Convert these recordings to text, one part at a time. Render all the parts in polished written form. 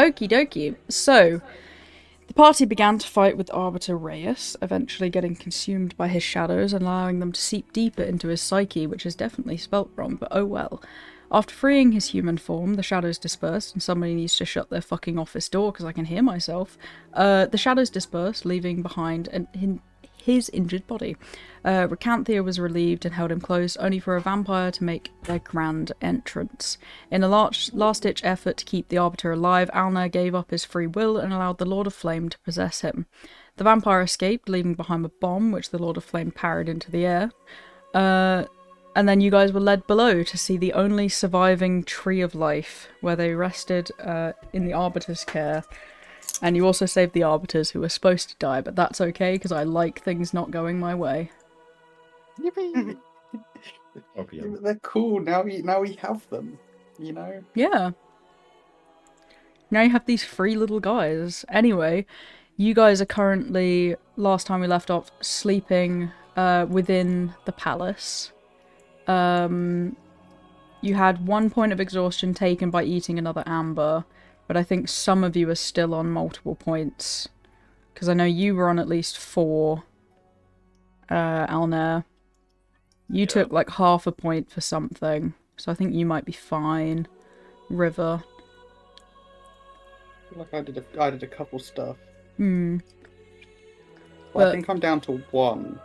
Okie dokie. So, the party began to fight with Arbiter Rayiss, eventually getting consumed by his shadows and allowing them to seep deeper into his psyche, which is definitely spelt wrong, but oh well. After freeing his human form, the shadows dispersed, and somebody needs to shut their fucking office door because I can hear myself. The shadows dispersed, leaving behind his injured body. Rekanthia was relieved and held him close, only for a vampire to make their grand entrance. In a last-ditch effort to keep the Arbiter alive, Alnair gave up his free will and allowed the Lord of Flame to possess him. The vampire escaped, leaving behind a bomb, which the Lord of Flame parried into the air. And then you guys were led below to see the only surviving Tree of Life, where they rested in the Arbiter's care. And you also saved the Arbiters, who were supposed to die, but that's okay, because I like things not going my way. Yippee! Okay. Yeah, they're cool. Now we have them, you know? Yeah. Now you have these free little guys. Anyway, you guys are currently, last time we left off, sleeping within the palace. You had 1 point of exhaustion taken by eating another amber, but I think some of you are still on multiple points. Because I know you were on at least 4, Alnair. You took like half a point for something, so I think you might be fine. River. I feel like I did a couple stuff. Hmm. But I think I'm down to 1.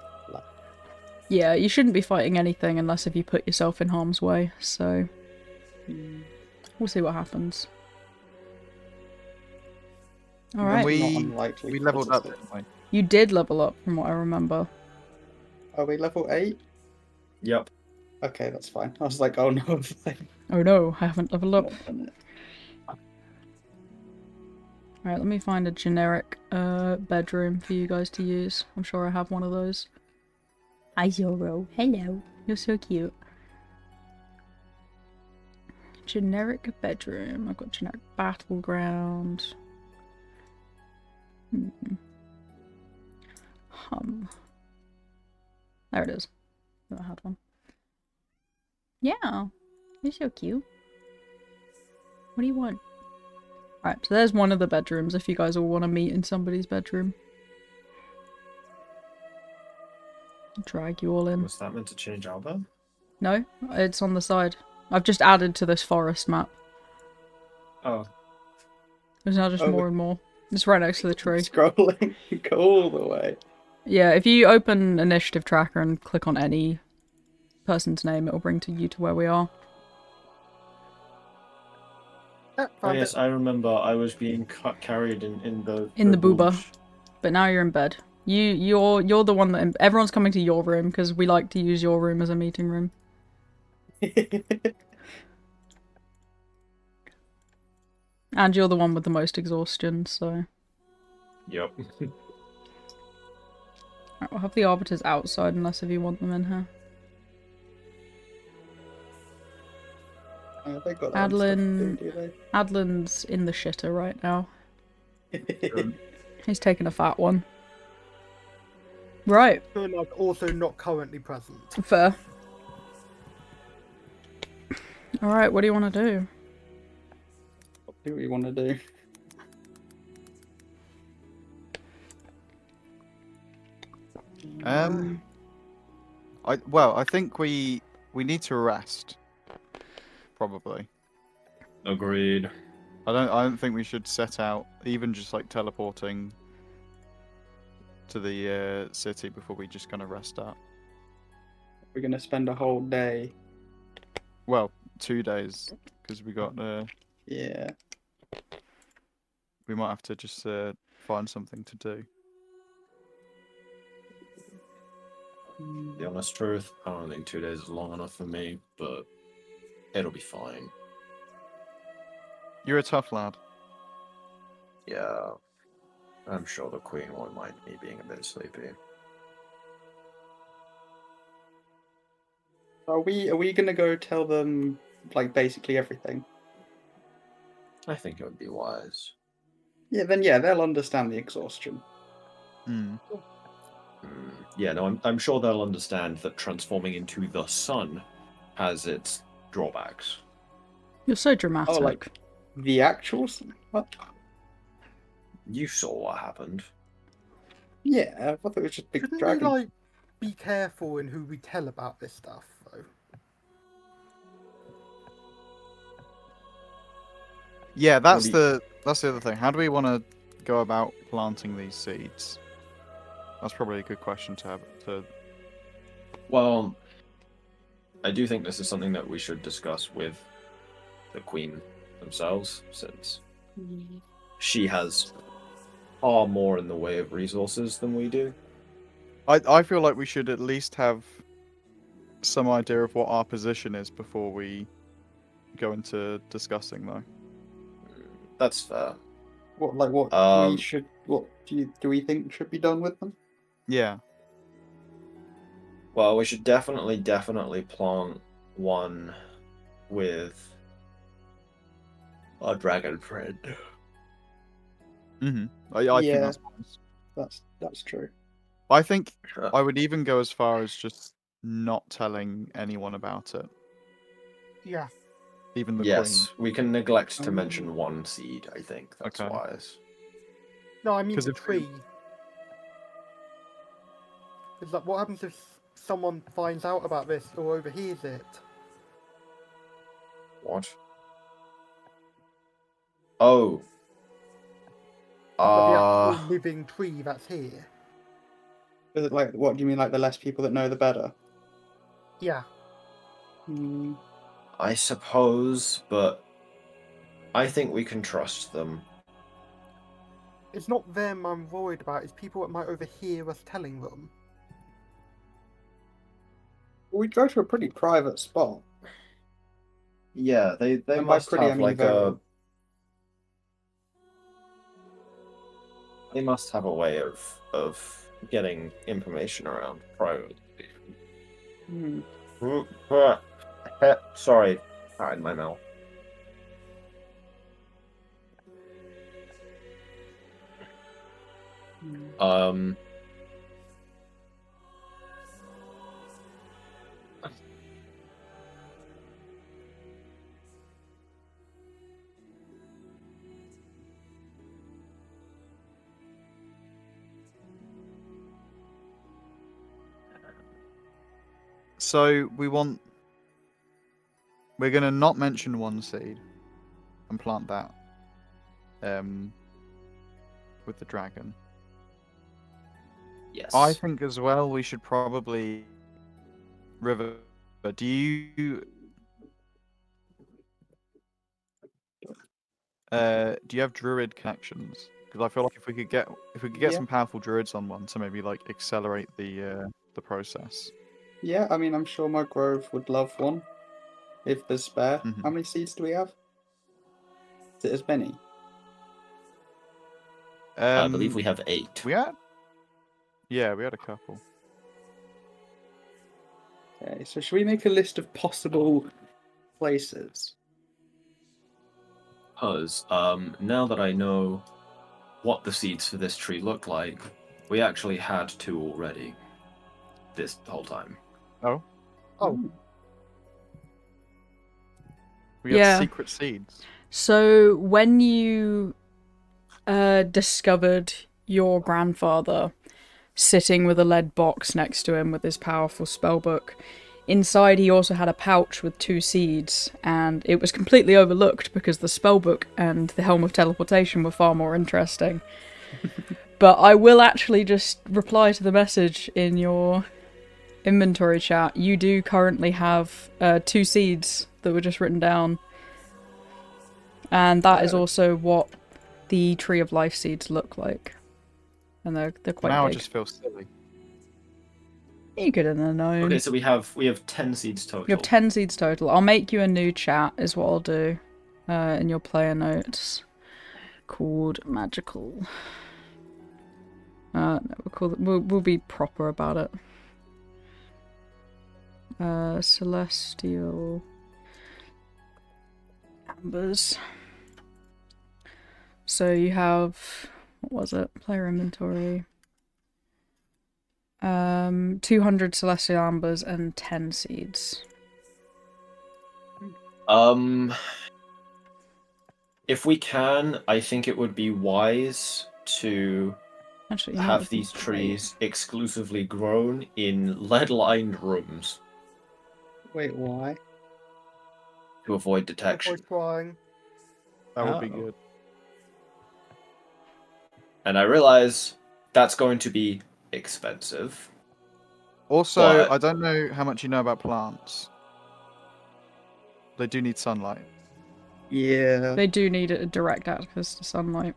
Yeah, you shouldn't be fighting anything unless if you put yourself in harm's way, so we'll see what happens. Alright. We leveled up, didn't we? You did level up from what I remember. Are we level 8? Yep. Okay, that's fine. I was like, oh no. Oh no, I haven't leveled up. Alright, let me find a generic bedroom for you guys to use. I'm sure I have one of those. Hi Zoro, hello. You're so cute. Generic bedroom. I've got generic battleground. There it is. I had one. Yeah, you're so cute. What do you want? Alright, so there's one of the bedrooms if you guys all want to meet in somebody's bedroom. Drag you all in. Was that meant to change Alba? No, it's on the side. I've just added to this forest map. Oh. There's now just more and more. It's right next to the tree. Scrolling, go all the way. Yeah, if you open initiative tracker and click on any person's name, it'll bring you to where we are. Oh yes, I remember. I was being carried in the booba, bush. But now you're in bed. You're the one that everyone's coming to your room because we like to use your room as a meeting room. And you're the one with the most exhaustion, so. Yep. Right, we'll have the arbiters outside unless if you want them in here. They got Adlin's in the shitter right now. He's taking a fat one. Right. So, like, also not currently present. Fair. Alright, what do you want to do? What do we want to do? I think we need to rest. Probably. Agreed. I don't think we should set out even just like teleporting to the city before we just kind of rest up. We're gonna spend a whole day. Well, 2 days because we got Yeah. We might have to just find something to do. The honest truth, I don't think 2 days is long enough for me, but it'll be fine. You're a tough lad. Yeah. I'm sure the Queen won't mind me being a bit sleepy. Are we gonna go tell them like basically everything? I think it would be wise. Yeah, then yeah, they'll understand the exhaustion. Yeah, no, I'm sure they'll understand that transforming into the sun has its drawbacks. You're so dramatic. Oh, like The actuals? What? You saw what happened. Yeah, I thought it was just big Shouldn't dragon. we, like, be careful in who we tell about this stuff, though? Yeah, that's do the other thing. How do we want to go about planting these seeds? That's probably a good question to have. Well, I do think this is something that we should discuss with the Queen themselves, since she has far more in the way of resources than we do. I feel like we should at least have some idea of what our position is before we go into discussing, though. That's fair. What we Um, should? What do we think should be done with them? Yeah. Well, we should definitely plant one with our dragon friend. Mm-hmm. I think Yeah. that's That's true. I think I would even go as far as just not telling anyone about it, Yeah. even the Yes, we can neglect to Um, mention one seed. I think that's Okay. wise. No, I mean 'Cause the if we- tree. It's like, what happens if someone finds out about this or overhears it? What? Oh. Like the actual living tree that's here. Is it like, what do you mean, like the less people that know, the better? Yeah. Hmm. I suppose, but I think we can trust them. It's not them I'm worried about, it's people that might overhear us telling them. We go to a pretty private spot. Yeah, they And by must pretty, I have mean like very. they must have a way of getting information around privately. Hmm. Sorry, fat in my mouth. Um. So we're gonna not mention one seed and plant that with the dragon. Yes. I think as well we should probably River. Do you have druid connections? Because I feel like if we could get Yeah. some powerful druids on one to maybe like accelerate the process. Yeah, I mean, I'm sure my grove would love one. If there's spare. Mhm. How many seeds do we have? Is it as many? I believe we have 8. we had a couple. Okay, so should we make a list of possible places? Because now that I know what the seeds for this tree look like, we actually had 2 already this whole time. Oh. We have Yeah. secret seeds. So when you discovered your grandfather sitting with a lead box next to him with his powerful spellbook, inside he also had a pouch with 2 seeds, and it was completely overlooked because the spellbook and the Helm of Teleportation were far more interesting. But I will actually just reply to the message in your inventory chat. You do currently have 2 seeds that were just written down. And that is also what the Tree of Life seeds look like. And they're quite Now big. I just feel silly. You could have known. Okay, so we have 10 seeds total. You have 10 seeds total. I'll make you a new chat, is what I'll do. In your player notes. Called Magical. No, we'll be proper about it. Celestial Ambers. So you have, what was it? Player inventory. 200 Celestial Ambers and 10 seeds. if we can, I think it would be wise to Actually, you know, have that'd be these great. trees exclusively grown in lead-lined rooms Wait, why? to avoid detection. Avoid trying. That would be Oh. good. And I realize that's going to be expensive. Also, But- I don't know how much you know about plants. They do need sunlight. Yeah. They do need a direct access to sunlight.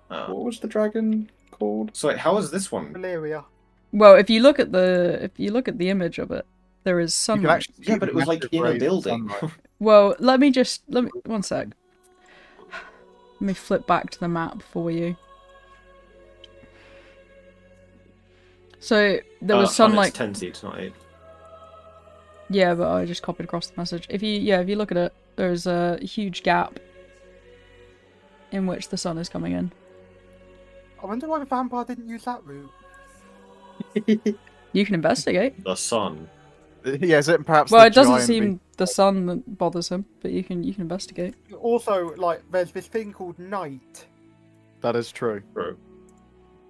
What was the dragon called? So wait, how is this one? Malaria. Well, if you look at the image of it, there is You sunlight. can actually Yeah, see but the it was like massive in a rays of building. sunlight. Well, let me one sec. Let me flip back to the map for you. So there was sunlight. It's 10 seats, not 8. Yeah, but I just copied across the message. If you look at it, there's a huge gap in which the sun is coming in. I wonder why the vampire didn't use that route. You can investigate. The sun. Yeah, is it perhaps Well, the it doesn't giant seem the sun that bothers him, but you can investigate. Also, like, there's this thing called night. That is true. Bro.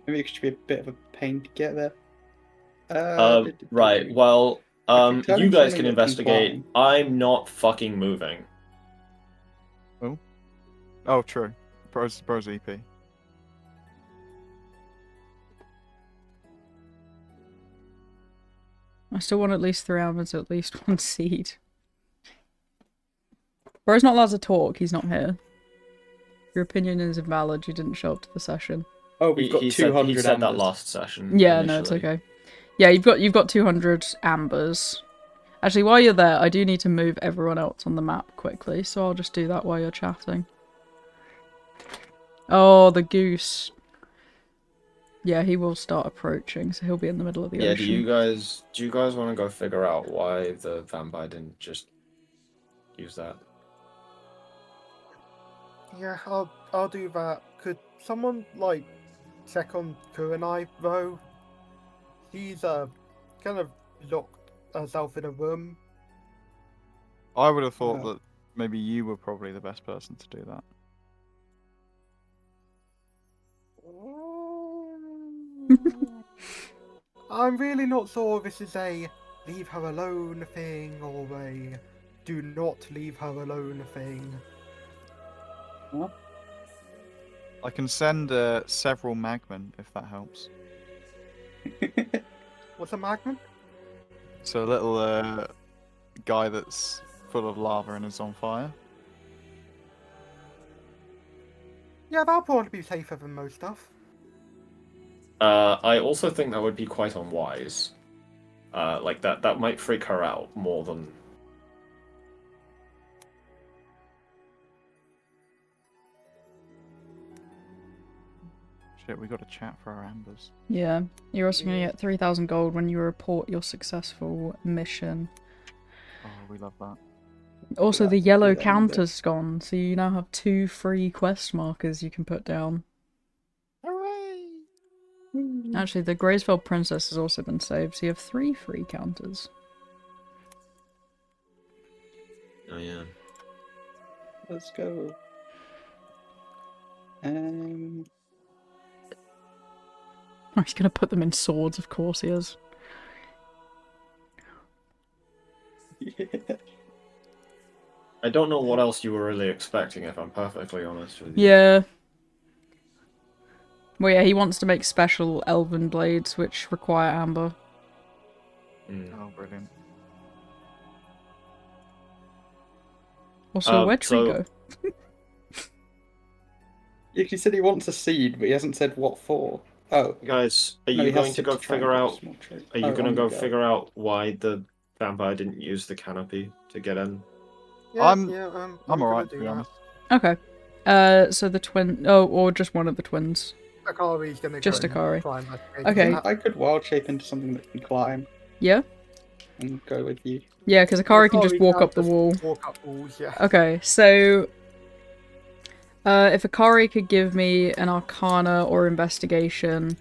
Maybe it should be a bit of a pain to get there. Right, well, I keep telling you guys something can that investigate. climb. I'm not fucking moving. Oh, true. Bros EP. I still want at least 3 hours, at least 1 seed. Bro's not allowed to talk, he's not here. Your opinion is invalid, you didn't show up to the session. Oh, we've got He 200 said that ambers. last session. Yeah, no, it's initially. okay. Yeah, you've got 200 ambers. Actually, while you're there, I do need to move everyone else on the map quickly, so I'll just do that while you're chatting. Oh, the goose. Yeah, he will start approaching, so he'll be in the middle of the Yeah, ocean. do you guys want to go figure out why the vampire didn't just use that? Yeah, I'll do that. Could someone, like, check on Kurenai, though? She's, kind of locked herself in a room. I would have thought Yeah. that maybe you were probably the best person to do that. I'm really not sure if this is a leave her alone thing or a do not leave her alone thing. I can send several magmen if that helps. What's a magnet? So a little guy that's full of lava and is on fire. Yeah, that'll probably be safer than most stuff. I also think that would be quite unwise. Like that might freak her out more than. Shit, we got to chat for our ambers. Yeah, you're also going to get 3,000 gold when you report your successful mission. Oh, we love that. Also, Yeah, the yellow do that in a bit. counter's gone, so you now have 2 free quest markers you can put down. Hooray! Actually, the Graysfell Princess has also been saved, so you have 3 free counters. Oh yeah. Let's go. Oh, he's gonna put them in swords, of course he is. Yeah. I don't know what else you were really expecting, if I'm perfectly honest with you. Yeah. Well, yeah, he wants to make special elven blades, which require amber. Mm. Oh, brilliant. Also, where'd Tree so- go? He said he wants a seed, but he hasn't said what for. Oh, Guys, are no, you he has going to said go try and figure get a out? small tree. Are you Oh, going to on go you figure out why the vampire didn't use the canopy to get in? Yeah, I'm I'm alright, gonna to be do honest. Okay. So the twin... Oh, or just one of the twins. that. Akari's gonna Just go and Akari. try and investigate Okay. that. I could wild shape into something that can climb Yeah? and go with you. Yeah, because Akari can just Akari walk can up the just wall. Walk up walls, yeah. Okay, so... if Akari could give me an Arcana or Investigation,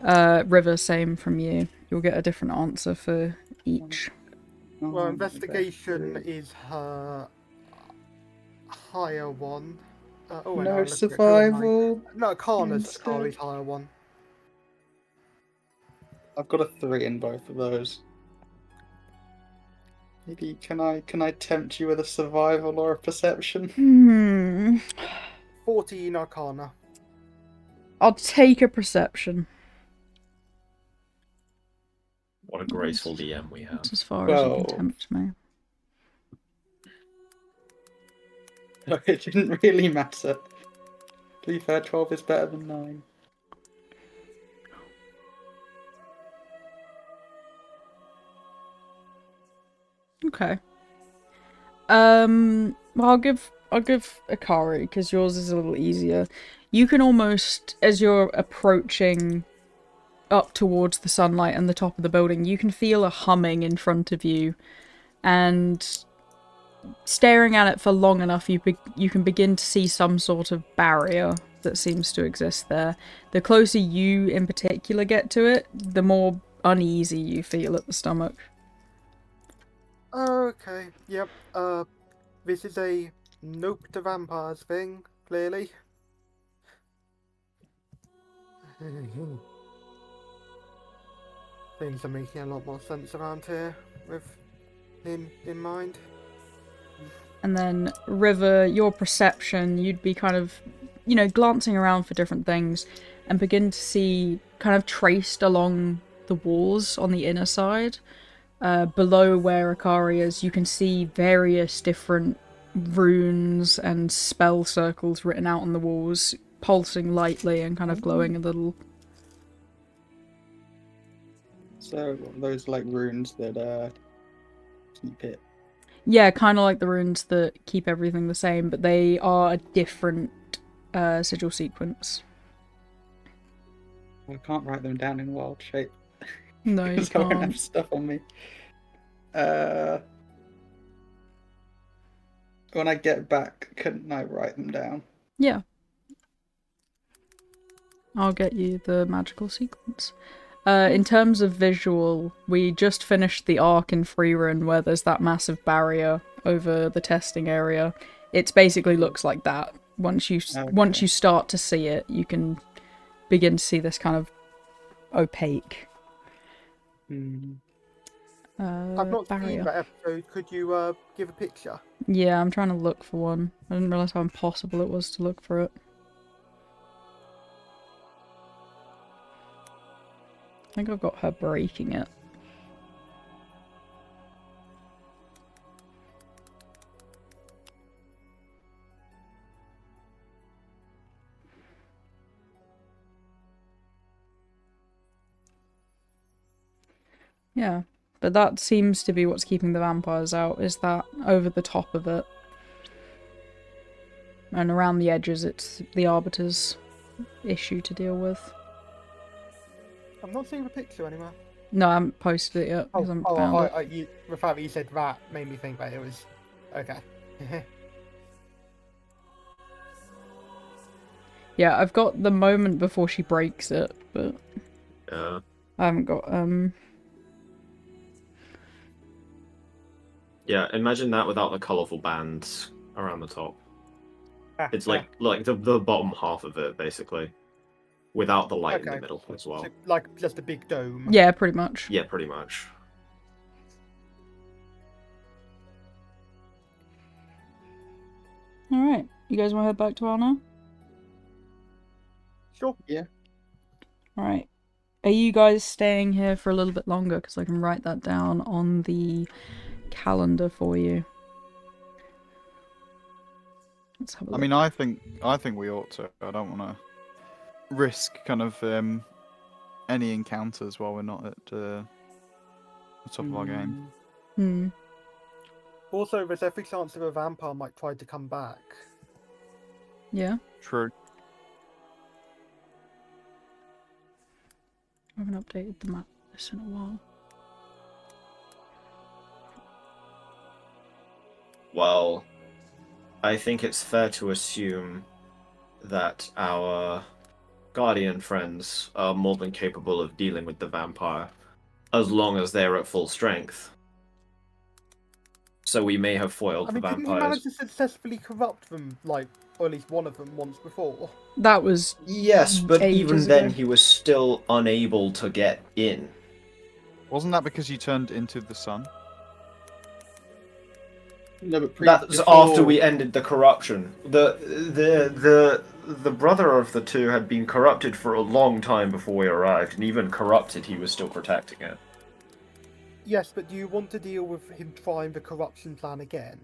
River, same from you. You'll get a different answer for each. Well, Oh, investigation is her higher one. Oh, wait, no, No I'm looking at Kurenai. survival. No, Karna's instead. Akari's higher one. I've got a 3 in both of those. Maybe can I tempt you with a survival or a perception? 14 Arcana. I'll take a perception. What a graceful DM we have. That's as far as you can 12. tempt me. It didn't really matter. To be fair, 12 is better than 9. Okay. Well, I'll give Akari because yours is a little easier. You can almost, as you're approaching up towards the sunlight and the top of the building, you can feel a humming in front of you, and staring at it for long enough, you can begin to see some sort of barrier that seems to exist there. The closer you, in particular, get to it, the more uneasy you feel at the stomach. Okay, yep. This is a nope to vampires thing, clearly. Things are making a lot more sense around here with him in mind. And then, River, your perception, you'd be kind of, you know, glancing around for different things and begin to see kind of traced along the walls on the inner side, below where Akari is, you can see various different runes and spell circles written out on the walls, pulsing lightly and kind of glowing a little. So those like runes that keep it. Yeah, kind of like the runes that keep everything the same, but they are a different sigil sequence. I can't write them down in wild shape. No, you Because I won't have can't. stuff on me. When I get back, couldn't I write them down? Yeah. I'll get you the magical sequence. In terms of visual, we just finished the arc in Freerun where there's that massive barrier over the testing area. It basically looks like that. Once you start to see it, you can begin to see this kind of opaque I've not seen barrier. that episode. Could you give a picture? Yeah, I'm trying to look for one. I didn't realise how impossible it was to look for it. I think I've got her breaking it. Yeah, but that seems to be what's keeping the vampires out, is that over the top of it. And around the edges, it's the arbiters' issue to deal with. I'm not seeing the picture anymore. No, I haven't posted it yet because I haven't found it. The fact that you said that made me think that it was okay. Yeah, I've got the moment before she breaks it, but Yeah. I haven't got Yeah, imagine that without the colourful bands around the top. It's like the bottom half of it, basically. Without the light in the middle as well. So, like just a big dome. Yeah, pretty much. Yeah, pretty much. Alright, you guys want to head back to Alnair? Sure. Yeah. Alright. Are you guys staying here for a little bit longer? Because I can write that down on the calendar for you. Let's have a look. I mean, I think we ought to. I don't want to risk kind of any encounters while we're not at the top of our game. Also, there's every chance that a vampire might try to come back. Yeah. True. I haven't updated the map this in a while. Well, I think it's fair to assume that our guardian friends are more than capable of dealing with the vampire, as long as they're at full strength. So we may have foiled I mean, the didn't he manage vampires. to successfully corrupt them, like, or at least one of them once before? That was Yes, but ages even then ago. he was still unable to get in. Wasn't that because you turned into the sun? No, but That's before- after we ended the corruption. The brother of the two had been corrupted for a long time before we arrived, and even corrupted, he was still protecting it. Yes, but do you want to deal with him trying the corruption plan again?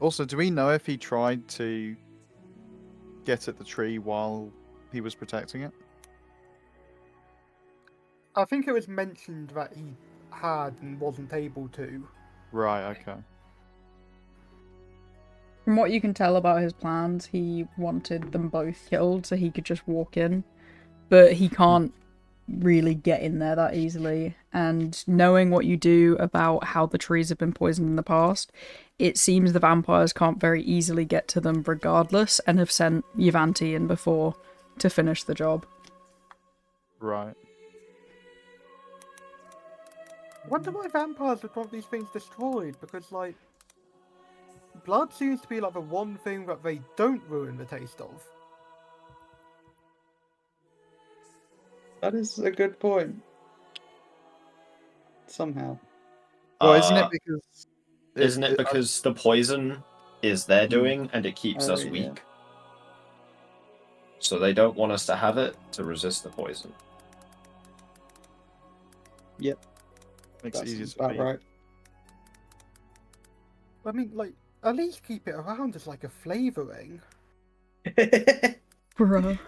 Also, do we know if he tried to get at the tree while he was protecting it? I think it was mentioned that he had and wasn't able to. Right, okay. From what you can tell about his plans, he wanted them both killed so he could just walk in. But he can't really get in there that easily. And knowing what you do about how the trees have been poisoned in the past, it seems the vampires can't very easily get to them regardless and have sent Yavanti in before to finish the job. Right. Wonder why vampires would want these things destroyed, because, like, blood seems to be, like, the one thing that they don't ruin the taste of. That is a good point. Somehow. Well, isn't it because... Isn't it because the poison is their doing and it keeps Oh, us yeah. weak? So they don't want us to have it to resist the poison. Makes it That's easier to about beat. right. I mean, like, at least keep it around as, like, a flavouring. Bruh.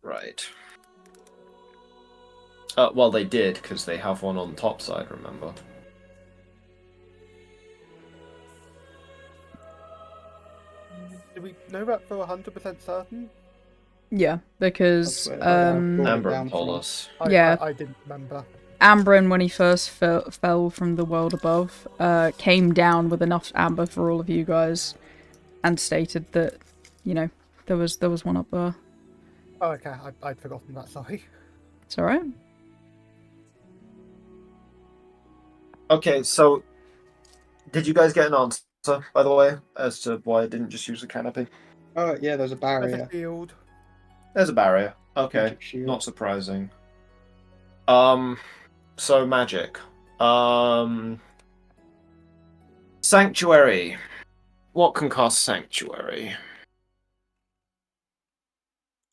Right. Well, they did, because they have one on the top side, remember? Do we know that for 100% certain? Yeah, because That's where I brought it Amber down told from. us. Yeah. I didn't remember. Ambrin, when he first fell from the world above, came down with enough amber for all of you guys, and stated that, you know, there was one up there. Oh, okay, I'd forgotten that, sorry. It's all right. Okay, so did you guys get an answer, by the way, as to why I didn't just use the canopy? Oh, yeah, there's a There's barrier. a field. There's a barrier. Okay, Magic shield. not surprising. So magic. Sanctuary. What can cast Sanctuary?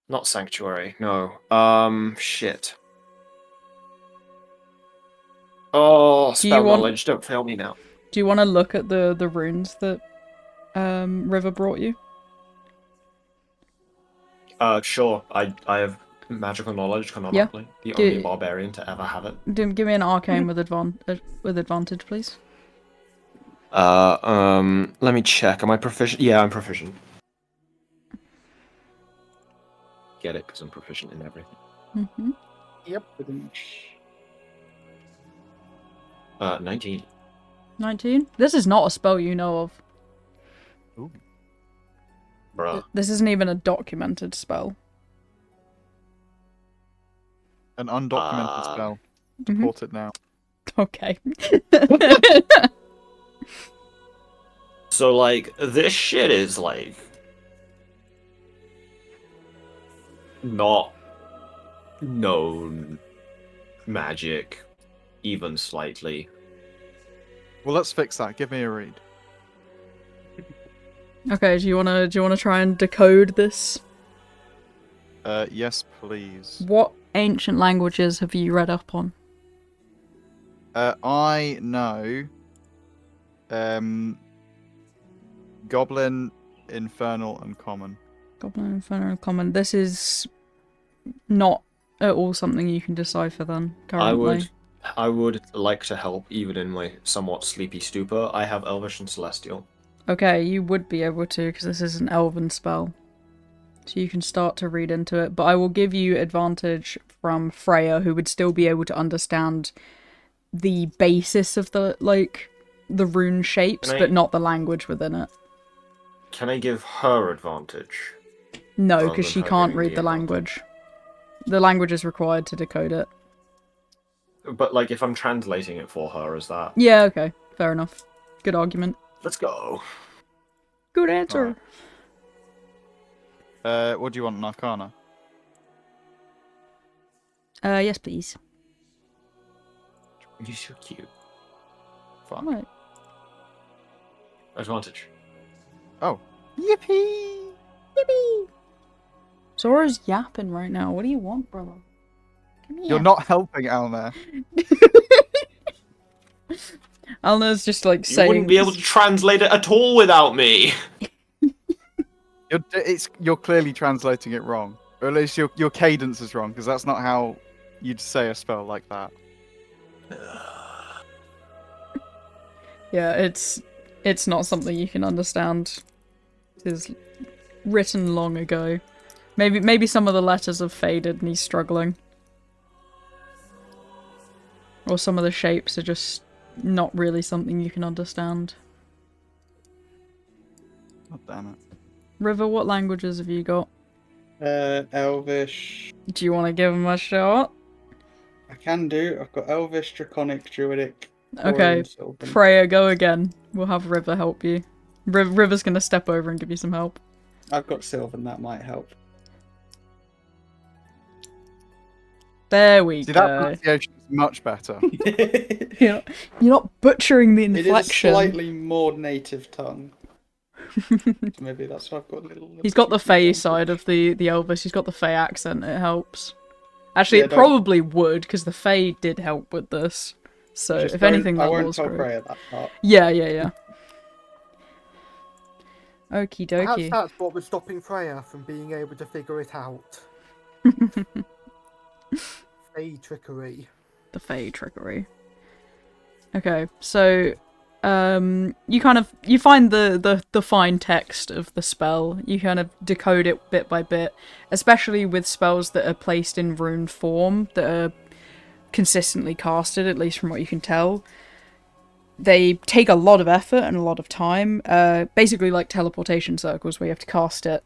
Not Sanctuary, no. Shit. Oh, Do you spell want- knowledge, don't fail me now. Do you want to look at the runes that River brought you? Sure. I have magical knowledge canonically. The Do- only barbarian to ever have it. Give me an arcane with advantage, please. Let me check. Am I proficient? Yeah, I'm proficient. Get it, because I'm proficient in everything. Mm-hmm. Yep. 19. 19. This is not a spell you know of. Ooh. Bruh. This isn't even a documented spell. An undocumented spell. Mhm. Report it now. Okay. So, like, this shit is, like, not known magic, even slightly. Well, let's fix that. Give me a read. Okay, do you wanna try and decode this? Yes, please. What ancient languages have you read up on? I know. Goblin, Infernal, and Common. Goblin, Inferno, Common. This is not at all something you can decipher then, currently. I would like to help, even in my somewhat sleepy stupor. I have Elvish and Celestial. Okay, you would be able to, because this is an elven spell. So you can start to read into it, but I will give you advantage from Freya, who would still be able to understand the basis of the rune shapes, Can I- but not the language within it. Can I give her advantage? No, rather because than she her can't giving read me the advantage? language. The language is required to decode it. But like, if I'm translating it for her, is that? Yeah, okay. Fair enough. Good argument. Let's go. Good answer. What do you want, an Arcana? Yes, please. You're so cute. Fuck. Right. Advantage. Oh. Yippee! Zora's yapping right now. What do you want, brother? Come here. You're not helping Alnair. Alnair's just like You saying. wouldn't be able to translate it at all without me. You're clearly translating it wrong. Or at least your cadence is wrong, because that's not how you'd say a spell like that. Yeah, it's not something you can understand. It's written long ago. Maybe some of the letters have faded and he's struggling. Or some of the shapes are just not really something you can understand. God damn it. River, what languages have you got? Elvish. Do you want to give him a shot? I can do. I've got Elvish, Draconic, Druidic. Okay, Quarian, Sylvan. Freya, go again. We'll have River help you. River's gonna step over and give you some help. I've got Sylvan, that might help. There we See, that go. pronunciation is much better. You're not butchering the It is a inflection. slightly more native tongue. So maybe that's why I've got a little... He's got the Fey side of the Elvis. He's got the Fey accent. It helps. Actually, Yeah, it don't- probably would, because the Fey did help with this. So, Just if don't- anything, I that won't was tell great. Freya that part. Yeah. Okie Perhaps dokie. that's what was stopping Freya from being able to figure it out. Fey trickery. The Fey trickery. Okay, so you find the fine text of the spell. You kind of decode it bit by bit, especially with spells that are placed in rune form that are consistently casted, at least from what you can tell. They take a lot of effort and a lot of time. Basically like teleportation circles where you have to cast it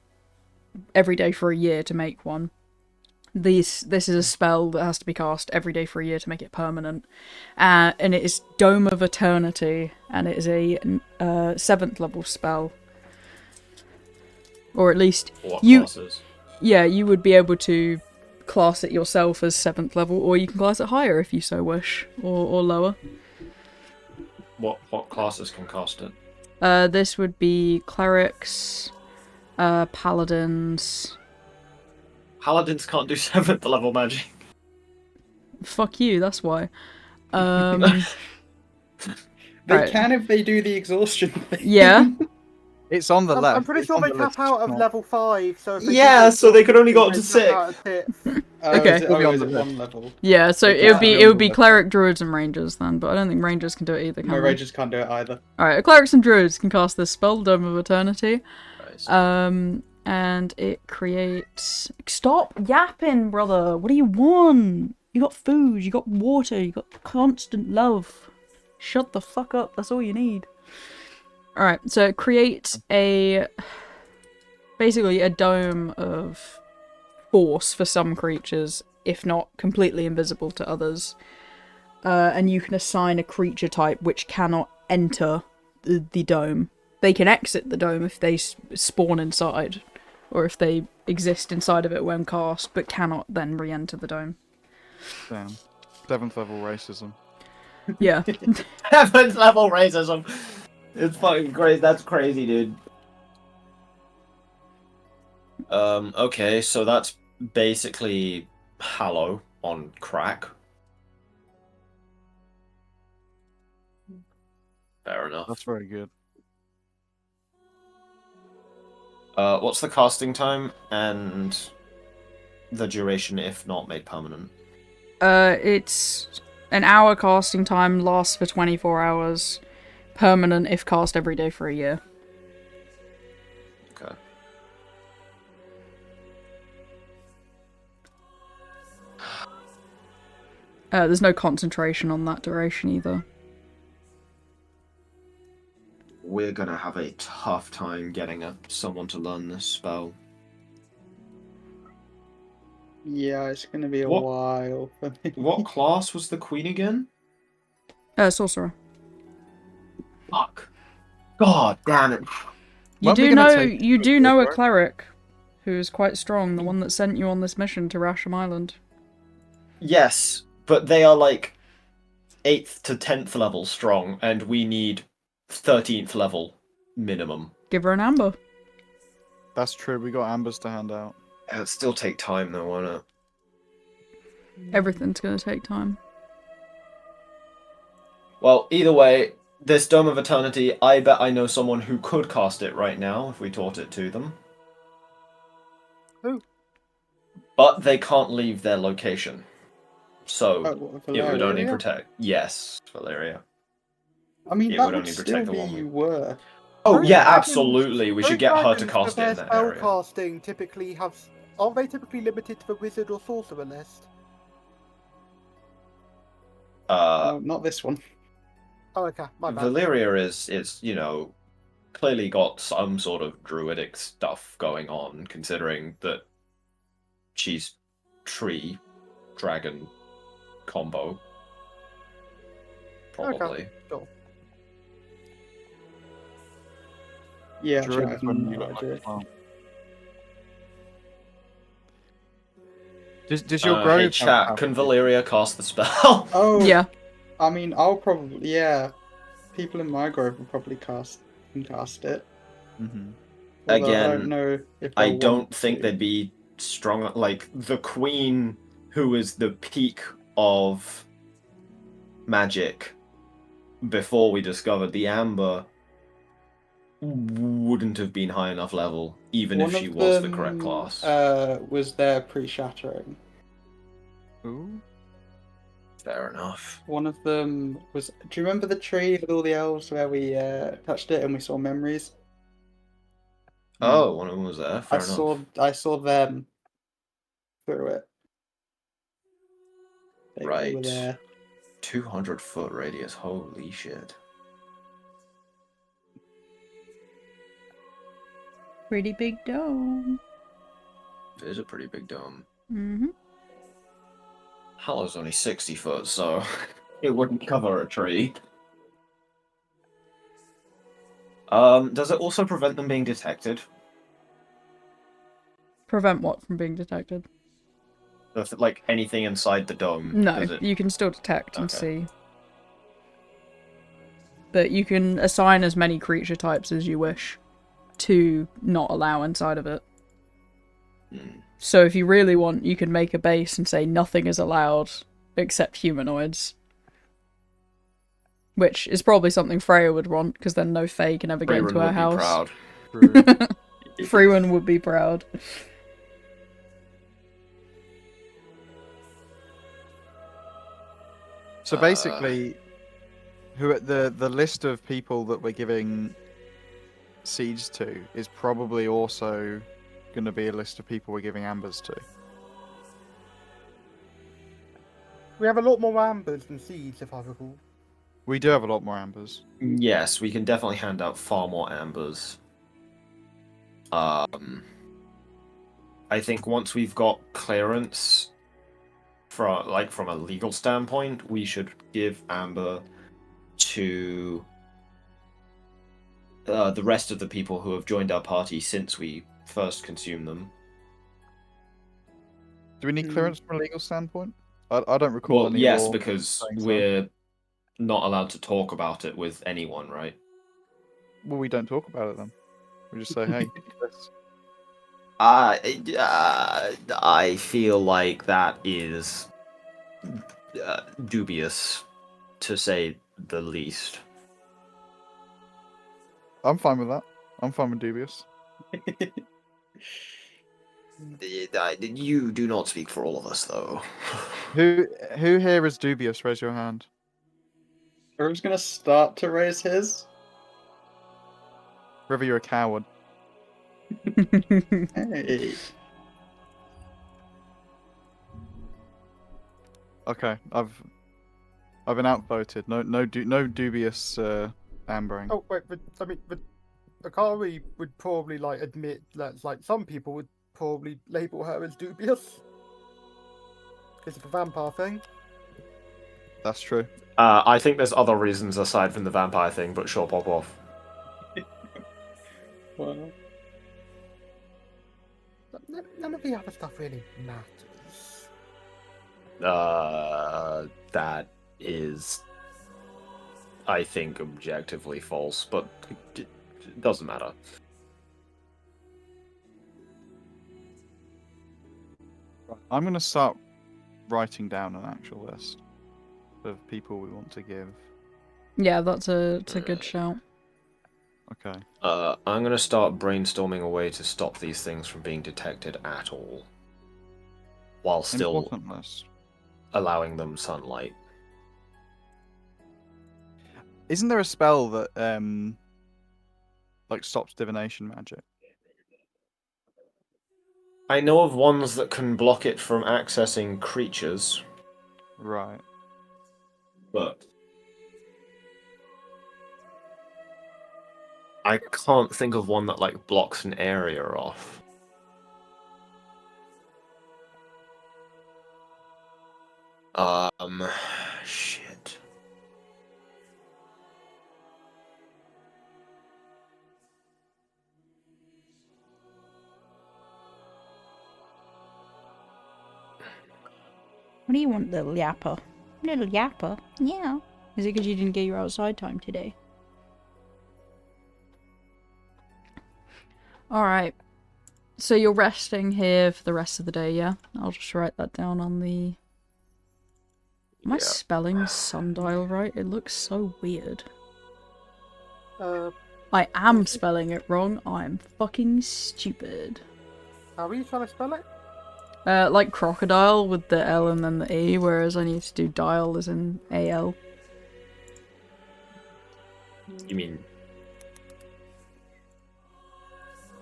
every day for a year to make one. This is a spell that has to be cast every day for a year to make it permanent. And it is Dome of Eternity, and it is a 7th level spell. Or at least, What You- classes? yeah, you would be able to class it yourself as 7th level, or you can class it higher if you so wish, or lower. What classes can cast it? This would be clerics, paladins. Paladins can't do 7th level magic. Fuck you, that's why. They Right. can if they do the exhaustion thing. Yeah. It's on the left. I'm pretty It's sure on they the cap list, out it's of not- level 5, so if they Yeah, do so they could only go up they to cap 6. out at 6. Okay. Is it, It'll be on is the it list. one level? Yeah, so Okay, it would be that'll be on the cleric, druids, and rangers then, but I don't think rangers can do it either, can My they? Rangers can't do it either. Alright, clerics and druids can cast this spell, Dome of Eternity. Nice. And it creates... Stop yapping, brother! What do you want? You got food, you got water, you got constant love. Shut the fuck up, that's all you need. Alright, so it creates basically a dome of force for some creatures, if not completely invisible to others. And you can assign a creature type which cannot enter the dome. They can exit the dome if they spawn inside, or if they exist inside of it when cast, but cannot then re-enter the dome. Damn. 7th level racism. Yeah. 7th level racism. It's fucking crazy. That's crazy, dude. Okay, so that's basically Hallow on crack. Fair enough. That's very good. What's the casting time and the duration if not made permanent? It's an hour casting time, lasts for 24 hours. Permanent if cast every day for a year. Okay. There's no concentration on that duration either. We're gonna have a tough time getting someone to learn this spell. Yeah, it's gonna be a What- while for me. What class was the queen again? Sorcerer. Fuck. God damn it. You Weren't we do gonna know take you it do to know a right? cleric who is quite strong, the one that sent you on this mission to Rasham Island. Yes, but they are like 8th to 10th level strong, and we need 13th level minimum. Give her an amber. That's true. We got ambers to hand out. It'll still take time though, won't it? Everything's gonna take time. Well, either way, this Dome of Eternity, I bet I know someone who could cast it right now if we taught it to them. Who? But they can't leave their location. So Oh, what, it would only Valeria? protect. Yes, Valeria. I mean, it that would would only still protect the be one we- worth. Oh, Those yeah, dragons- absolutely. We those should get her to dragons, cast for it their in that spell area. casting typically have. Aren't they typically limited to the wizard or sorcerer list? No, not this one. Oh, okay, my bad. Valeria is, clearly got some sort of druidic stuff going on, considering that she's tree dragon combo. Probably. Sure. Yeah, Druid is when dragon you look like druid. a clown. Does your grove Hey have chat, power? can Valeria cast the spell? Oh, Yeah. I mean, I'll probably, yeah. People in my grove will probably cast it. Mm-hmm. Although I Again, don't know if I they'll don't want think to. they'd be strong. Like, the queen, who is the peak of magic before we discovered the amber, wouldn't have been high enough level, even if One she of was the them, correct class. was there pre-shattering. Ooh. Fair enough. One of them was. Do you remember the tree with all the elves where we touched it and we saw memories? Oh, one of them was there. Fair enough. I saw them through it. They were Right. there. 200-foot radius. Holy shit. Pretty big dome. It is a pretty big dome. Mm-hmm. Hollow's only 60 foot, so it wouldn't cover a tree. Does it also prevent them being detected? Prevent what from being detected? Like anything inside the dome? No, Does it... you can still detect and Okay. see. But you can assign as many creature types as you wish to not allow inside of it. Hmm. So if you really want, you can make a base and say nothing is allowed except humanoids. Which is probably something Freya would want, because then no Fae can ever get Rayron into her would be house. proud. True. Freewill would be proud. So basically, the list of people that we're giving seeds to is probably also going to be a list of people we're giving ambers to. We have a lot more ambers than seeds, if I recall. We do have a lot more ambers. Yes, we can definitely hand out far more ambers. I think once we've got clearance from a legal standpoint, we should give amber to the rest of the people who have joined our party since we first consumed them. Do we need clearance from a legal standpoint? I don't recall Well, any yes, law because saying so. we're not allowed to talk about it with anyone, right? Well, we don't talk about it then. We just say, hey, this. I feel like that is dubious, to say the least. I'm fine with that. I'm fine with dubious. You do not speak for all of us, though. Who here is dubious? Raise your hand. Who's gonna start to raise his? River, you're a coward. Hey. Okay, I've been outvoted. No dubious ambering. Oh wait, but I mean, but Akari would probably admit that some people would probably label her as dubious. because of the vampire thing. That's true. I think there's other reasons aside from the vampire thing, but sure, pop off. Well, None of the other stuff really matters. That is, I think, objectively false, but it doesn't matter. I'm going to start writing down an actual list of people we want to give. Yeah, that's a good shout. Okay. I'm gonna start brainstorming a way to stop these things from being detected at all, while still Important list. allowing them sunlight. Isn't there a spell that like stops divination magic? I know of ones that can block it from accessing creatures, Right. but I can't think of one that like blocks an area off. Shit. What do you want, little yapper? Little yapper? Yeah. Is it because you didn't get your outside time today? Alright. So you're resting here for the rest of the day, yeah? I'll just write that down on the... Am I spelling sundial right? It looks so weird. I am spelling it wrong. I'm fucking stupid. How are you trying to spell it? Like crocodile with the L and then the E, whereas I need to do dial as in AL. You mean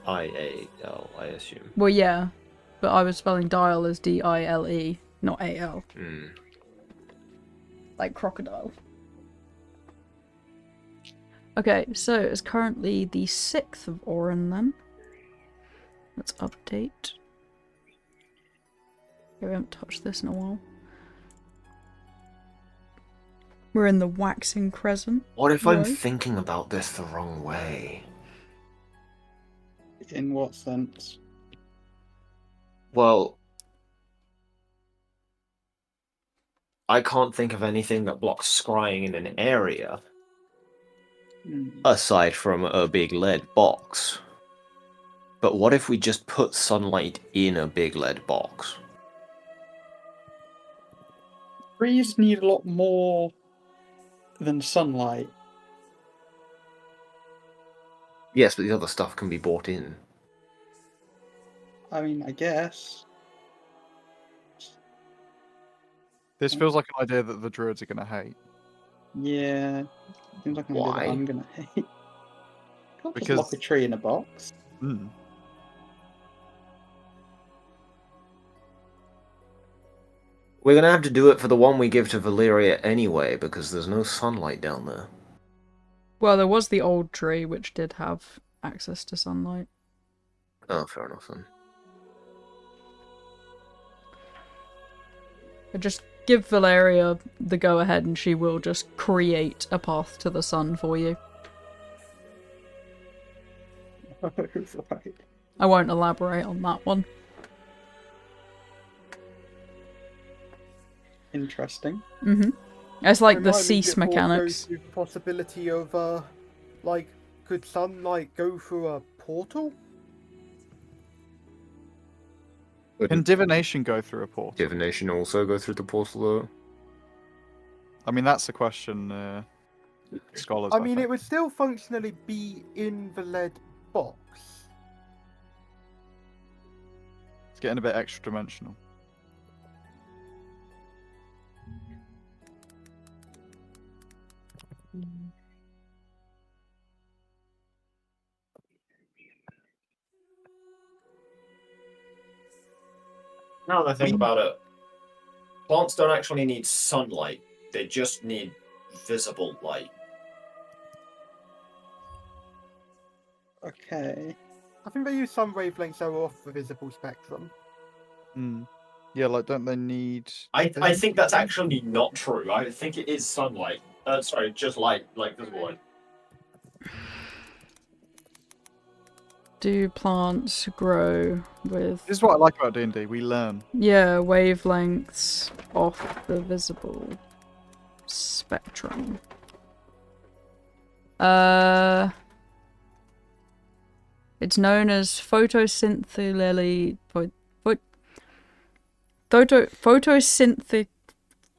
IAL, I assume. Well, yeah, but I was spelling dial as DILE, not AL. Like crocodile. Okay, so it's currently the 6th of Oran then. Let's update. We haven't touched this in a while. We're in the waxing crescent. What if I'm Right. thinking about this the wrong way? in what sense? Well, I can't think of anything that blocks scrying in an area aside from a big lead box. But what if we just put sunlight in a big lead box? Trees need a lot more than sunlight. Yes, but the other stuff can be bought in. I mean, I guess. This feels like an idea that the druids are going to hate. Yeah. Seems like an idea that Why? I'm gonna hate. Can't just Because- lock a tree in a box. Hmm. We're gonna have to do it for the one we give to Valyria anyway, because there's no sunlight down there. Well, there was the old tree, which did have access to sunlight. Oh, fair enough then. But just give Valeria the go-ahead and she will just create a path to the sun for you. Right. I won't elaborate on that one. Interesting. It's like the Remind me, cease is it more mechanics. goes with the possibility of, like, could sunlight go through a portal? Can divination go through a portal? Divination also go through the portal though? I mean, that's a question scholars. I mean, think. it would still functionally be in the lead box. It's getting a bit extra dimensional. Now that I think about it, plants don't actually need sunlight. They just need visible light. Okay. I think they use some wavelengths that are off the visible spectrum. Hmm. Yeah, like, don't they need... I think that's actually not true. I think it is sunlight. Sorry, just light, like visible light. Do plants grow with... This is what I like about D&D. We learn. Yeah, wavelengths off the visible spectrum. It's known as photosynthetic... photosynthetic...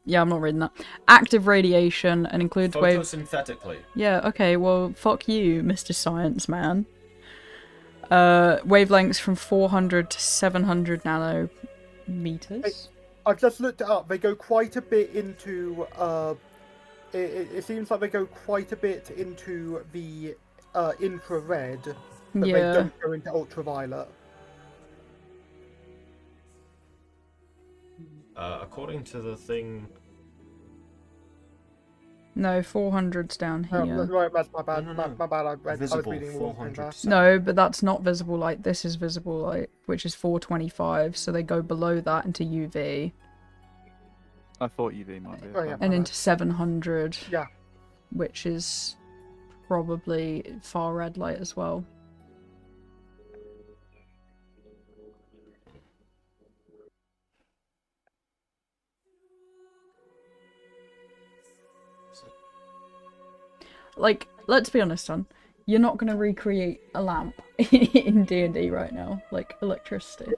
Yeah, I'm not reading that. Active radiation and includes Photosynthetically. Yeah, okay, well, fuck you, Mr. Science Man. Wavelengths from 400 to 700 nanometers. I've just looked it up. They go quite a bit into. It seems like they go quite a bit into the infrared, but Yeah. they don't go into ultraviolet. According to the thing. No, 400's down here. Right, that's my bad. No. My bad. I was Visible reading wrong thing 400. there. No, but that's not visible light. This is visible light, which is 425, so they go below that into UV. I thought UV might be. Oh, yeah. And into 700. Yeah. Which is probably far red light as well. Like, let's be honest, son. You're not going to recreate a lamp in D&D right now. Like, electricity.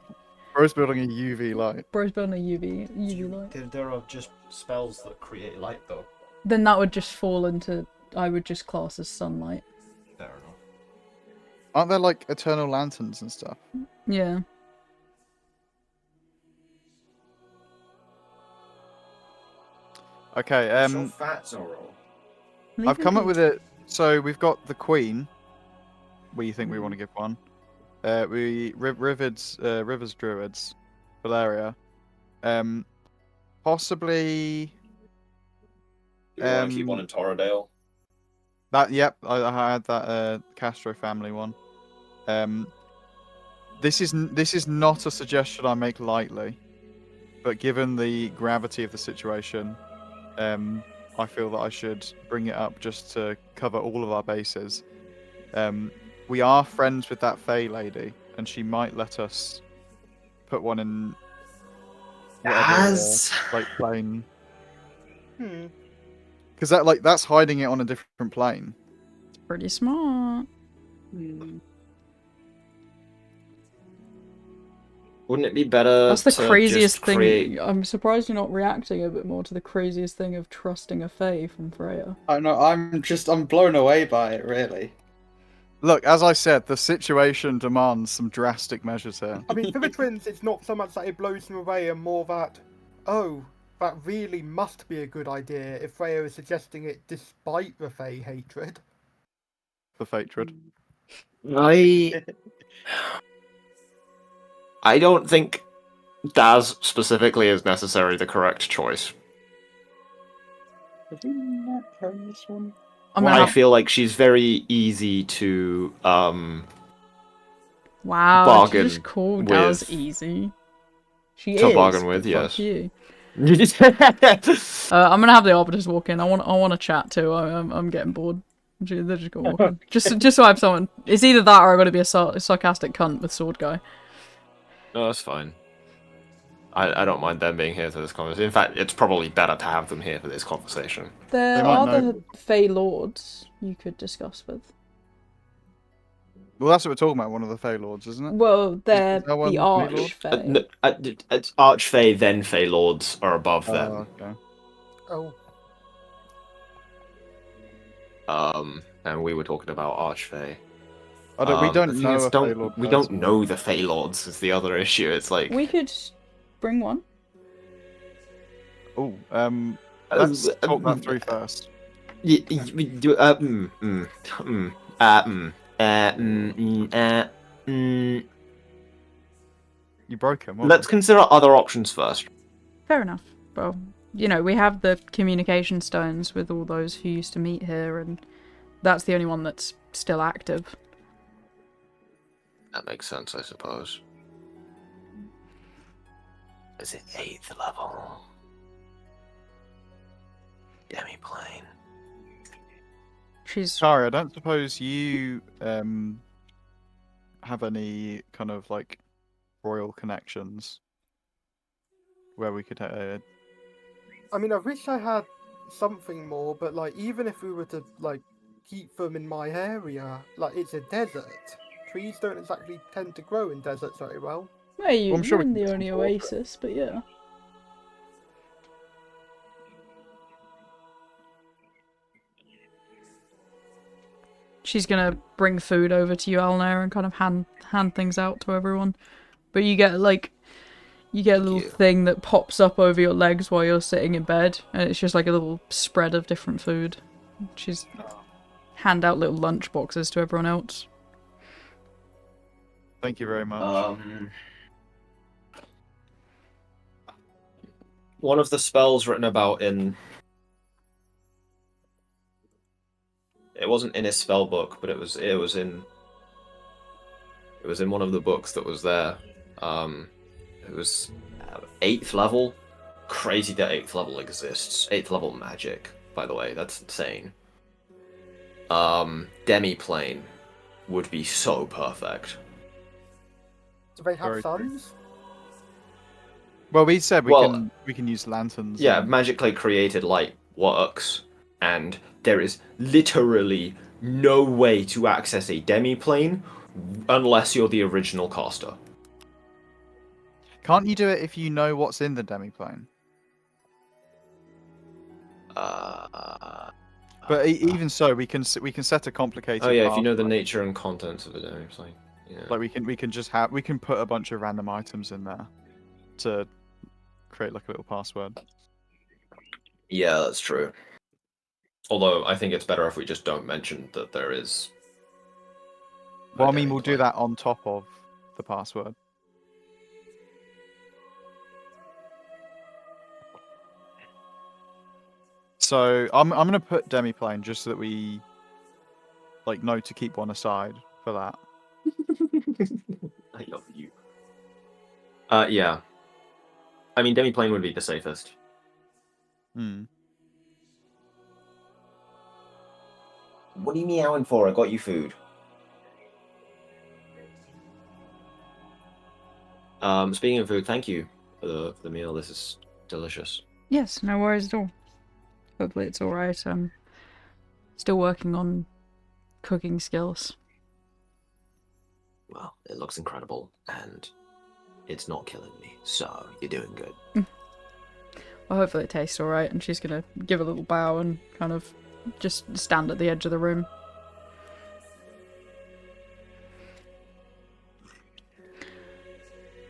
Bro's building a UV light. Bro's building a UV light. There are just spells that create light, though. Then that would just fall into... I would just class as sunlight. Fair enough. Aren't there like eternal lanterns and stuff? Yeah. Okay, So fats are all. I've come up with it. So we've got the Queen. We think we want to give one. Rivers Druids, Valeria. Possibly. Do you want to keep one in Torrodale? That. Yep, I had that Castro family one. This is not a suggestion I make lightly, but given the gravity of the situation, I feel that I should bring it up just to cover all of our bases. We are friends with that Fey lady, and she might let us put one in like plane. Because that's hiding it on a different plane. It's pretty smart. Wouldn't it be better? That's the to craziest just thing. create- I'm surprised you're not reacting a bit more to the craziest thing of trusting a Fae from Freya. I know. I'm blown away by it. Really. Look, as I said, the situation demands some drastic measures here. I mean, for the twins, it's not so much that it blows them away, and more that, that really must be a good idea if Freya is suggesting it despite the Fae hatred. The Fatred. I don't think Daz specifically is necessarily the correct choice. Have we not heard this one? I feel like she's very easy to Wow, bargain you just called Daz with- easy. She to is. bargain with, but yes. fuck you. I'm I'm gonna have the arbiters walk in. I want to chat too. I'm getting bored. They're just gonna walk in. Just so I have someone. It's either that or I'm gonna be a sarcastic cunt with sword guy. No, that's fine. I don't mind them being here for this conversation. In fact, it's probably better to have them here for this conversation. There They might are know. the Fey Lords you could discuss with. Well, that's what we're talking about. One of the Fey Lords, isn't it? Well, they're that one the Fey Lord? Archfey. It's Archfey, then Fey Lords are above them. Okay. And we were talking about Archfey. We don't The thing know is, a Fey Lord. we don't know the Fey Lords is the other issue. It's like We could bring one. Oh, let's talk that through first. You broke him. Let's consider other options first. Fair enough. Well, you know, we have the communication stones with all those who used to meet here, and that's the only one that's still active. That makes sense, I suppose. Is it 8th level? Demi-plane. She's Sorry, I don't suppose you have any kind of like royal connections where we could. I mean, I wish I had something more, but like, even if we were to like keep them in my area, like it's a desert. Trees don't exactly tend to grow in deserts very well. well, I'm sure you're we in can the get some only water. oasis, but yeah. She's gonna bring food over to you, Alnair, and kind of hand things out to everyone. But you get a little you. thing that pops up over your legs while you're sitting in bed, and it's just like a little spread of different food. She's hand out little lunch boxes to everyone else. Thank you very much. One of the spells written about in... It wasn't in his spell book, but it was in one of the books that was there. It was 8th level. Crazy that 8th level exists. 8th level magic, by the way. That's insane. Demi-plane would be so perfect. Do they have Very true. suns? Well, we said Well, we can use lanterns. Yeah, and- magically created light works, and there is literally no way to access a demi-plane unless you're the original caster. Can't you do it if you know what's in the demiplane? But even so, we can set a complicated. Oh yeah, if you know the pathway. nature and contents of a demi-plane. Yeah. Like we can put a bunch of random items in there to create like a little password. Yeah, that's true. Although I think it's better if we just don't mention that there is. Well, I mean, we'll do that on top of the password. So I'm gonna put demiplane just so that we like know to keep one aside for that. I love you. Yeah. I mean, demi-plane would be the safest. Hmm. What are you meowing for? I got you food. Speaking of food, thank you for the meal. This is delicious. Yes, no worries at all. Hopefully it's alright. I'm still working on cooking skills. Well, it looks incredible, and it's not killing me, so you're doing good. Well, hopefully it tastes alright, and she's gonna give a little bow and kind of just stand at the edge of the room.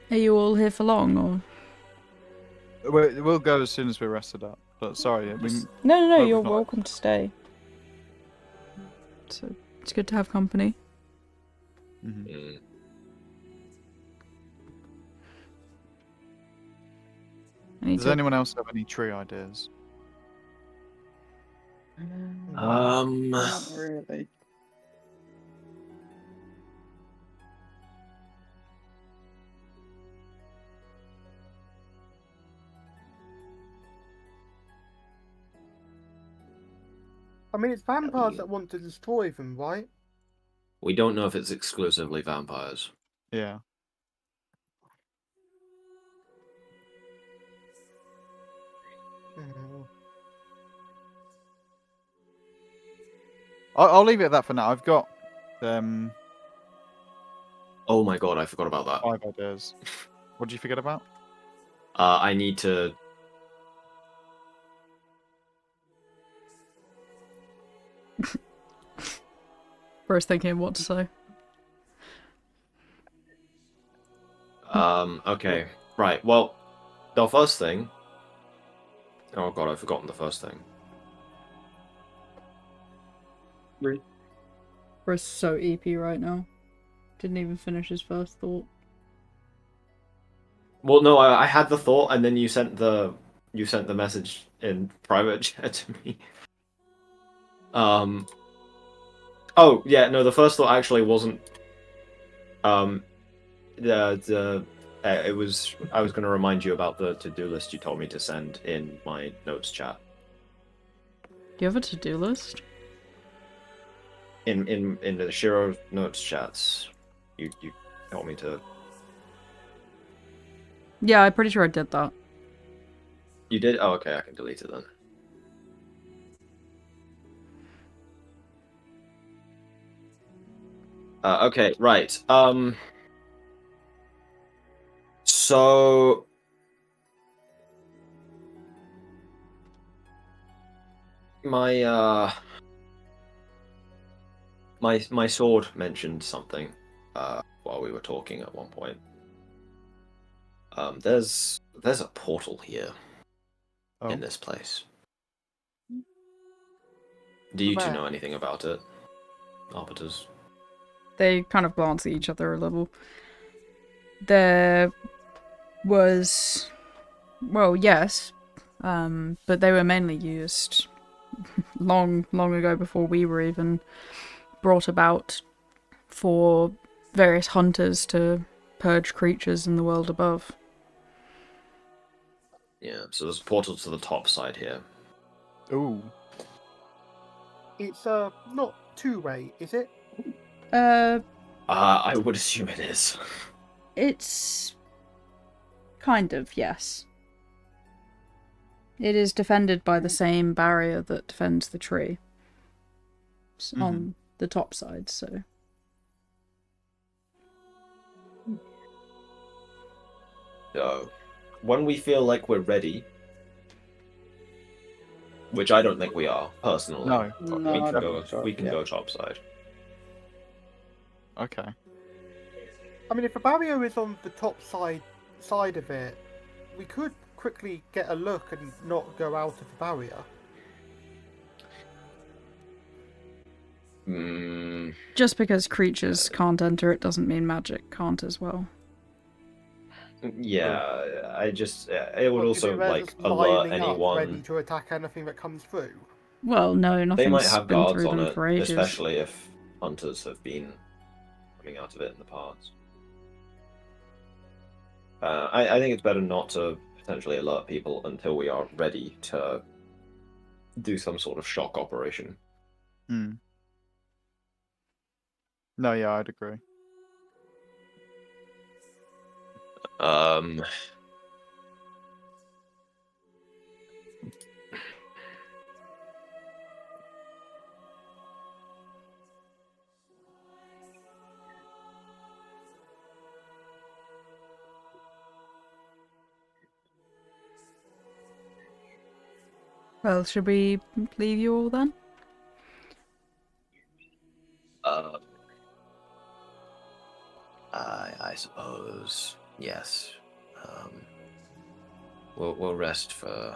Are you all here for long, or...? We'll go as soon as we're rested up. But sorry, No, Hope you're not. welcome to stay. So, it's good to have company. Mhm. Mm. I need Does to... anyone else have any tree ideas? Not really. I mean, it's vampires that want to destroy them, right? We don't know if it's exclusively vampires. Yeah. Mhm. I'll leave it at that for now. I've got Oh my god, I forgot about that. 5 ideas. What did you forget about? I need to. Bro's thinking of what to say. Okay. Right. Well, the first thing. Oh god, I've forgotten the first thing. Bro's so EP right now. Didn't even finish his first thought. Well, no, I had the thought, and then you sent the message in private chat to me. Oh yeah, no, the first thought actually wasn't. The I was going to remind you about the to-do list you told me to send in my notes chat. Do you have a to-do list? In the Shiro notes chats, you told me to. Yeah, I'm pretty sure I did that. You did? Oh, okay. I can delete it then. Okay, right. So my my sword mentioned something while we were talking at one point. There's a portal here Oh. in this place. Do you two Where? know anything about it, arbiters? They kind of glance at each other a little. There was, well, yes, but they were mainly used long ago before we were even brought about for various hunters to purge creatures in the world above. Yeah. So there's a portal to the top side here. Ooh. It's not two-way, is it? I would assume it is. It's kind of, yes. It is defended by the same barrier that defends the tree on the top side, so. So, when we feel like we're ready, which I don't think we are personally, No. No, we I can don't go. think so, We can yeah. go topside. Okay. I mean, if the barrier is on the top side of it, we could quickly get a look and not go out of the barrier. Just because creatures can't enter it doesn't mean magic can't as well. Yeah, I just it would Or do you also think they're like just alert lining up, ready anyone. to attack anything that comes through? Well, no, They nothing's might have been guards through on them it, for ages. especially if hunters have been coming out of it in the past. I think it's better not to potentially alert people until we are ready to do some sort of shock operation. Hmm. No, yeah, I'd agree. Um, Well, should we leave you all then? I suppose yes. We'll rest for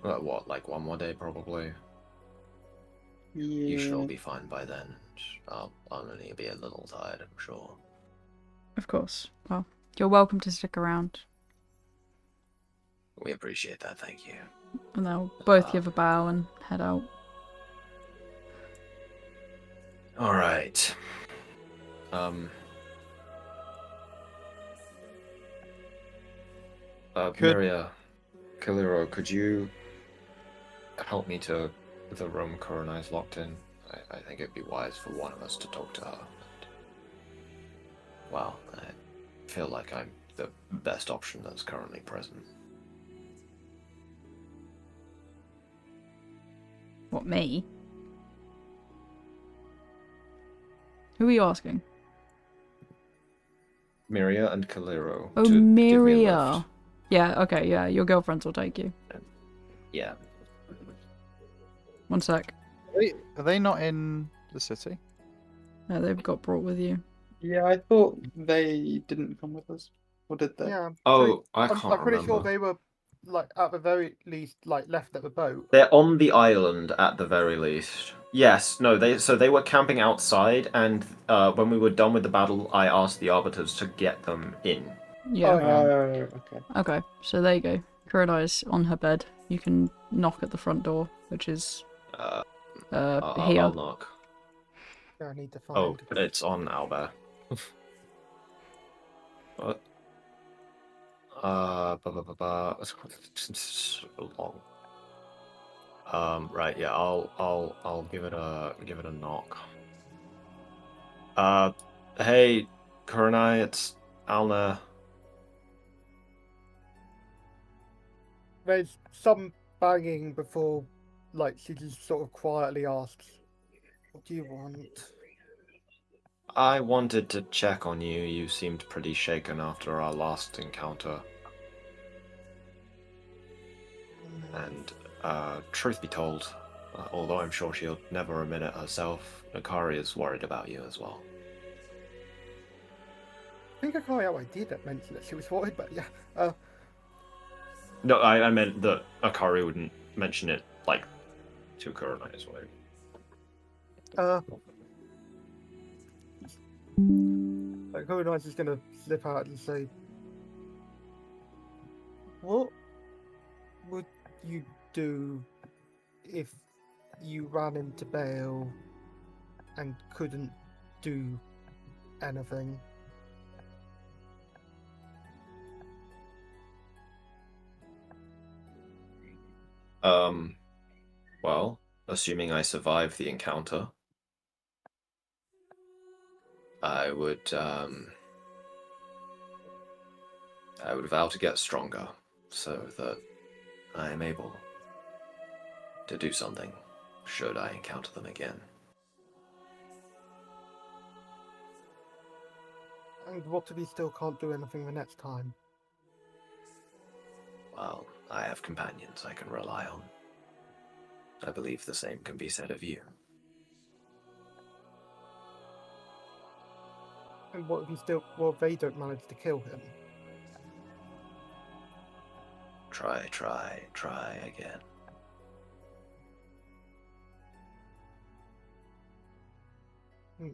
what, like one more day probably. You should all Yeah. be fine by then. I'll only be a little tired, I'm sure. Of course. Well, you're welcome to stick around. We appreciate that, thank you. And they'll both give a bow and head out. All right. Miria, Kaliro, could you help me to the room Korona is locked in? I think it'd be wise for one of us to talk to her. Well, I feel like I'm the best option that's currently present. What, me? Who are you asking? Miria and Kaliro Oh, to give me a Miria. lift. Yeah, okay, yeah, your girlfriends will take you. Yeah. One sec. Are they not in the city? No, they've got brought with you. Yeah, I thought they didn't come with us. Or did they? Yeah. Oh, I I'm can't pretty sure remember. they were, like, at the very least, like, left at the boat. They're on the island at the very least. Yes, no, they were camping outside, and when we were done with the battle, I asked the arbiters to get them in. Yeah. Okay. Okay, so there you go. Kurona is on her bed. You can knock at the front door, which is here. I'll knock. Yeah, I need to Oh, find. it's on Albert. What? It's long. Right, yeah, I'll give it a knock. Hey, Kurenai, it's Alnair. There's some banging before, like, she just sort of quietly asks, "What do you want?" I wanted to check on you. You seemed pretty shaken after our last encounter. And, truth be told, although I'm sure she'll never admit it herself, Nakari is worried about you as well. I think I did mention that she was worried, but yeah. No, I meant that Akari wouldn't mention it, like, to Kurenai as well. Like, Nice is gonna slip out and say, "What would you do if you ran into Bale and couldn't do anything?" Well, assuming I survive the encounter, I would vow to get stronger, so that I am able to do something, should I encounter them again. And what if he still can't do anything the next time? Well, I have companions I can rely on. I believe the same can be said of you. And what if they don't manage to kill him? Try again. Hmm.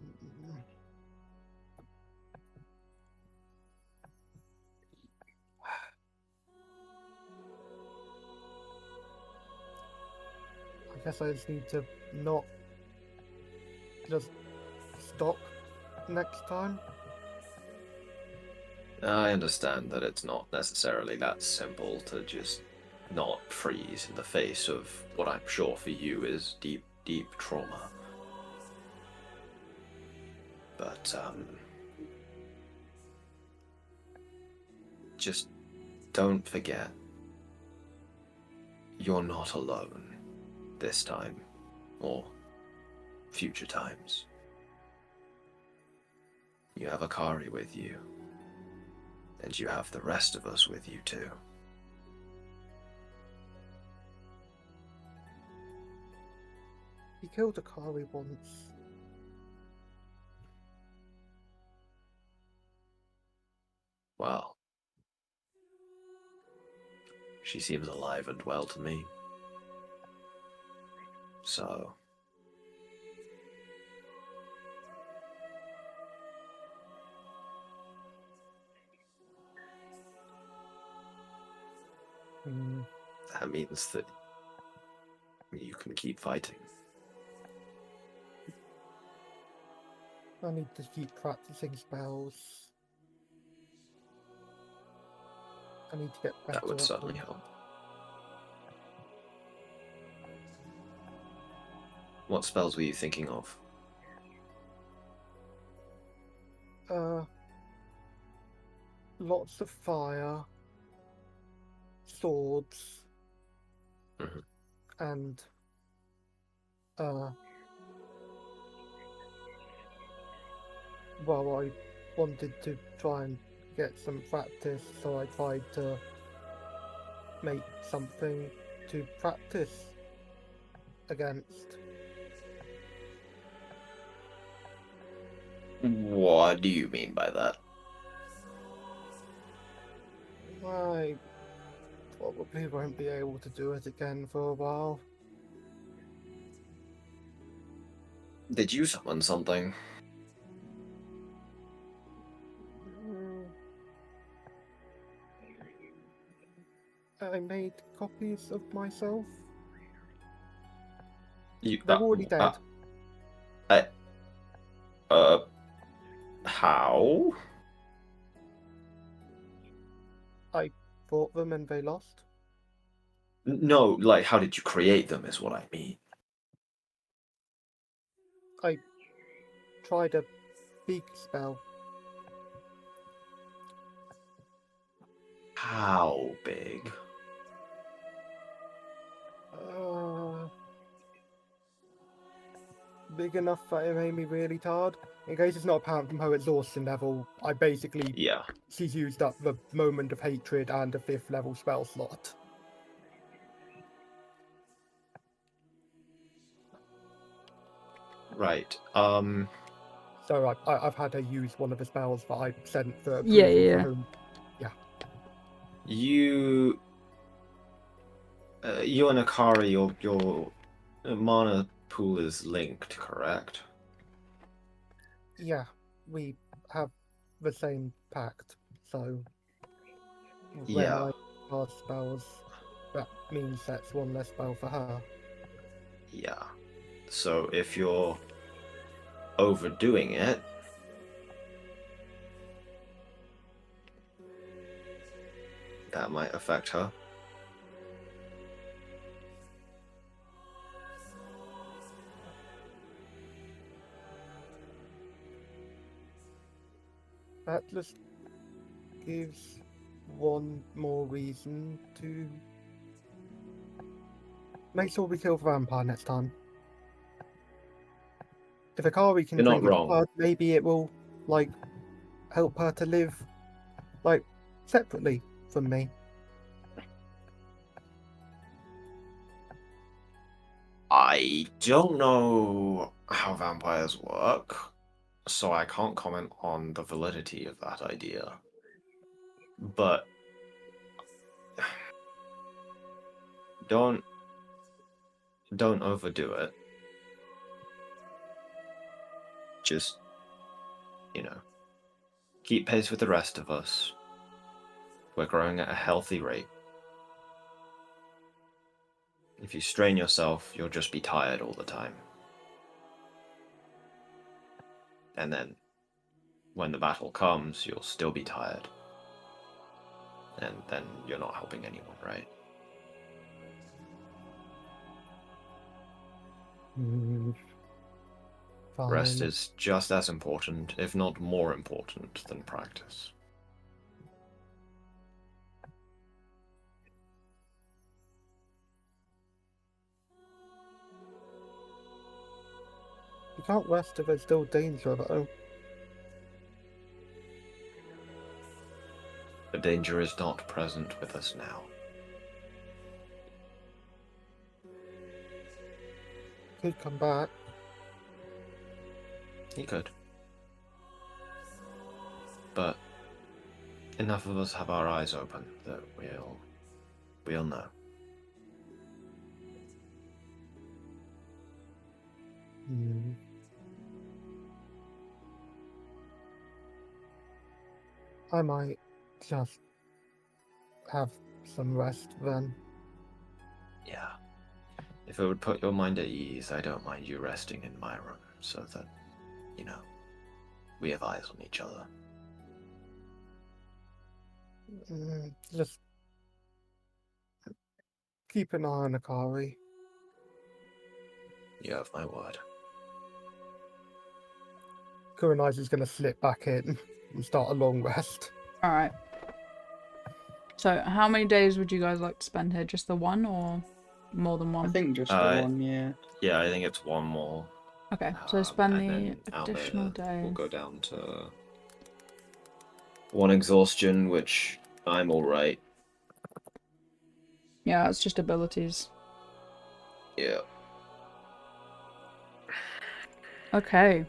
I guess I just need to not just stop next time. I understand that it's not necessarily that simple to just not freeze in the face of what I'm sure for you is deep, deep trauma. But, just don't forget, you're not alone this time, or future times. You have Akari with you, and you have the rest of us with you too. He killed Akari once. Well, she seems alive and well to me. So, that means that you can keep fighting. I need to keep practicing spells. I need to get better. That would at certainly them. help. What spells were you thinking of? Lots of fire, swords, Mhm. and well, I wanted to try and get some practice, so I tried to make something to practice against. What do you mean by that? I probably won't be able to do it again for a while. Did you summon something? I made copies of myself. You, They're already dead. How? I fought them and they lost. No, like, how did you create them is what I mean. I tried a big spell. How big? Big enough that it made me really tired. In case it's not apparent from her exhaustion level, I basically Yeah. she's used up the moment of hatred and a 5th level spell slot. Right. So I've had her use one of the spells that I sent for approval Yeah. for whom. You and Akari, your mana pool is linked, correct? Yeah, we have the same pact, so when Yeah. I cast spells, that means that's one less spell for her. Yeah. So if you're overdoing it, that might affect her. That just gives one more reason to make sure we kill the vampire next time. If Akari can You're not drink its wrong. blood, maybe it will, like, help her to live, like, separately from me. I don't know how vampires work, so I can't comment on the validity of that idea. But don't overdo it. Just, keep pace with the rest of us. We're growing at a healthy rate. If you strain yourself, you'll just be tired all the time. And then, when the battle comes, you'll still be tired. And then you're not helping anyone, right? Fine. Rest is just as important, if not more important, than practice. You can't rest if there's still danger, though. The danger is not present with us now. Could come back. He could. But enough of us have our eyes open that we'll know. I might just have some rest then. Yeah. If it would put your mind at ease, I don't mind you resting in my room, so that, we have eyes on each other. Just keep an eye on Akari. You have my word. Kurenai's going to slip back in and start a long rest. Alright. So, how many days would you guys like to spend here? Just the one or more than one? I think just the one, yeah. Yeah, I think it's one more. Okay, so spend and the then additional Alnair day. will go down to one exhaustion, which I'm alright. Yeah, it's just abilities. Yeah. Okay.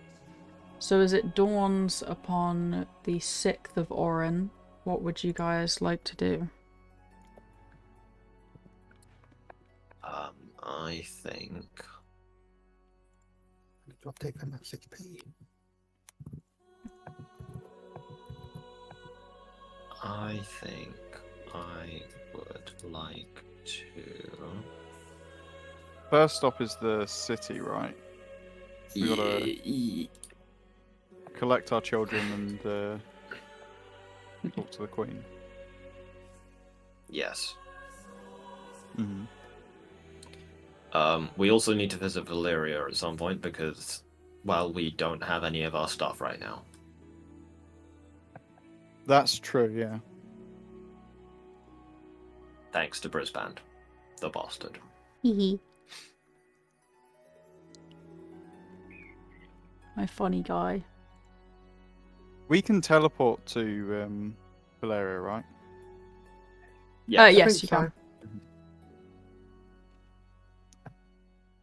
So as it dawns upon the 6th of Orin, what would you guys like to do? I think I'll take them at 6p. I would like to. First stop is the city, right? We gotta collect our children and talk to the Queen. Yes. Hmm. We also need to visit Valeria at some point because, well, we don't have any of our stuff right now. That's true, yeah. Thanks to Brisbane, the bastard. My funny guy. We can teleport to Valeria, right? I Yes, think you so. can.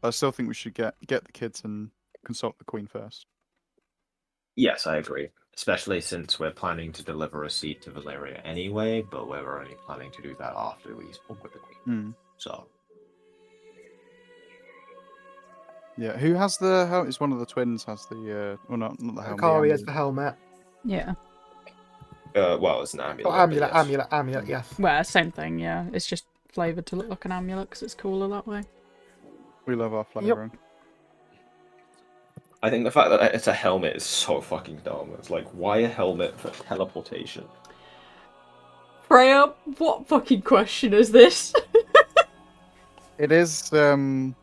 I still think we should get the kids and consult the Queen first. Yes, I agree. Especially since we're planning to deliver a seed to Valeria anyway, but we're only planning to do that after we spoke with the Queen. Hmm. So, Yeah, who has the helmet? It's one of the twins has the well, not the helmet. the Akari has amulet. the helmet. Yeah. well, it's an amulet. Oh, but amulet, yes. amulet, yes. Well, same thing, yeah. It's just flavoured to look like an amulet because it's cooler that way. We love our flavouring. I think the fact that it's a helmet is so fucking dumb. It's like, why a helmet for teleportation? Freya, what fucking question is this? It is. I'm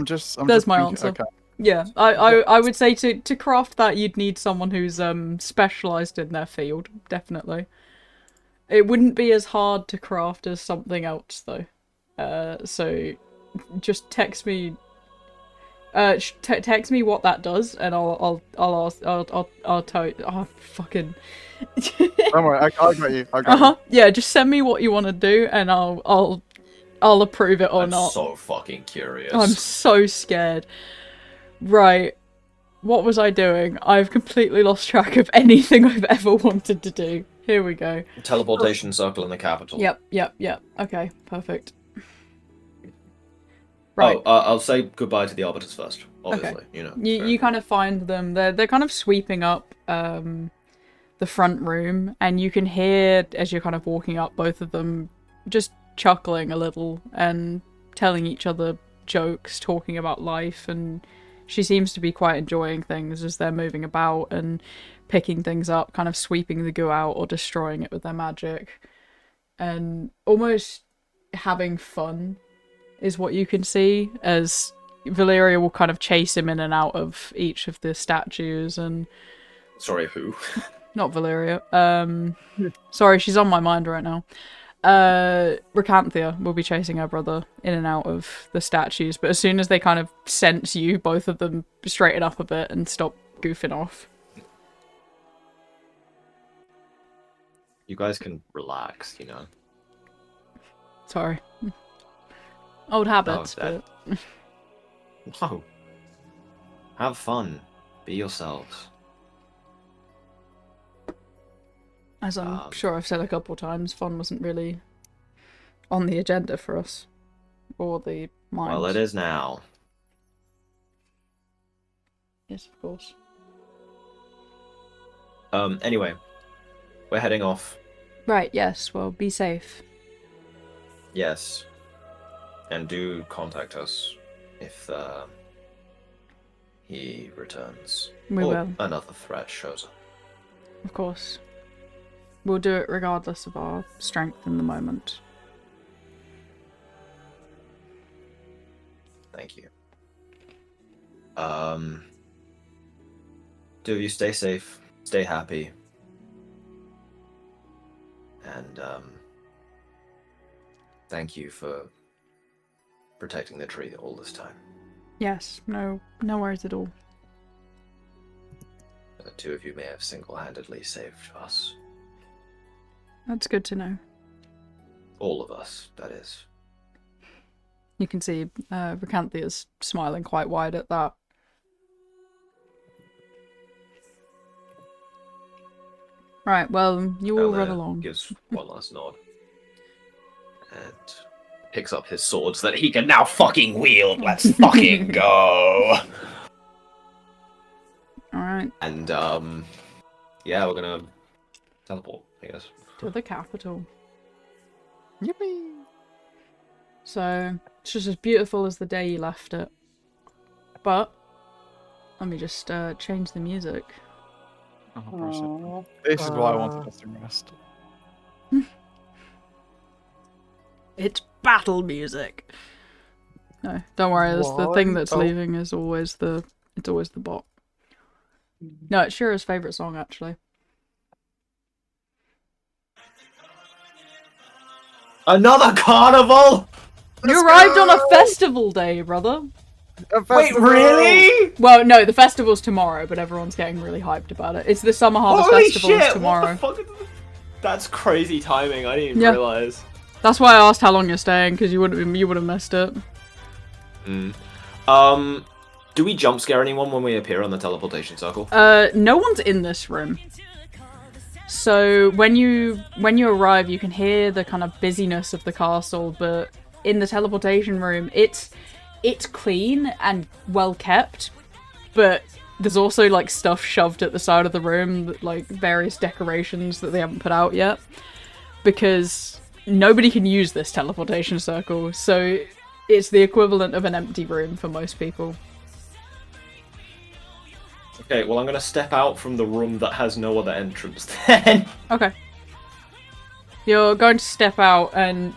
just There's my thinking, answer. Okay. Yeah, I would say to craft that you'd need someone who's specialised in their field, definitely. It wouldn't be as hard to craft as something else though. So just text me. Text me what that does, and I'll tell you. Oh, fucking. Don't worry, I got you. I got you. Yeah, just send me what you want to do, and I'll approve it or I'm not. so fucking curious. I'm so scared. Right. What was I doing? I've completely lost track of anything I've ever wanted to do. Here we go. Teleportation circle in the capital. Yep. Okay, perfect. Right. Oh, I'll say goodbye to the arbiters first. Obviously, you know. You kind of find them. They're kind of sweeping up the front room, and you can hear as you're kind of walking up, both of them just chuckling a little and telling each other jokes, talking about life, and she seems to be quite enjoying things as they're moving about and picking things up, kind of sweeping the goo out or destroying it with their magic, and almost having fun is what you can see as Valeria will kind of chase him in and out of each of the statues. And Sorry, who? not Valeria. Sorry, she's on my mind right now. Rekanthia will be chasing her brother in and out of the statues, but as soon as they kind of sense you, both of them straighten up a bit and stop goofing off. You guys can relax, you know. Sorry. Old habits, that- but... No. Have fun. Be yourselves. As I'm sure I've said a couple times, fun wasn't really on the agenda for us. Or the mind. Well, it is now. Yes, of course. Anyway, we're heading off. Right, yes, well, be safe. Yes. And do contact us if he returns. We or will. another threat shows up. Of course. We'll do it regardless of our strength in the moment. Thank you. Do you stay safe, stay happy, and thank you for protecting the tree all this time. Yes, no worries at all. The two of you may have single-handedly saved us. That's good to know. All of us, that is. You can see Recanthia's smiling quite wide at that. Right, well, you all run Alnair along. gives one last nod. And picks up his swords that he can now fucking wield. Let's fucking go! Alright, And, yeah, we're gonna teleport, I guess. to the capital. Yippee! So, it's just as beautiful as the day you left it. But, let me just change the music. Oh, this is why I wanted us to rest. It's battle music. No, don't worry. That's the thing that's leaving is always the. It's always the bot. No, it's Shira's favorite song actually. Another carnival! You arrived on a festival day, brother. Wait, really? Well, no, the festival's tomorrow, but everyone's getting really hyped about it. It's the Summer Harvest Holy Festival shit! tomorrow. What the fuck? That's crazy timing. I didn't even Yeah. realize. That's why I asked how long you're staying, because you would have missed it. Do we jump scare anyone when we appear on the teleportation circle? No one's in this room. So when you arrive, you can hear the kind of busyness of the castle, but in the teleportation room, it's clean and well kept, but there's also like stuff shoved at the side of the room, like various decorations that they haven't put out yet, because nobody can use this teleportation circle, so it's the equivalent of an empty room for most people. Okay, well I'm gonna step out from the room that has no other entrance then. Okay. You're going to step out and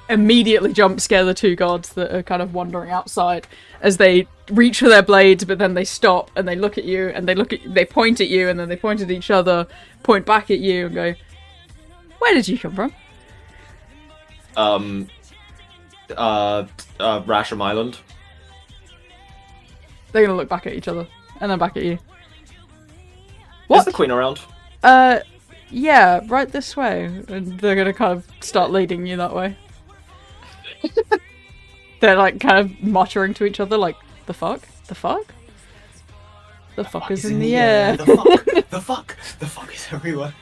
immediately jump scare the two guards that are kind of wandering outside as they reach for their blades, but then they stop and they look at you and they point at you and then they point at each other, point back at you and go, "Where did you come from?" Rasham Island. They're gonna look back at each other and then back at you. Is What? the queen around? Yeah, right this way. And they're gonna kind of start leading you that way. They're like kind of muttering to each other like, the fuck? The fuck? The fuck is in the air. The fuck? The fuck? The fuck is everywhere.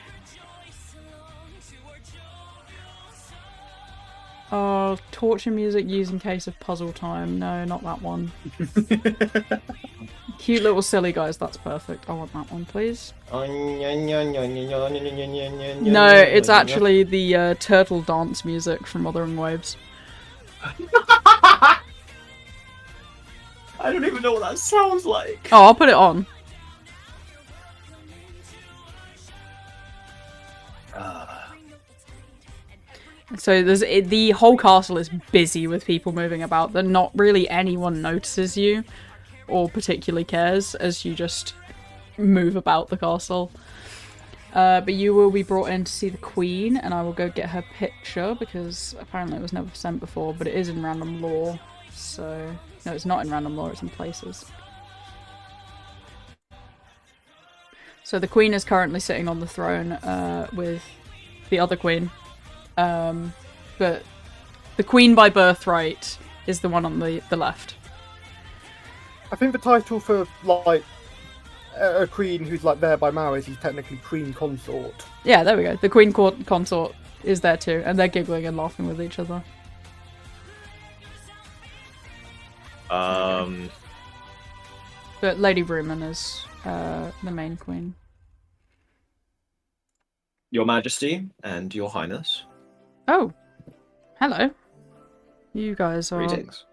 Oh, torture music used in case of puzzle time. No, not that one. Cute little silly guys, that's perfect. I want that one, please. No, it's actually the turtle dance music from Wuthering Waves. I don't even know what that sounds like. Oh, I'll put it on. So the whole castle is busy with people moving about. That not really anyone notices you or particularly cares as you just move about the castle. But you will be brought in to see the queen, and I will go get her picture because apparently it was never sent before, but it is in random lore. So no, it's not in random lore, it's in places. So the queen is currently sitting on the throne with the other queen. But the queen by birthright is the one on the left. I think the title for like a queen who's like there by marriage is technically queen consort. Yeah, there we go. The queen consort is there too, and they're giggling and laughing with each other. But Lady Ruman is the main queen. Your Majesty and Your Highness. Oh, hello. You guys are... Greetings.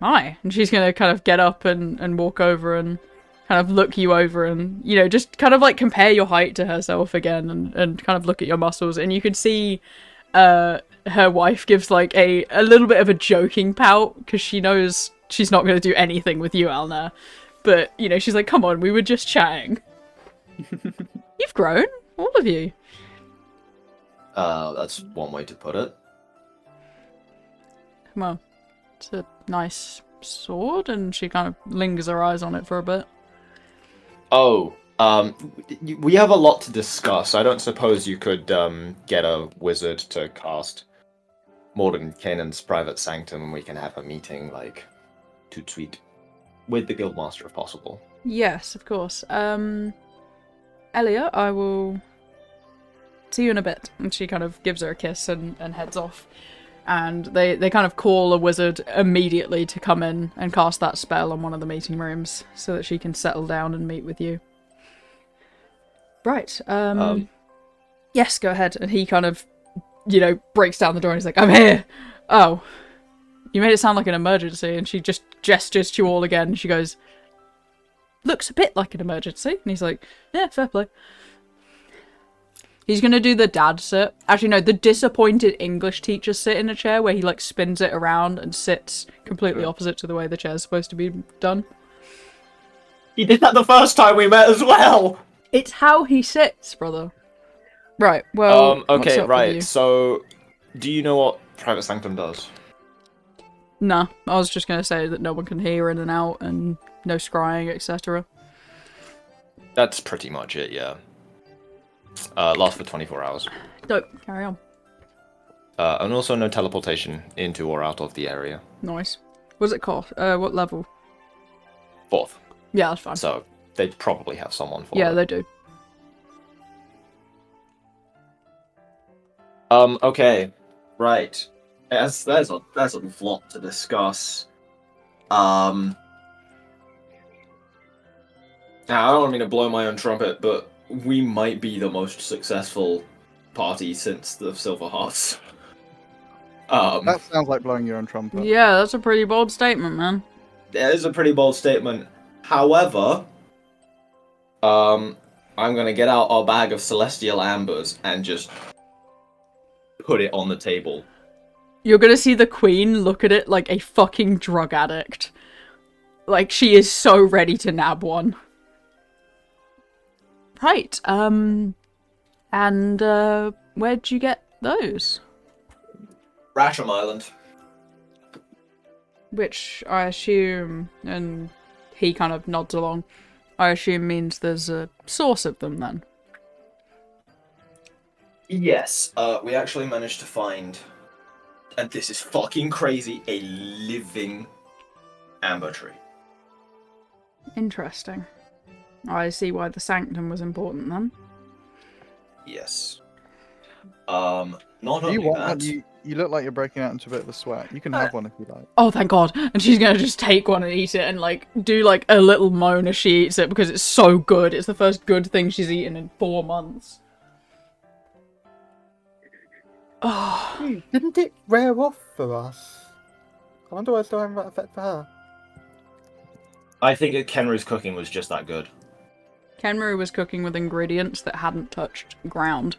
Hi. And she's gonna kind of get up and walk over and kind of look you over and, you know, just kind of like compare your height to herself again and kind of look at your muscles. And you can see her wife gives like a little bit of a joking pout because she knows she's not going to do anything with you, Alnair. But, you know, she's like, come on, we were just chatting. You've grown, all of you. That's one way to put it. Well, it's a nice sword, and she kind of lingers her eyes on it for a bit. Oh, we have a lot to discuss. I don't suppose you could get a wizard to cast Morden Canaan's private sanctum and we can have a meeting, like, tout suite, with the guildmaster if possible. Yes, of course. Elia, I will see you in a bit. And she kind of gives her a kiss and heads off. And they kind of call a wizard immediately to come in and cast that spell on one of the meeting rooms so that she can settle down and meet with you. Right. Yes, go ahead. And he kind of, you know, breaks down the door and he's like, I'm here! Oh. You made it sound like an emergency. And she just gestures to you all again. And she goes, looks a bit like an emergency. And he's like, yeah, fair play. He's gonna do the dad sit. Actually, no, the disappointed English teacher sit in a chair where he like spins it around and sits completely opposite to the way the chair's supposed to be done. He did that the first time we met as well! It's how he sits, brother. Right, well, what's okay, up with right, you? so... Do you know what Private Sanctum does? Nah, I was just gonna say that no one can hear in and out and no scrying, etc. That's pretty much it, yeah. Lasts for 24 hours. Dope, carry on. And also no teleportation into or out of the area. Nice. What's it cost? What level? 4th. Yeah, that's fine. So, they'd probably have someone for Yeah, it. they do. Okay. Right. There's a lot to discuss. Now, I don't mean to blow my own trumpet, but we might be the most successful party since the Silver Hearts. That sounds like blowing your own trumpet. Yeah, that's a pretty bold statement, man. That is a pretty bold statement. However, I'm gonna get out our bag of celestial ambers and just put it on the table. You're gonna see the queen look at it like a fucking drug addict. Like, she is so ready to nab one. Right, and, where'd you get those? Rasham Island. Which I assume, and he kind of nods along, I assume means there's a source of them then. Yes, we actually managed to find, and this is fucking crazy, a living amber tree. Interesting. I see why the sanctum was important then. Yes. Not Do only you want that. one? You look like you're breaking out into a bit of a sweat. You can have one if you like. Oh, thank God. And she's gonna just take one and eat it and, like, do, like, a little moan as she eats it because it's so good. It's the first good thing she's eaten in 4 months. Oh. Didn't it wear off for us? I wonder why it's still having that effect for her. I think Kenru's cooking was just that good. Kenru was cooking with ingredients that hadn't touched ground.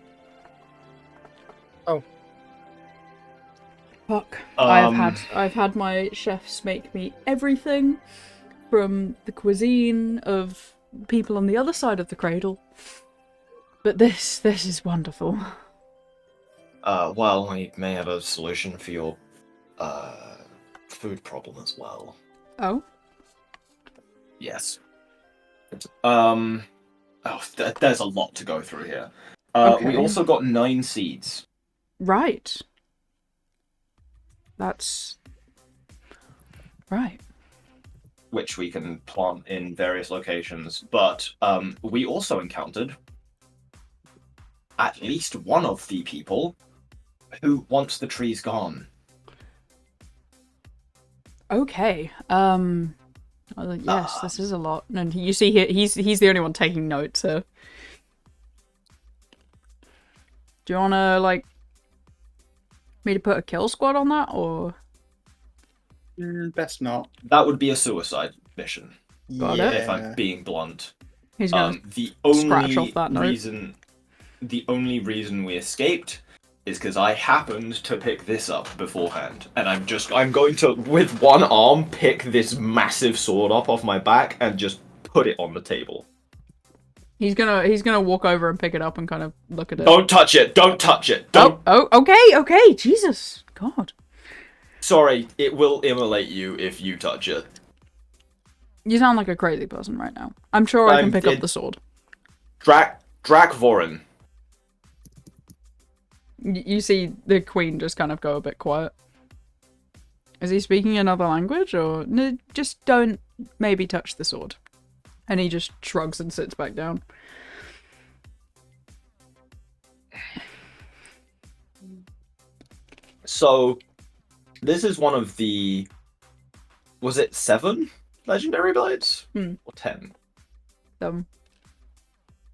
Oh. Fuck. I've had my chefs make me everything from the cuisine of people on the other side of the cradle. But this is wonderful. Well, we may have a solution for your, food problem as well. Oh? Yes. There's a lot to go through here. Okay. We also got 9 seeds. Right. That's... right. Which we can plant in various locations, but we also encountered at least one of the people who wants the trees gone. Okay. Yes, this is a lot. And you see here, he's the only one taking notes here. Do you wanna, like, me to put a kill squad on that, or...? Best not. That would be a suicide mission, Got it. if I'm being blunt. He's gonna The scratch off that note. only reason we escaped is because I happened to pick this up beforehand, and I'm going to, with one arm, pick this massive sword up off my back and just put it on the table. He's gonna walk over and pick it up and kind of look at it. Don't touch it! Don't touch it! Don't! Oh, okay, Jesus. God. Sorry, it will immolate you if you touch it. You sound like a crazy person right now. I'm sure I can pick up the sword. Drakvorin. You see the queen just kind of go a bit quiet. Is he speaking another language, or no, just don't maybe touch the sword? And he just shrugs and sits back down. So, this is one of the... Was it 7 legendary blades? Or 10? I think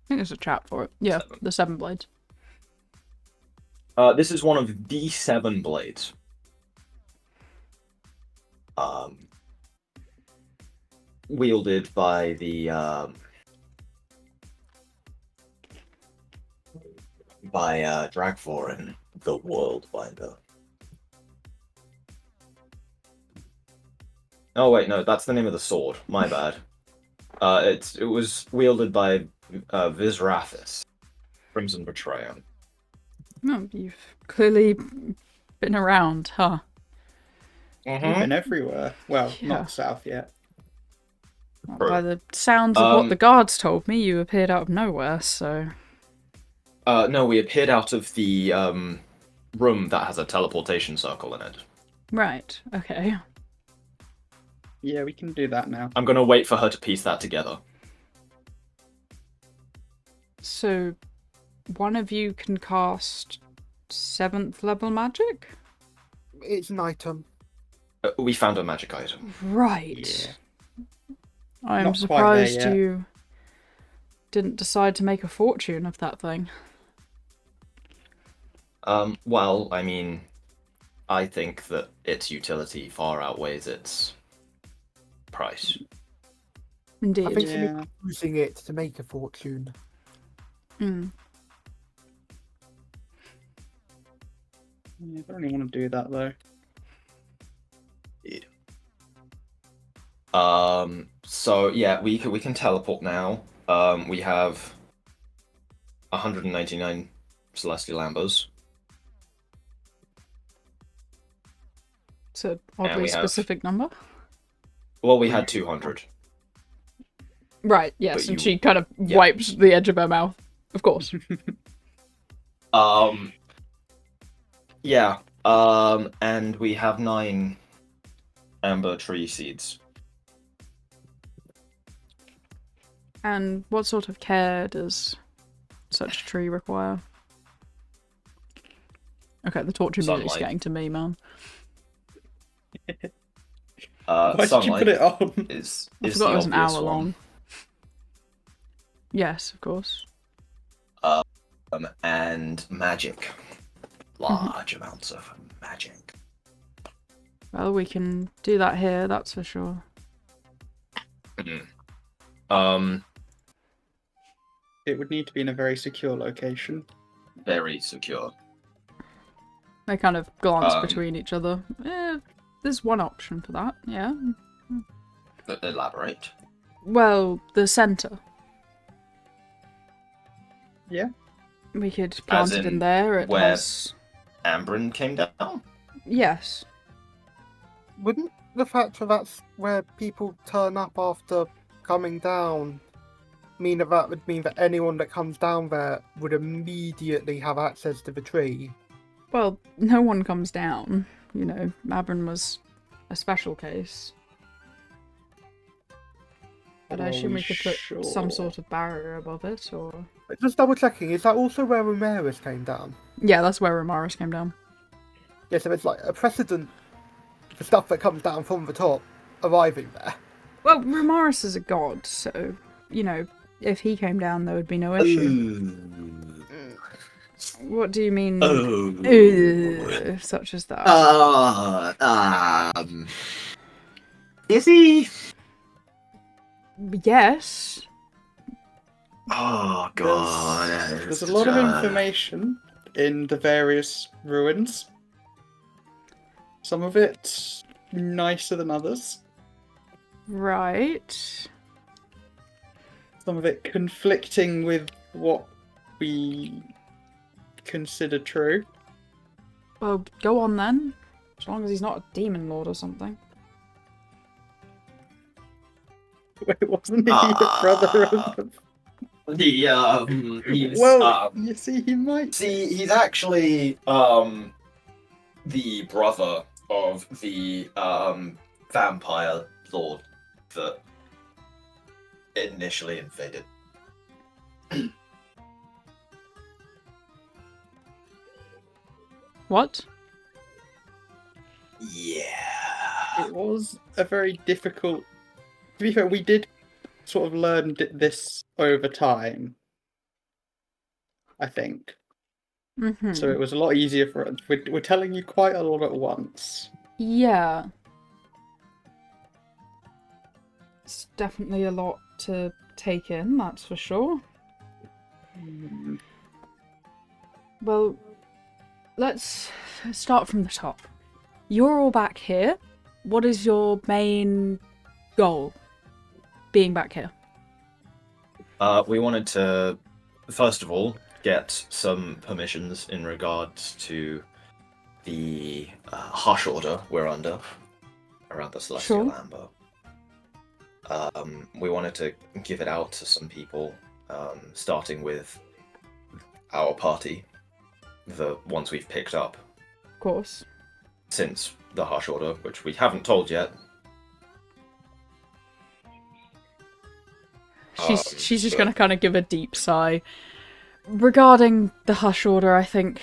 there's a chat for it. Yeah, 7. the 7 blades. This is one of the 7 blades. Wielded by the by Dragvorin, the Worldwinder. Oh wait, no, that's the name of the sword. My bad. It was wielded by Vizrathis, Crimson Betrayer. Oh, you've clearly been around, huh? We've been everywhere. Well, Yeah. not south yet. Well, True. by the sounds of what the guards told me, you appeared out of nowhere, so... No, we appeared out of the room that has a teleportation circle in it. Right, okay. Yeah, we can do that now. I'm gonna wait for her to piece that together. So, one of you can cast 7th level magic? It's an item. We found a magic item. Right. Yeah. I'm Not quite there surprised yet. you didn't decide to make a fortune of that thing. Well, I mean, I think that its utility far outweighs its price. Indeed. I think Yeah. you're using it to make a fortune. Mm. Yeah, I don't really want to do that though. So yeah, we can teleport now. We have 199 celestial ambers. It's an And oddly we have- specific number. Well, we had 200. Right, yes, But and you- she kind of yeah. wiped the edge of her mouth. Of course. Yeah. And we have 9 amber tree seeds. And what sort of care does such a tree require? Okay, the torture music's Sunlight. getting to me, man. Why did you Sunlight put it on? is I the forgot it was an obvious hour one. long. Yes, of course. And magic. Large amounts of magic. Well, we can do that here, that's for sure. It would need to be in a very secure location. Very secure. They kind of glance Um, between each other. There's one option for that, yeah. Elaborate. Well, the centre. Yeah. We could plant it in there. It where- has... Ambrin came down. Yes. Wouldn't the fact that that's where people turn up after coming down mean that would mean that anyone that comes down there would immediately have access to the tree? Well, no one comes down. You know, Mabrin was a special case. But I Are assume we we could put some sure? sort of barrier above it, or... But just double checking, is that also where Ramirez came down? Yeah, that's where Ramaris came down. Yeah, so it's like a precedent for stuff that comes down from the top arriving there. Well, Ramaris is a god, so, you know, if he came down, there would be no issue. What do you mean, such as that? Is he? Yes. Oh There's a lot of information in the various ruins. Some of it nicer than others. Right. Some of it conflicting with what we consider true. Well, go on then. As long as he's not a demon lord or something. Wait, wasn't he a brother of He's Well, you see, he might. he's actually the brother of the vampire lord that initially invaded. What? Yeah. It was a very difficult. To be fair, we did sort of learn this over time, I think. Mm-hmm. So it was a lot easier for us. We're telling you quite a lot at once. Yeah. It's definitely a lot to take in, that's for sure. Well, let's start from the top. You're all back here. What is your main goal being back here? We wanted to, first of all, get some permissions in regards to the harsh order we're under around the Celestial Sure. Amber. We wanted to give it out to some people, starting with our party, the ones we've picked up Of course. since the harsh order, which we haven't told yet. She's just gonna kind of give a deep sigh. Regarding the Hush Order, I think,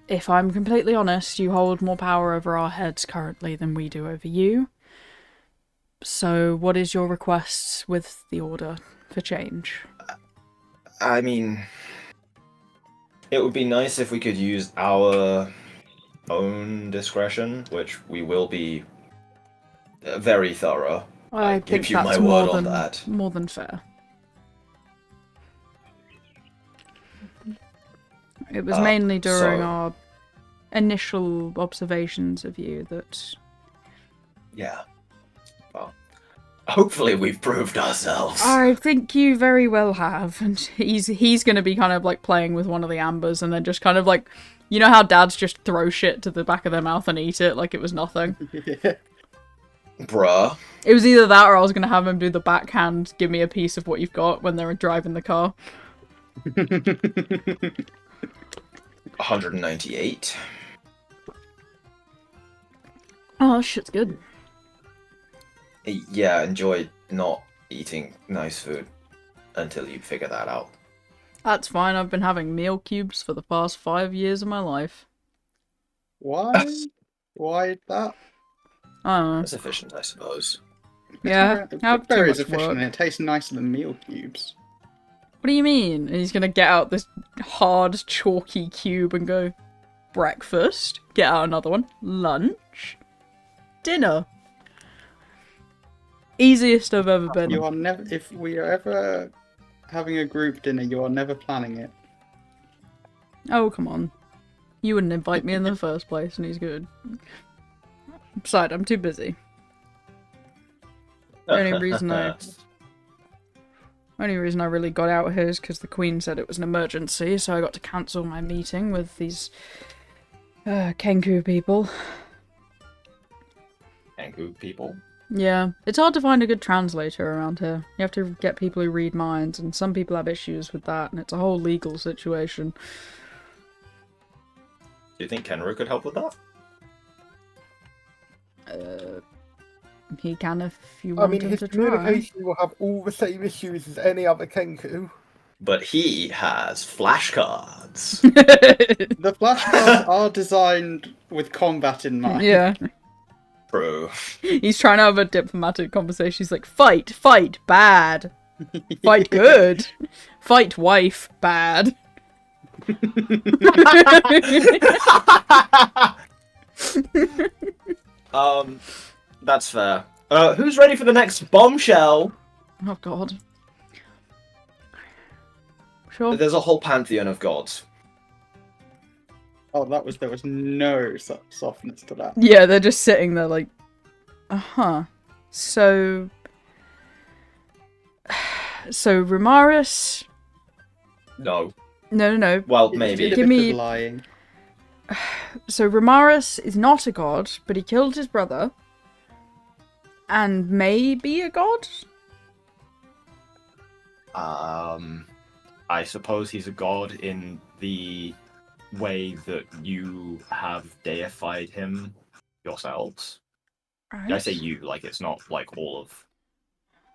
if I'm completely honest, you hold more power over our heads currently than we do over you. So, what is your request with the Order for change? I mean, it would be nice if we could use our own discretion, which we will be very thorough. I give think you that's my more word on than that. more than fair. It was mainly during so- our initial observations of you that Yeah. Well, hopefully we've proved ourselves. I think you very well have, and he's gonna be kind of like playing with one of the ambers and then just kind of like, you know how dads just throw shit to the back of their mouth and eat it like it was nothing? Bruh. It was either that or I was gonna have him do the backhand, give me a piece of what you've got when they're driving the car. 198. Oh, shit's good. Yeah, enjoy not eating nice food until you figure that out. That's fine, I've been having meal cubes for the past 5 years of my life. Why? Why that? I don't know. That's efficient, I suppose. Yeah, how too Very much efficient work. and it tastes nicer than meal cubes. What do you mean? And he's gonna get out this hard, chalky cube and go, breakfast, get out another one, lunch, dinner. Easiest I've ever been. You are never. If we are ever having a group dinner, you are never planning it. Oh, come on. You wouldn't invite me in the first place, and he's good. Besides, I'm too busy. The only reason I really got out here is because the Queen said it was an emergency, so I got to cancel my meeting with these Kenku people. Kenku people. Yeah, it's hard to find a good translator around here. You have to get people who read minds, and some people have issues with that, and it's a whole legal situation. Do you think Kenru could help with that? He can if you I want mean, him his to try. communication will have all the same issues as any other Kenku. But he has flashcards. The flashcards are designed with combat in mind. Yeah. Bro. He's trying to have a diplomatic conversation. He's like, fight, fight, bad. Fight good. Fight wife, bad. That's fair. Who's ready for the next bombshell? Oh god. Sure. There's a whole pantheon of gods. Oh, there was no softness to that. Yeah, they're just sitting there like, uh-huh. So Ramaris... No. No. Well, It's maybe. a Give bit me- of lying. So Ramaris is not a god, but he killed his brother. And may be a god? I suppose he's a god in the way that you have deified him yourselves. Right. Did I say you? Like, it's not like all of...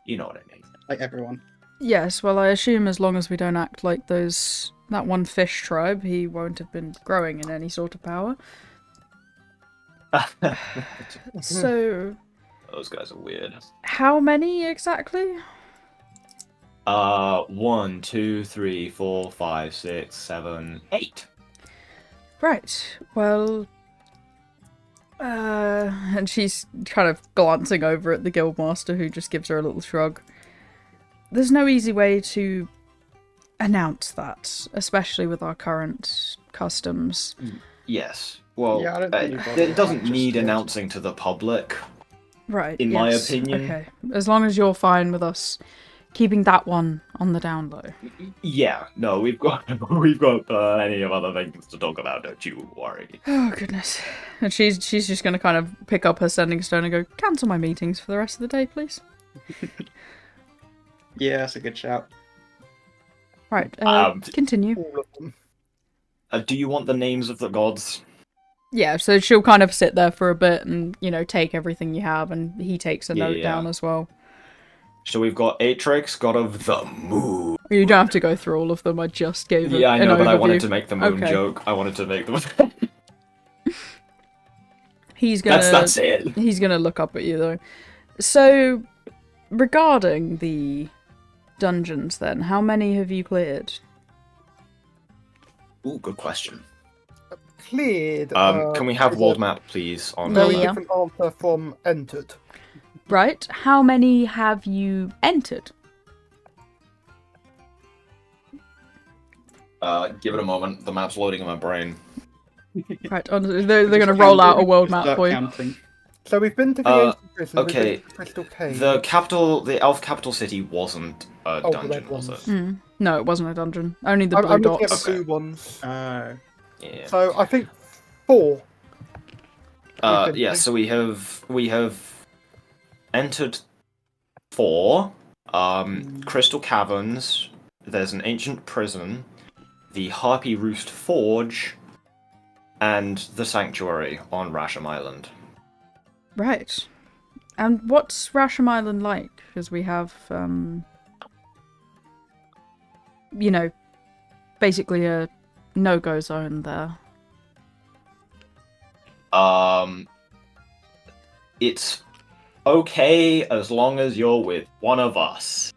You know what I mean. Like everyone. Yes, well, I assume as long as we don't act like that one fish tribe, he won't have been growing in any sort of power. So, Those guys are weird. how many exactly? 1, 2, 3, 4, 5, 6, 7, 8. Right, well... and she's kind of glancing over at the guildmaster, who just gives her a little shrug. There's no easy way to announce that, especially with our current customs. Yes. Well, Yeah, I don't think we've got it it doesn't just need yet. announcing to the public. Right. In my yes. opinion. Okay. As long as you're fine with us keeping that one on the down low. Yeah, no, we've got plenty of other things to talk about. Don't you worry. Oh goodness. And she's just gonna kind of pick up her sending stone and go, cancel my meetings for the rest of the day, please. Yeah, that's a good shout. Right. Continue. All of them. Do you want the names of the gods? Yeah, so she'll kind of sit there for a bit and, take everything you have, and he takes a note Yeah. down as well. So we've got Atrix, god of the moon. You don't have to go through all of them, I just gave Yeah, I an know, but I overview. wanted to make the moon Okay. joke. I wanted to make the. He's gonna That's it. He's gonna look up at you though. So, regarding the dungeons then, how many have you cleared? Ooh, good question. Cleared. Can we have is world a map, please? On Very Yeah. different answer from entered. Right, how many have you entered? Give it a moment. The map's loading in my brain. Right, they're gonna roll out a world map Start for you. counting. So we've been to the ancient prison. okay. We've been to Crystal Cave. The elf capital city wasn't a Oh, the dungeon, red was ones. it? No, it wasn't a dungeon. Only the blue I'm looking at dots. the blue ones. Oh. Yeah. So I think 4. we've been Yeah. to. So we have entered 4. Crystal Caverns. There's an ancient prison, the Harpy Roost Forge, and the Sanctuary on Rasham Island. Right. And what's Rasham Island like? Because we have, basically a no-go zone there. It's okay as long as you're with one of us.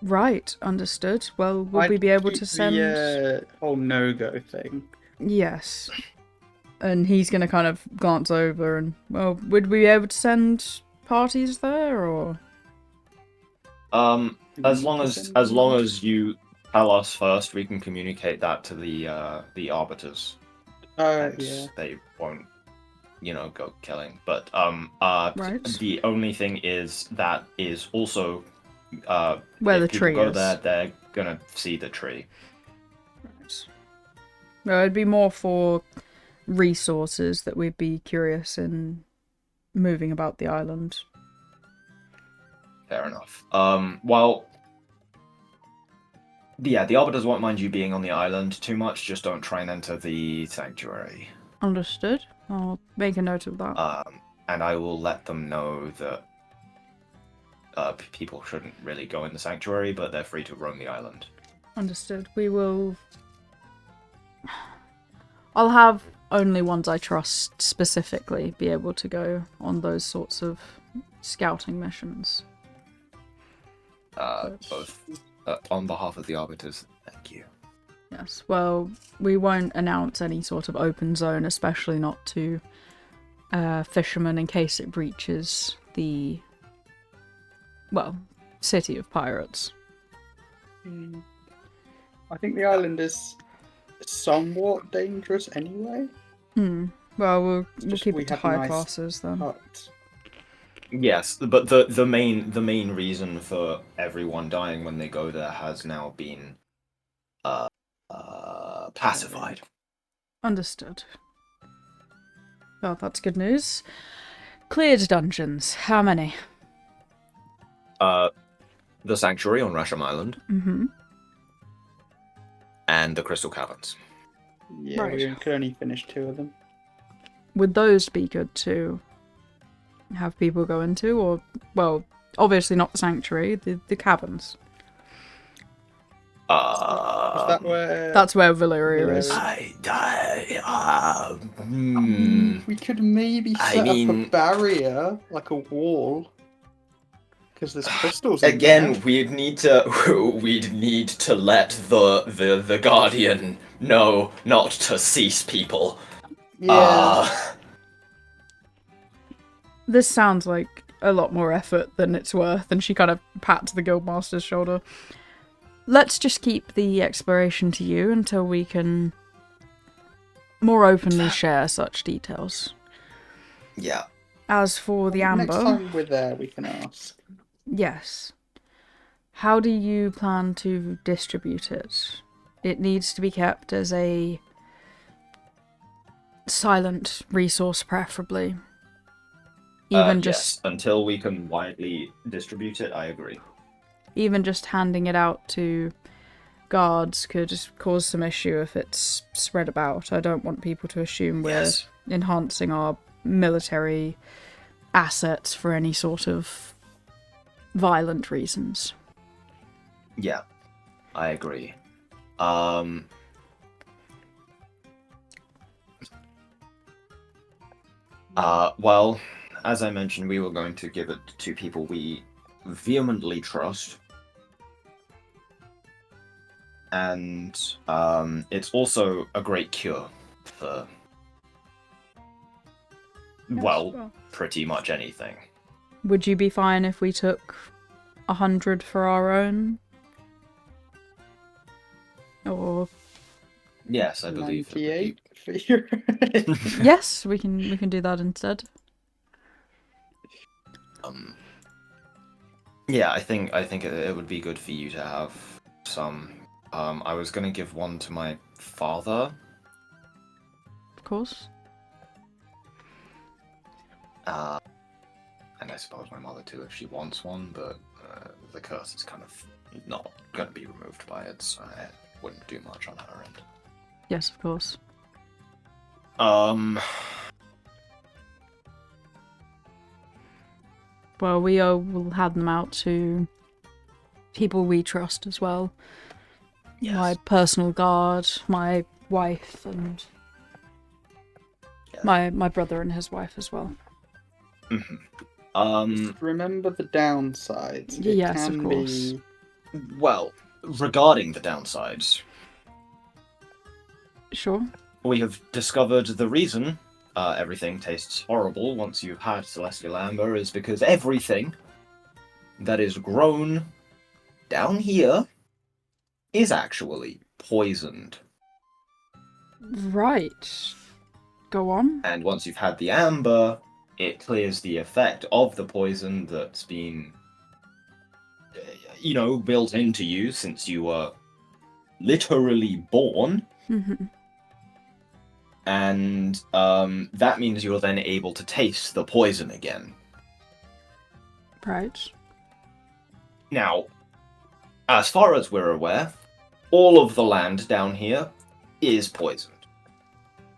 Right, understood. Well, will we I'd be able keep to send... the whole no-go thing. Yes. And he's going to kind of glance over and, well, would we be able to send parties there, or...? As long as you tell us first, we can communicate that to the arbiters. And Yeah. they won't, go killing. But Right. the only thing is that is also Where if the people tree go is. there, they're gonna see the tree. Right. No, it'd be more for resources that we'd be curious in moving about the island. Fair enough. Well, yeah, the arbiters won't mind you being on the island too much. Just don't try and enter the sanctuary. Understood. I'll make a note of that. And I will let them know that people shouldn't really go in the sanctuary, but they're free to roam the island. Understood. We will... I'll have only ones I trust specifically be able to go on those sorts of scouting missions. Both on behalf of the arbiters, thank you. Yes, well, we won't announce any sort of open zone, especially not to fishermen, in case it breaches the, city of pirates. I think the island is somewhat dangerous anyway. Well, we'll Just keep we it to have higher nice classes then. Hut. Yes, but the main reason for everyone dying when they go there has now been pacified. Understood. Well, that's good news. Cleared dungeons. How many? The Sanctuary on Rasham Island. Mm-hmm. And the Crystal Caverns. Yeah, Right. we could only finish 2 of them. Would those be good to have people go into, or, well, obviously not the sanctuary, the caverns. Is that where... That's where Valyria is. We could maybe I set up mean- a barrier, like a wall. Because there's crystals in Again, there. we'd need to let the Guardian know not to cease people. Yeah. This sounds like a lot more effort than it's worth, and she kind of pats the Guildmaster's shoulder. Let's just keep the exploration to you until we can more openly share such details. Yeah. As for the amber, Next time we're there, we can ask. yes. How do you plan to distribute it? It needs to be kept as a silent resource, preferably. Even just Yes, until we can widely distribute it, I agree. even just handing it out to guards could cause some issue if it's spread about. I don't want people to assume we're Yes. enhancing our military assets for any sort of violent reasons. Yeah, I agree. Well, as I mentioned, we were going to give it to people we vehemently trust. And it's also a great cure for, well, pretty much anything. Would you be fine if we took 100 for our own? Or Yes, I believe that would 98 for your... yes, we can do that instead. Yeah, I think it would be good for you to have some. I was gonna give one to my father. Of course. And I suppose my mother too if she wants one, but the curse is kind of not gonna be removed by it, so I wouldn't do much on her end. Yes, of course. Well, we will hand them out to people we trust as well. Yes. My personal guard, my wife, and Yes. my brother and his wife as well. Remember the downsides. It Yes, can of course. be... Well, regarding the downsides, Sure. we have discovered the reason everything tastes horrible once you've had Celestial Amber is because everything that is grown down here is actually poisoned. Right. Go on. And once you've had the amber, it clears the effect of the poison that's been, built into you since you were literally born. Mm-hmm. And that means you're then able to taste the poison again. Right. Now, as far as we're aware, all of the land down here is poisoned.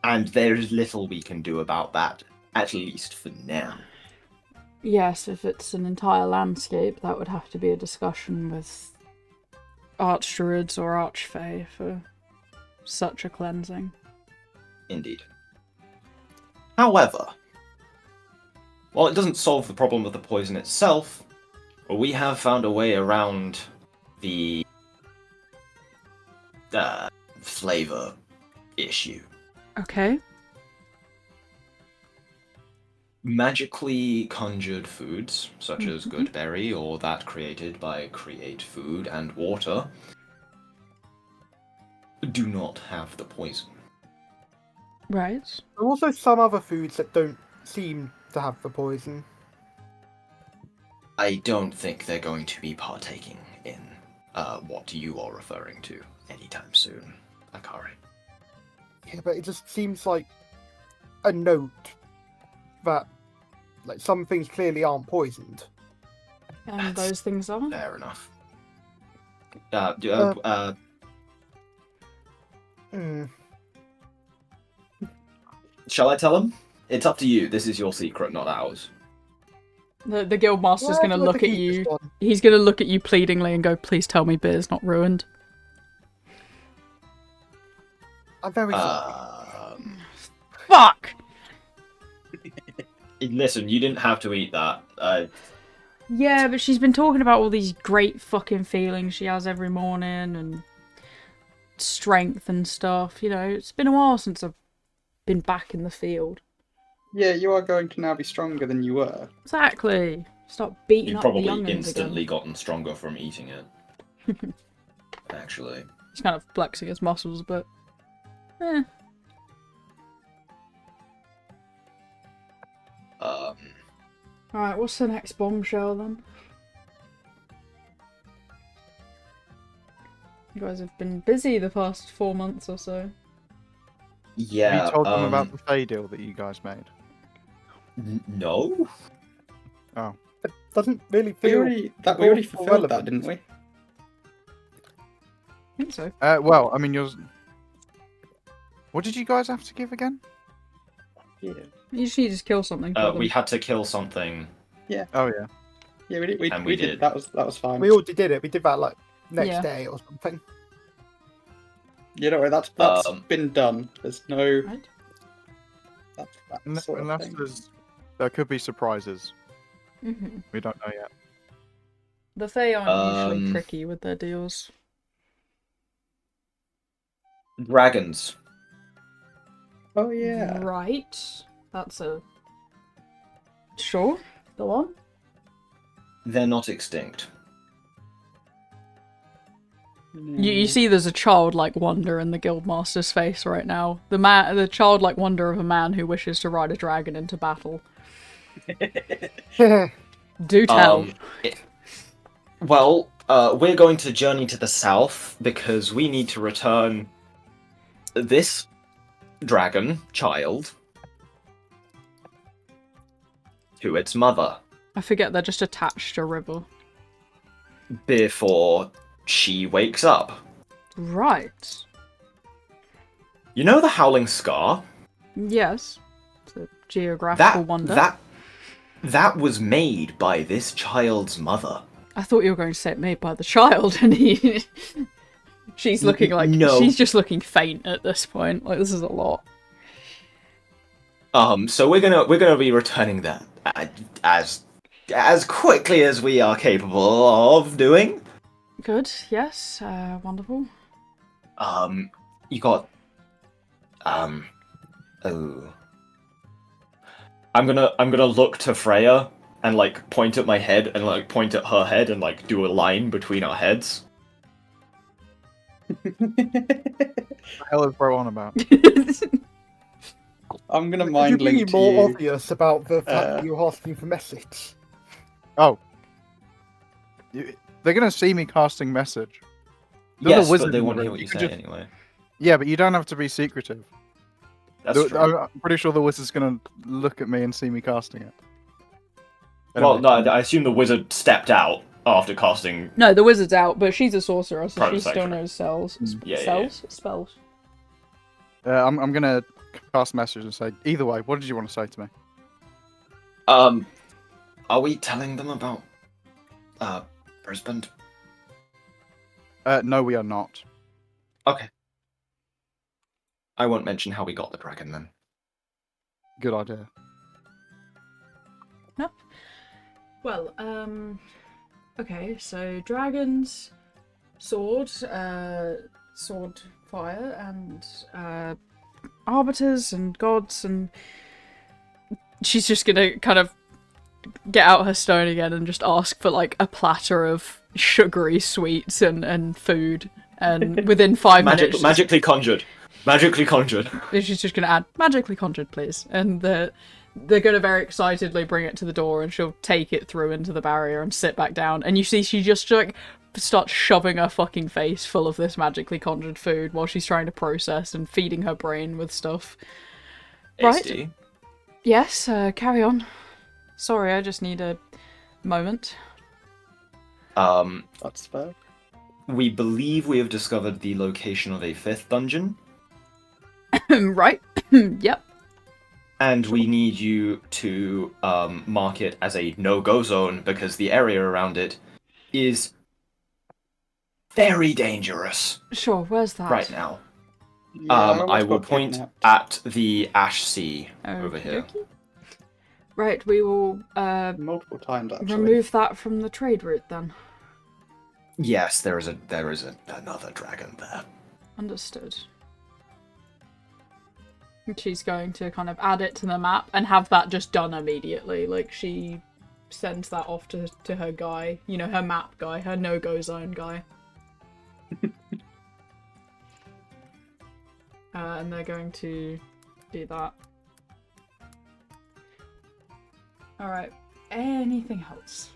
And there is little we can do about that, at least for now. Yes, if it's an entire landscape, that would have to be a discussion with archdruids or archfey for such a cleansing. Indeed. However, while it doesn't solve the problem of the poison itself, we have found a way around the flavor issue. Okay. Magically conjured foods, such as good berry or that created by create food and water, do not have the poison. Right. There are also some other foods that don't seem to have the poison. I don't think they're going to be partaking in what you are referring to anytime soon, Akari. Yeah, but it just seems like a note that some things clearly aren't poisoned. And those things are? Fair enough. Shall I tell him? It's up to you. This is your secret, not ours. The guildmaster's Yeah, gonna I'd like look to at keep this you. one. He's gonna look at you pleadingly and go, "Please tell me beer's not ruined." I'm very sorry. Fuck! Listen, you didn't have to eat that. Yeah, but she's been talking about all these great fucking feelings she has every morning and strength and stuff. You know, it's been a while since I've been back in the field. Yeah, you are going to now be stronger than you were. Exactly. Start beating You've up probably the young'uns instantly again. gotten stronger from eating it. Actually. He's kind of flexing his muscles, but Alright, what's the next bombshell then? You guys have been busy the past 4 months or so. Yeah. Have you told them about the Fey deal that you guys made? No. Oh. It doesn't really We feel. already fulfilled that, relevant. didn't we? I think so. Well, I mean, yours. What did you guys have to give again? Yeah. You just need to kill something. for We them. had to kill something. Oh yeah. Yeah, we did. And We we did. did. That was fine. We already did it. We did that like next Yeah. day or something. You know, that's been done. There's no Right? that sort of Unless thing. there could be surprises. Mm-hmm. We don't know yet. The Fae aren't usually Um, tricky with their deals. Dragons. Oh yeah. Right. That's a... Sure. Go on. They're not extinct. You see there's a childlike wonder in the Guildmaster's face right now. The childlike wonder of a man who wishes to ride a dragon into battle. Do tell. We're going to journey to the south because we need to return this dragon child to its mother I forget they're just attached to a river. before she wakes up. Right. You know the Howling Scar? Yes. It's a geographical wonder. That was made by this child's mother. I thought you were going to say it made by the child, and she's looking like No. she's just looking faint at this point. Like, this is a lot. So we're gonna be returning that as quickly as we are capable of doing. Good. Yes. Wonderful. You got I'm gonna look to Freya and like point at my head and like point at her head and like do a line between our heads. What the hell is bro on about? I'm gonna Could you mind be link to more you. obvious about the fact that you're asking for message? Oh. They're gonna see me casting message. They're Yes, the wizard but they in the won't hear room. what you can say just- anyway. Yeah, but you don't have to be secretive. That's true. I'm pretty sure the wizard's gonna look at me and see me casting it. Well, Anyway. no, I assume the wizard stepped out after casting. No, the wizard's out, but she's a sorcerer, so she Private still sector. knows spells. Yeah. Spells. I'm gonna cast a message and say, either way, what did you want to say to me? Are we telling them about Brisbane? No, we are not. Okay. I won't mention how we got the dragon then. Good idea. Well, okay, so dragons, sword fire, and arbiters and gods, and she's just gonna kind of get out her stone again and just ask for like a platter of sugary sweets and food, and within 5 minutes Magically conjured. Magically conjured. she's just gonna add magically conjured, please, and they're gonna very excitedly bring it to the door, and she'll take it through into the barrier and sit back down, and you see she just like starts shoving her fucking face full of this magically conjured food while she's trying to process and feeding her brain with stuff. Right. HD. Yes, carry on. Sorry, I just need a moment. That's fair. We believe we have discovered the location of a 5th dungeon, Right. Yep. and we need you to mark it as a no-go zone because the area around it is very dangerous Sure, where's that? right now. Yeah, I almost will got point kidnapped. at the Ash Sea over here. Okey-dokey. Right, we will Multiple times actually. remove that from the trade route then. Yes, there is another dragon there. Understood. And she's going to kind of add it to the map and have that just done immediately. Like, she sends that off to her guy, you know, her map guy, her no-go zone guy. And they're going to do that. Alright. anything else?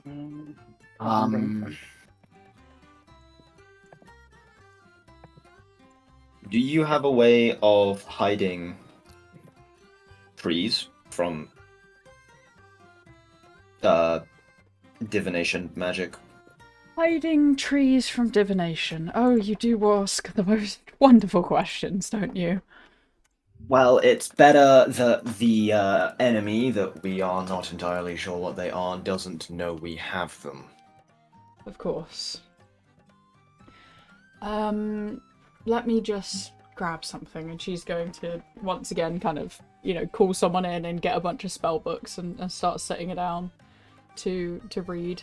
Do you have a way of hiding trees from divination magic? Hiding trees from divination. Oh, you do ask the most wonderful questions, don't you? Well, it's better that the enemy that we are not entirely sure what they are doesn't know we have them. Of course. Let me just grab something, and she's going to once again kind of, call someone in and get a bunch of spell books and start setting it down to read.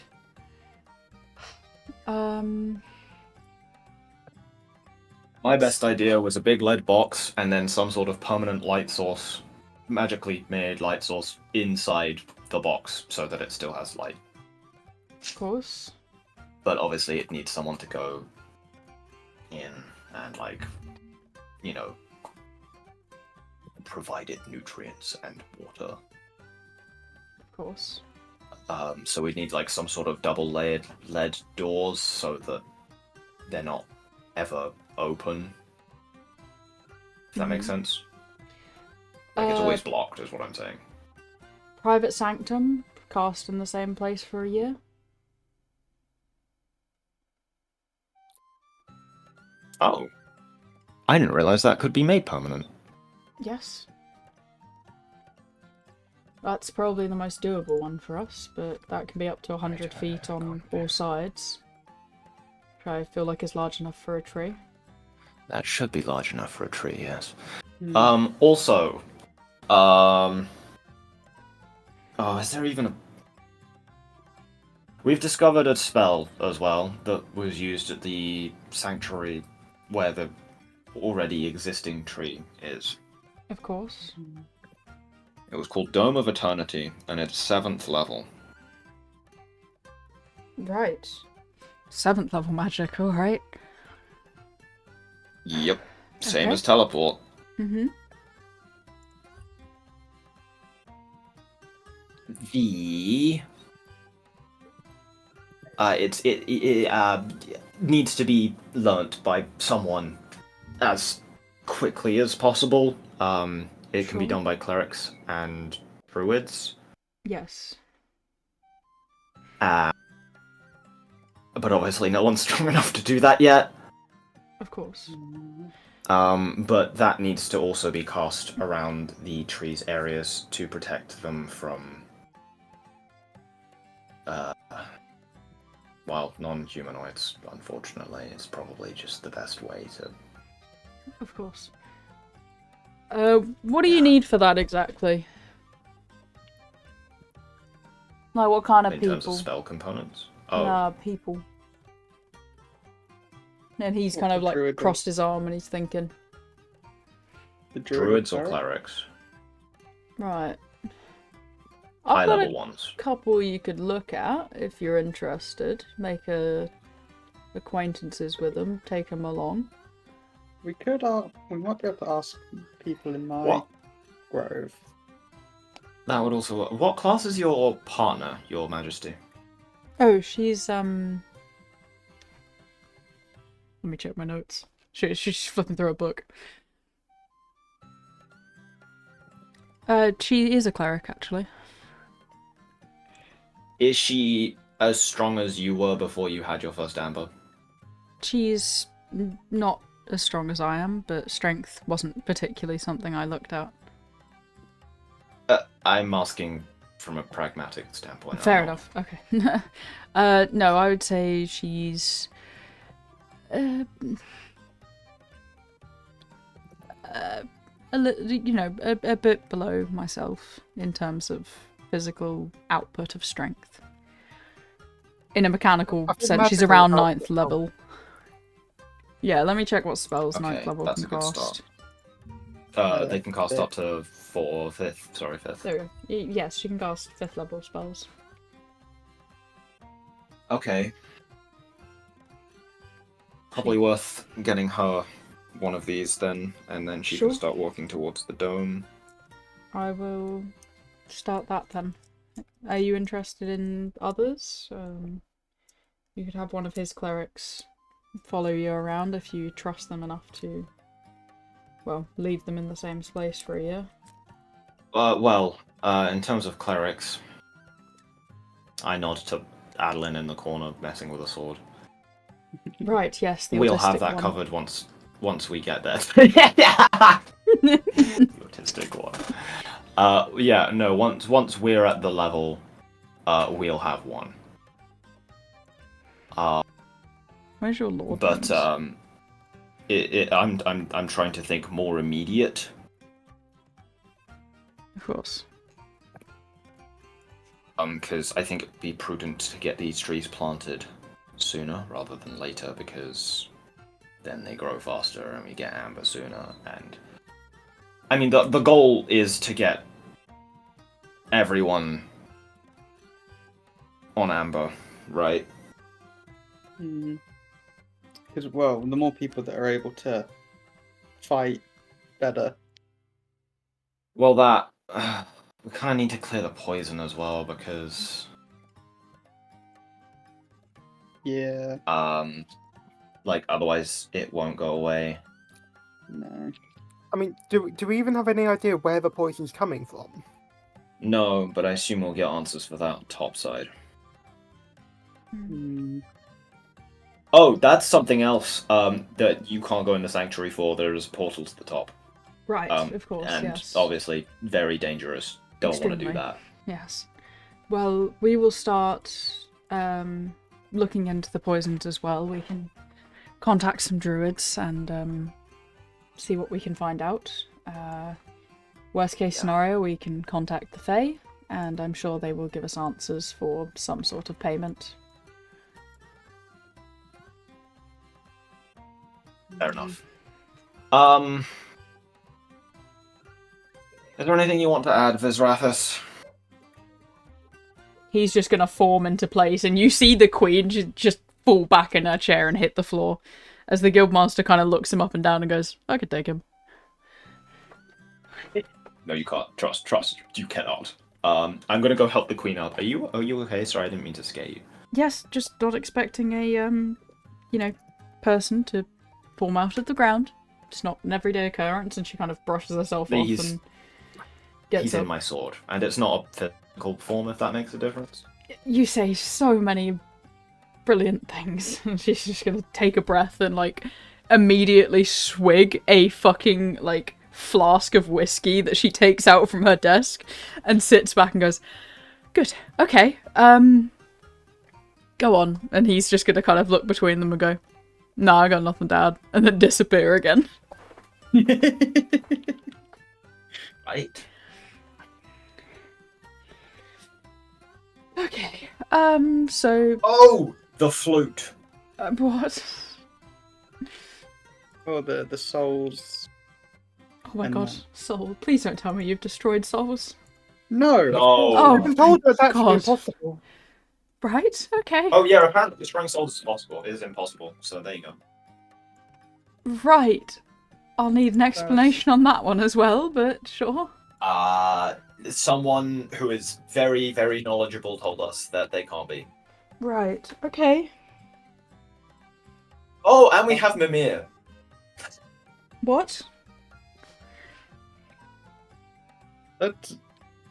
My best idea was a big lead box and then some sort of permanent light source, magically made light source inside the box so that it still has light. Of course. But obviously it needs someone to go in and, provide it nutrients and water. Of course. So we need some sort of double layered lead doors so that they're not ever open. If that makes sense. It's always blocked, is what I'm saying. Private Sanctum, cast in the same place for a year. Oh. I didn't realize that could be made permanent. Yes. That's probably the most doable one for us, but that can be up to 100 feet on all sides. Which I feel like is large enough for a tree. That should be large enough for a tree, yes. Hmm. Also, oh, is there even a... We've discovered a spell as well that was used at the sanctuary where the already existing tree is. Of course. It was called Dome of Eternity, and it's 7th level. Right. 7th level magic, alright. Yep. Same Okay. as teleport. Mm-hmm. It needs to be learnt by someone as quickly as possible. It can be Sure. done by clerics and druids. Yes. But obviously no one's strong enough to do that yet. Of course. But that needs to also be cast around the tree's areas to protect them from non-humanoids, unfortunately. It's probably just the best way to... Of course. What do you need for that exactly? Like, what kind of In people? terms of spell components? People. And he's What kind of the druid crossed his arm and he's thinking. The Druids or cleric? clerics? Right. High I've got level a ones. couple you could look at if you're interested. Make acquaintances with them. Take them along. We might be able to ask people in my What? grove. That would also work. What class is your partner, your majesty? Oh, she's Let me check my notes. She's flipping through a book. She is a cleric, actually. Is she as strong as you were before you had your first amber? She's not as strong as I am, but strength wasn't particularly something I looked at. I'm asking from a pragmatic standpoint. Fair enough. Okay. No, I would say she's a bit below myself in terms of physical output of strength. In a mechanical I think sense, she's magical around output 9th level. Yeah, let me check what spells Okay, 9th level that's can a good cast. start. They can cast up to 5th. Sorry, 5th. There we go. Yes, she can cast 5th level spells. Okay. Probably worth getting her one of these then, and then she Sure. can start walking towards the dome. I will start that then. Are you interested in others? You could have one of his clerics follow you around if you trust them enough to, well, leave them in the same space for a year. In terms of clerics, I nod to Adeline in the corner messing with a sword. Right, yes, the We'll autistic have that one. covered once we get there. The autistic one. Yeah, no, once we're at the level, we'll have one. Where's your lord? But I'm trying to think more immediate. Of course. Because I think it'd be prudent to get these trees planted sooner rather than later, because then they grow faster and we get amber sooner. And I mean, the goal is to get everyone on amber, right? Because, well, the more people that are able to fight, better. Well, that we kind of need to clear the poison as well, because Yeah, like otherwise it won't go away. no. I mean, do we even have any idea where the poison's coming from? No, but I assume we'll get answers for that top side. Mm, Oh, that's something else that you can't go in the sanctuary for. There's a portal to the top. Right, of course, And yes. obviously very dangerous. Don't want to do Extremely. that. Yes. Well, we will start looking into the poisons as well. We can contact some druids and see what we can find out. Worst case scenario, we can contact the Fae, and I'm sure they will give us answers for some sort of payment. Fair enough. Is there anything you want to add, Vizrathus? He's just gonna form into place, and you see the queen just fall back in her chair and hit the floor as the guildmaster kind of looks him up and down and goes, I could take him. No, you can't. Trust. You cannot. I'm gonna go help the queen up. Are you okay? Sorry, I didn't mean to scare you. Yes, just not expecting a person to form out of the ground. It's not an everyday occurrence, and she kind of brushes herself off and gets He's up. in my sword, and it's not a physical form, if that makes a difference. You say so many brilliant things, and she's just gonna take a breath and immediately swig a fucking flask of whiskey that she takes out from her desk and sits back and goes, good, okay, go on. And he's just gonna kind of look between them and go, nah, I got nothing to add, and then disappear again. Right. Okay, so... Oh! The flute! what? Oh, the souls. Oh my And god, then- Soul, please don't tell me you've destroyed souls. No. No. Oh, I've been told that's actually God. impossible. Right, okay. Oh yeah, apparently destroying souls is possible. It is impossible. So there you go. Right. I'll need an explanation on that one as well, but sure. Someone who is very, very knowledgeable told us that they can't be. Right, okay. Oh, and we have Mimir. What?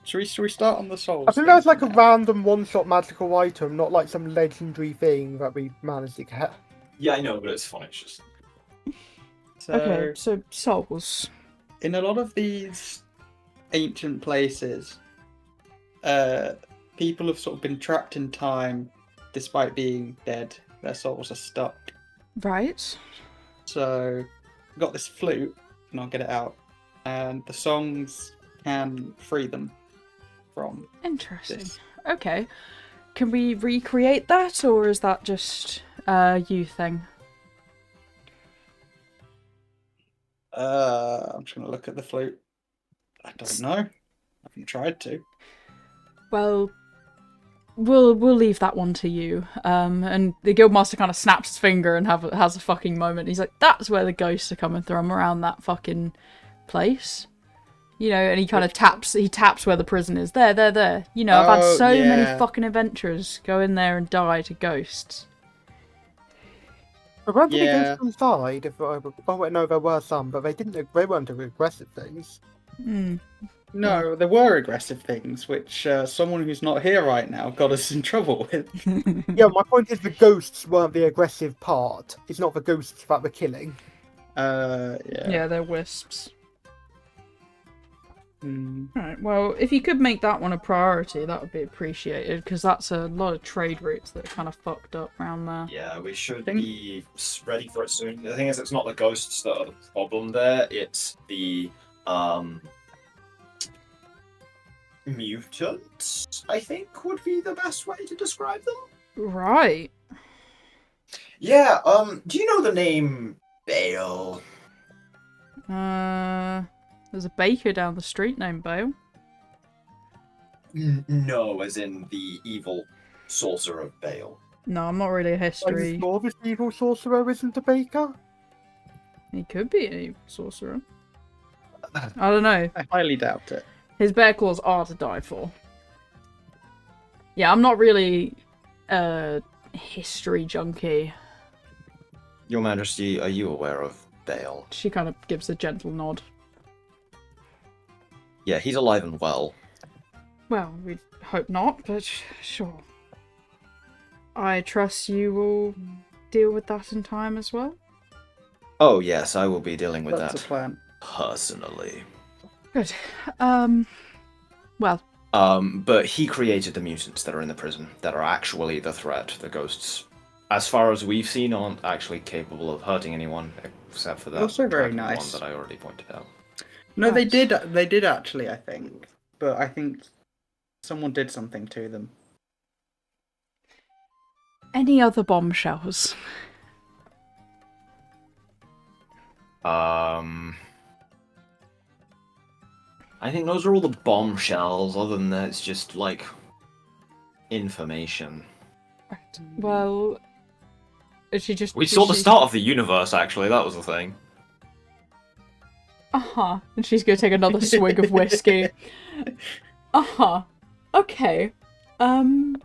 Should we start on the souls? I think that's like a random one-shot magical item, not like some legendary thing that we managed to get. Yeah, I know, but it's fine. It's just Okay, so souls. In a lot of these ancient places, people have sort of been trapped in time despite being dead. Their souls are stuck. Right. So, I've got this flute, and I'll get it out. And the songs can free them from Interesting. this. Okay. Can we recreate that, or is that just a you thing? I'm just going to look at the flute. I don't know. I haven't tried to. Well, we'll leave that one to you. And the guildmaster kind of snaps his finger and has a fucking moment. He's like, that's where the ghosts are coming from, around that fucking place. You know, and he kind of taps where the prison is. There. You know, I've had so many fucking adventurers go in there and die to ghosts. But weren't any ghosts inside? Oh wait, no, there were some, but they weren't aggressive things. No, there were aggressive things, which someone who's not here right now got us in trouble with. Yeah, my point is the ghosts weren't the aggressive part. It's not the ghosts that were killing. Yeah, they're wisps. Mm. Alright, well, if you could make that one a priority, that would be appreciated, because that's a lot of trade routes that are kind of fucked up around there. Yeah, we should be ready for it soon. The thing is, it's not the ghosts that are the problem there, it's the, mutants, I think, would be the best way to describe them. Right. Yeah, do you know the name Bale? There's a baker down the street named Bale. No, as in the evil sorcerer Bale. No, I'm not really a history. More this evil sorcerer isn't a baker? He could be a sorcerer. I don't know. I highly doubt it. His bear claws are to die for. Yeah, I'm not really a history junkie. Your Majesty, are you aware of Bale? She kind of gives a gentle nod. Yeah, he's alive and well. Well, we hope not, but sure. I trust you will deal with that in time as well? Oh yes, I will be dealing with That's that a plan. personally. Good. Well. But he created the mutants that are in the prison, that are actually the threat. The ghosts, as far as we've seen, aren't actually capable of hurting anyone, except for that Also very dragon nice. one that I already pointed out. No, Nice. they did actually, I think. But I think someone did something to them. Any other bombshells? I think those are all the bombshells. Other than that, it's just like information. Right. Well, she just. We saw the start of the universe. Actually, that was the thing. And she's gonna take another swig of whiskey. Okay. Well,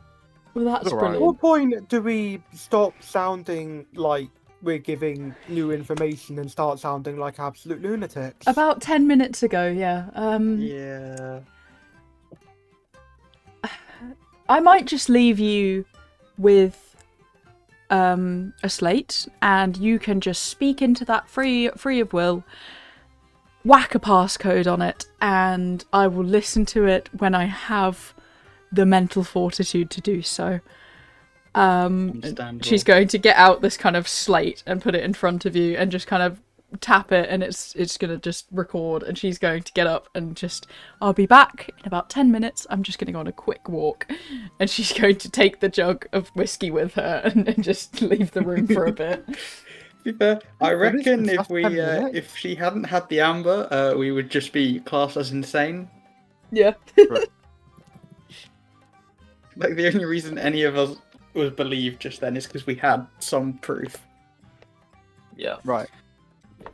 that's At brilliant. what point do we stop sounding like we're giving new information and start sounding like absolute lunatics? About 10 minutes ago, yeah. Yeah. I might just leave you with a slate, and you can just speak into that free of will, whack a passcode on it, and I will listen to it when I have the mental fortitude to do so. She's going to get out this kind of slate and put it in front of you and just kind of tap it, and it's going to just record, and she's going to get up and just, I'll be back in about 10 minutes, I'm just going to go on a quick walk, and she's going to take the jug of whiskey with her and just leave the room for a bit. To be fair, I reckon if she hadn't had the amber, we would just be classed as insane. Yeah. Like, the only reason any of us was believed just then is because we had some proof. Yeah. Right.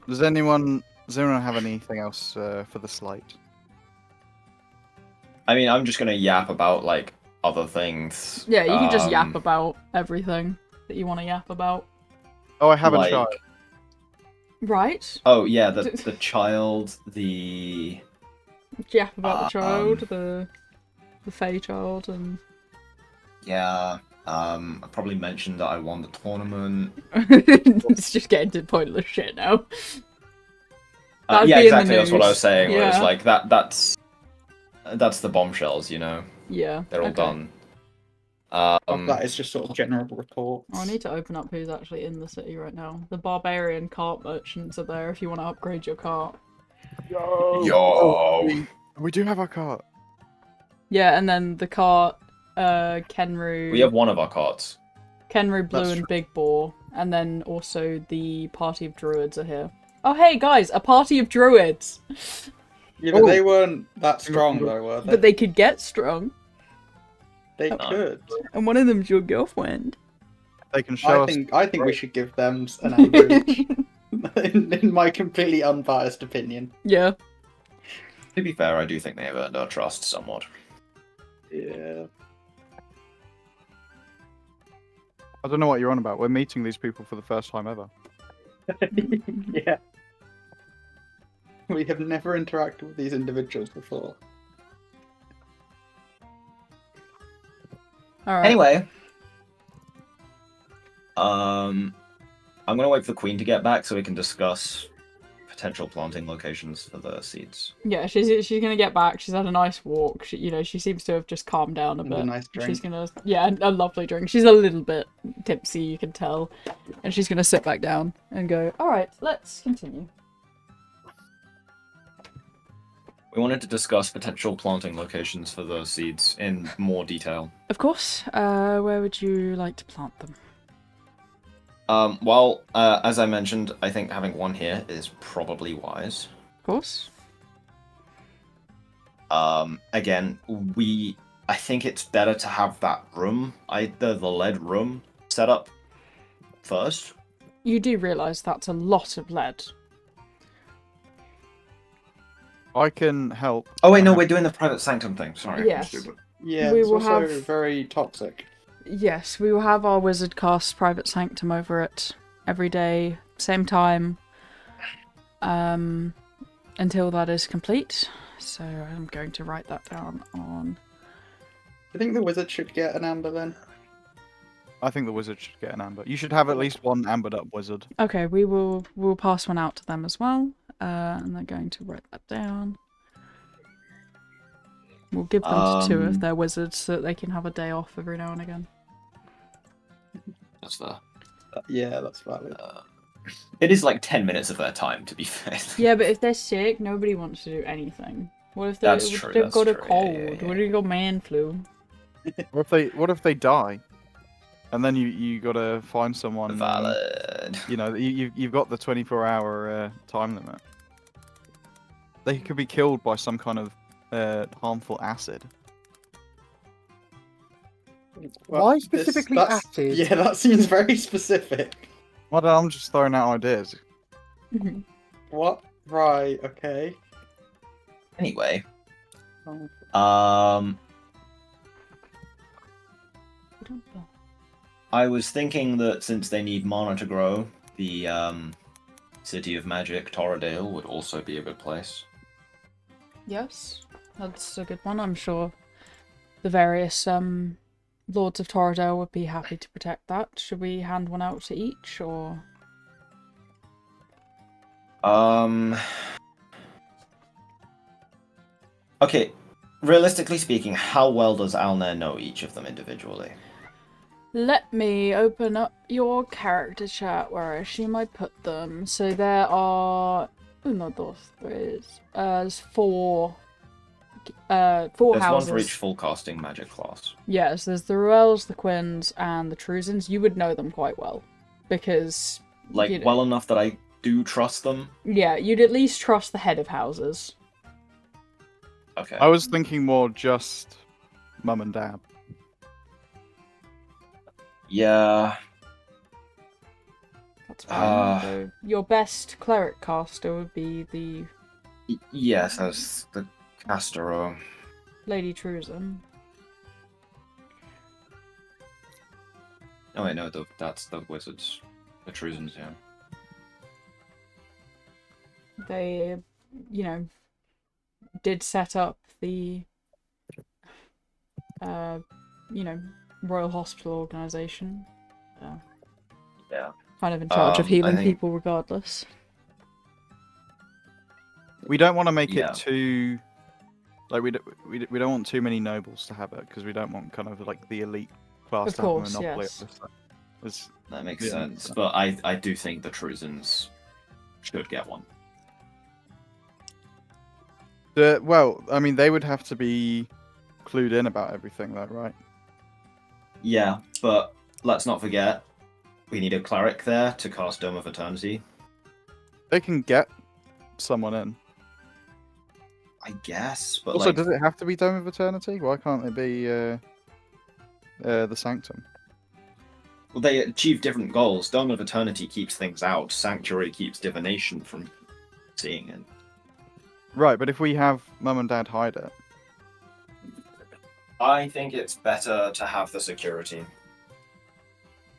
Does anyone have anything else for the slate? I mean, I'm just gonna yap about like other things. Yeah, you can just yap about everything that you want to yap about. Oh, I haven't like- tried. Right? Oh yeah, the child, the Yap about the child, the Fey child, and... yeah. I probably mentioned that I won the tournament. It's just getting to pointless shit now. That'd Yeah, be in the exactly. That's what I was news. saying. Where it's Yeah. like that's the bombshells. You know, Yeah. they're all okay. done. That is just sort of general reports. Oh, I need to open up who's actually in the city right now. The barbarian cart merchants are there if you want to upgrade your cart. Yo. We do have our cart. Yeah, and then the cart, Kenru... We have one of our carts. Kenru, Blue, That's and true. Big Boar. And then also the party of druids are here. Oh, hey, guys! A party of druids! Yeah, but they weren't that strong, though, were they? But they could get strong. They Oh. could. And one of them's your girlfriend. They can show us. I think we should give them an amber each. in my completely unbiased opinion. Yeah. To be fair, I do think they have earned our trust somewhat. Yeah. I don't know what you're on about. We're meeting these people for the first time ever. Yeah. We have never interacted with these individuals before. All right. Anyway, I'm gonna wait for the queen to get back so we can discuss potential planting locations for the seeds. Yeah, she's gonna get back. She's had a nice walk. She seems to have just calmed down a And bit. a nice drink. She's gonna a lovely drink. She's a little bit tipsy, you can tell, and she's gonna sit back down and go. All right, let's continue. We wanted to discuss potential planting locations for the seeds in more detail. Of course. Where would you like to plant them? Well, as I mentioned, I think having one here is probably wise. Of course. Again, I think it's better to have that room, either the lead room, set up first. You do realise that's a lot of lead. I can help. Oh wait, no, we're doing the private sanctum thing. Sorry, I'm Yes. stupid. Yeah, We it's will also have- very toxic. Yes, we will have our wizard cast Private Sanctum over it every day, same time, until that is complete. So I'm going to write that down on. I think the wizard should get an amber then. I think the wizard should get an amber. You should have at least one ambered up wizard. Okay, we'll pass one out to them as well, and they're going to write that down. We'll give them to two of their wizards so that they can have a day off every now and again. That's fair. Yeah, that's valid. It is like 10 minutes of their time, to be fair. Yeah, but if they're sick, nobody wants to do anything. What if That's true, they've that's got a true, yeah, cold? yeah, yeah. What if you got man flu? What if they die, and then you gotta find someone. Valid. You know, you've got the 24-hour time limit. They could be killed by some kind of harmful acid. Why specifically acid? Yeah, that seems very specific. Well, I'm just throwing out ideas. What? Right, okay. Anyway, Oh. I was thinking that since they need mana to grow, the City of Magic, Torridale, would also be a good place. Yes, that's a good one. I'm sure the various Lords of Torridale would be happy to protect that. Should we hand one out to each, or...? Okay, realistically speaking, how well does Alnair know each of them individually? Let me open up your character chat where I assume I put them. So there are... Uno, dos, tres. There's four There's houses. one for each full casting magic class. Yes, there's the Ruels, the Quins, and the Truzans. You would know them quite well. Because... Like, you'd- well enough that I do trust them. Yeah, you'd at least trust the head of houses. Okay. I was thinking more just mum and dad. Yeah. That's fine. So your best cleric caster would be the Yes, as the caster. Lady Truzan. Oh wait, no, that's the wizards. The Truzans, yeah. They, you know, did set up the, you know, Royal Hospital Organisation. Yeah. Kind of in charge of I healing think- people regardless. We don't want to make Yeah. it too. Like we don't want too many nobles to have it because we don't want kind of like the elite class Of to have a course, monopoly. yes. of this stuff. It's- That makes Yeah. sense. But I do think the Truzans should get one. well, I mean, they would have to be clued in about everything, though, right? Yeah, but let's not forget, we need a cleric there to cast Dome of Eternity. They can get someone in. I guess, but Also, like, does it have to be Dome of Eternity? Why can't it be the Sanctum. Well, they achieve different goals. Dome of Eternity keeps things out. Sanctuary keeps divination from seeing it. Right, but if we have Mum and Dad hide it, I think it's better to have the security.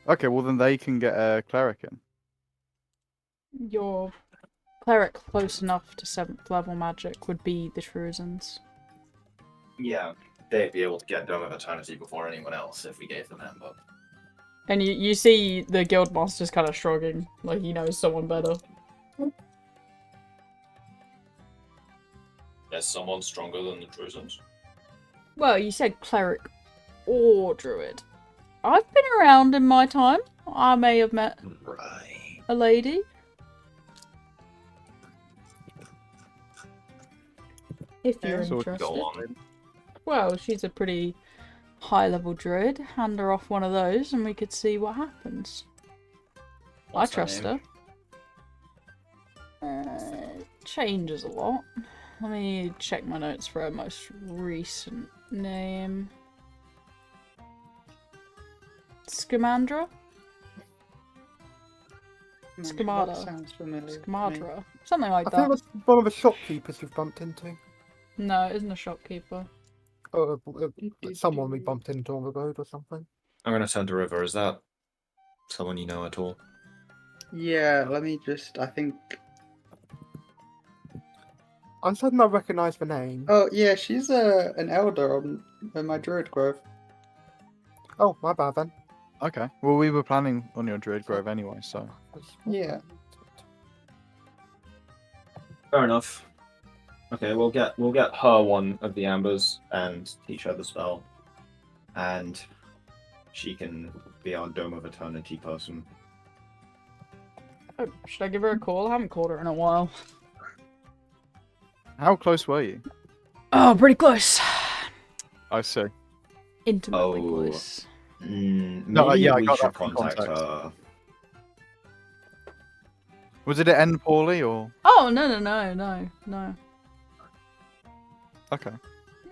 okay, well then they can get a cleric in. Your cleric close enough to 7th level magic would be the Truisans. Yeah, they'd be able to get Dome of Eternity before anyone else if we gave them Ember. And you see the guildmaster's kind of shrugging, like he knows someone better. There's someone stronger than the Truisans. Well, you said cleric or druid. I've been around in my time. I may have met Right. a lady. If you're Yeah. So interested. Go on. Well, she's a pretty high-level druid. Hand her off one of those and we could see what happens. What's I her trust name? her. Changes a lot. Let me check my notes for her most recent name. Scamandra? Scamada. That sounds familiar. to me. Scamadra? Something like I think it that. was one of the shopkeepers you've bumped into. No, it isn't a shopkeeper. Or someone we bumped into on the road or something. I'm gonna turn to River. Is that someone you know at all? Yeah, let me just. I think. I'm certain I recognise the name. Oh yeah, she's an elder on my druid grove. Oh, my bad then. Okay. Well, we were planning on your Druid Grove anyway, so. Yeah. Fair enough. Okay, we'll get her one of the ambers and teach her the spell, and she can be our Dome of Eternity person. Oh, should I give her a call? I haven't called her in a while. How close were you? Oh, pretty close. I see. Intimately Oh. close. No, Maybe yeah, I we got should that from contact context. her. Was it end poorly or? Oh, no. Okay.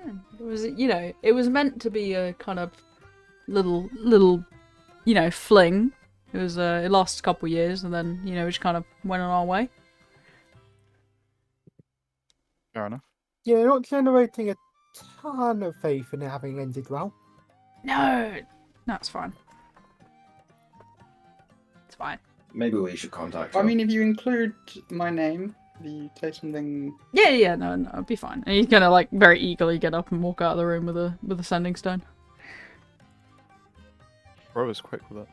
Yeah, it was, it was meant to be a kind of little, fling. It was, it lasted a couple of years, and then, we just kind of went on our way. Fair enough. Yeah, you're not generating a ton of faith in it having ended well. No, it's fine. It's fine. Maybe we should contact her. I mean, if you include my name, you say something. Yeah, no, it'd be fine. And he's gonna like very eagerly get up and walk out of the room with a sending stone. Bro was quick with it.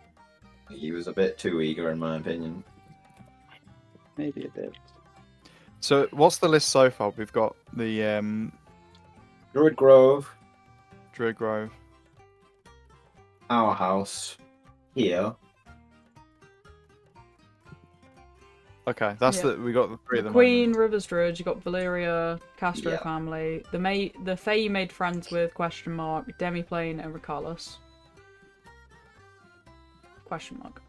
He was a bit too eager, in my opinion. Maybe a bit. So, what's the list so far? We've got the Druid Grove, Druid Grove. our house, here. Okay, that's Yeah. we got the three The of them. Queen, Rivers Druid, you got Valyria, Castro Yeah. family, the Fae you made friends with, question mark, Demiplane and Recalus. Question mark.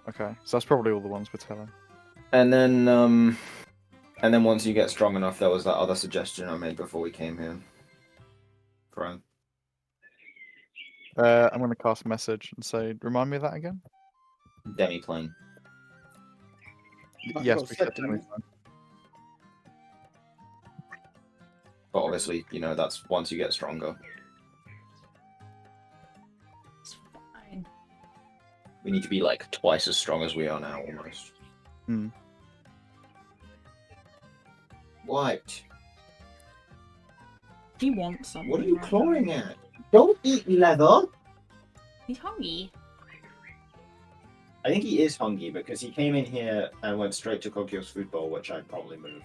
Okay, so that's probably all the ones we're telling. And then once you get strong enough, there was that other suggestion I made before we came here. Brian. I'm going to cast a message and say, remind me of that again? Demiplane. I Yes, got we said, said didn't we? anytime. But obviously, that's once you get stronger. It's fine. We need to be like twice as strong as we are now, almost. Hmm. What? He wants something. What are you right clawing now. at? Don't eat leather! He's hungry. I think he is hungry because he came in here and went straight to Kokyo's food bowl, which I'd probably move.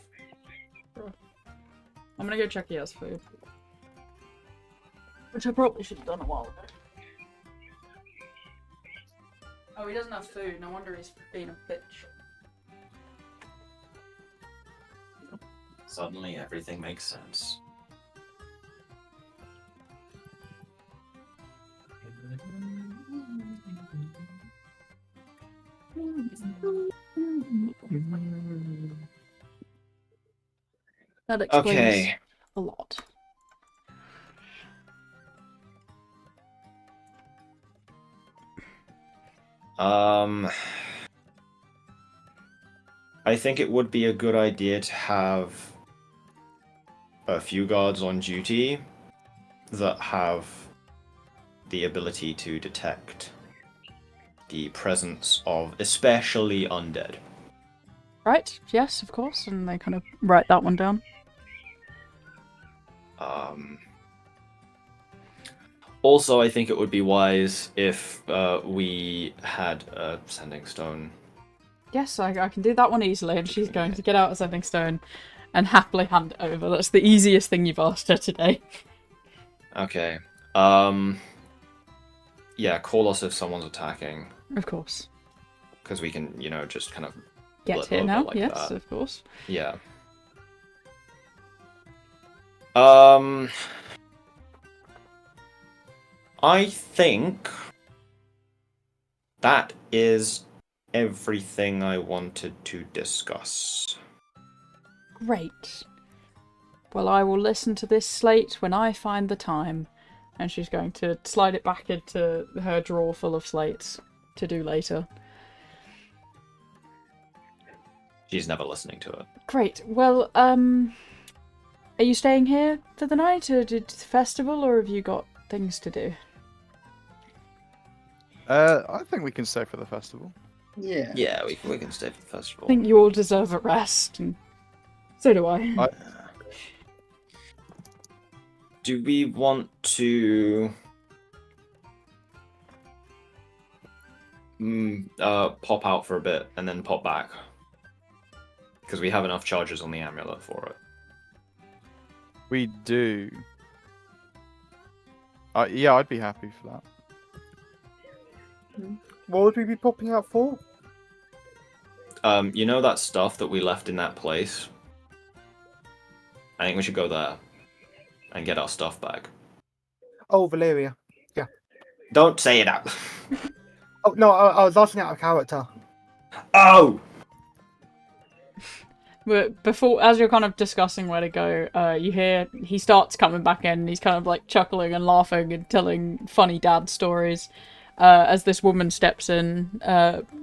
I'm gonna go check he has food. Which I probably should have done a while ago. Oh, he doesn't have food. No wonder he's being a bitch. Suddenly everything makes sense. That explains Okay. a lot. I think it would be a good idea to have a few guards on duty that have the ability to detect the presence of especially undead. Right, yes, of course, and they kind of write that one down. Also, I think it would be wise if we had a sending stone. Yes, I can do that one easily, and she's going to get out a sending stone and happily hand it over. That's the easiest thing you've asked her today. Okay. Yeah, call us if someone's attacking. Of course. Because we can, just kind of Get blip here over now, like yes, that. of course. Yeah. I think that is everything I wanted to discuss. Great. Well, I will listen to this slate when I find the time. And she's going to slide it back into her drawer full of slates to do later. She's never listening to it. Great. Well, are you staying here for the night, or did the festival, or have you got things to do? I think we can stay for the festival. Yeah. Yeah, we can stay for the festival. I think you all deserve a rest, and so do I. Do we want to pop out for a bit and then pop back? Because we have enough charges on the amulet for it. We do. Yeah, I'd be happy for that. What would we be popping out for? You know that stuff that we left in that place? I think we should go there and get our stuff back. Oh, Valeria. Yeah. Don't say it out. Oh, no, I was asking out of character. Oh! But before, as you're kind of discussing where to go, you hear he starts coming back in, and he's kind of like chuckling and laughing and telling funny dad stories as this woman steps in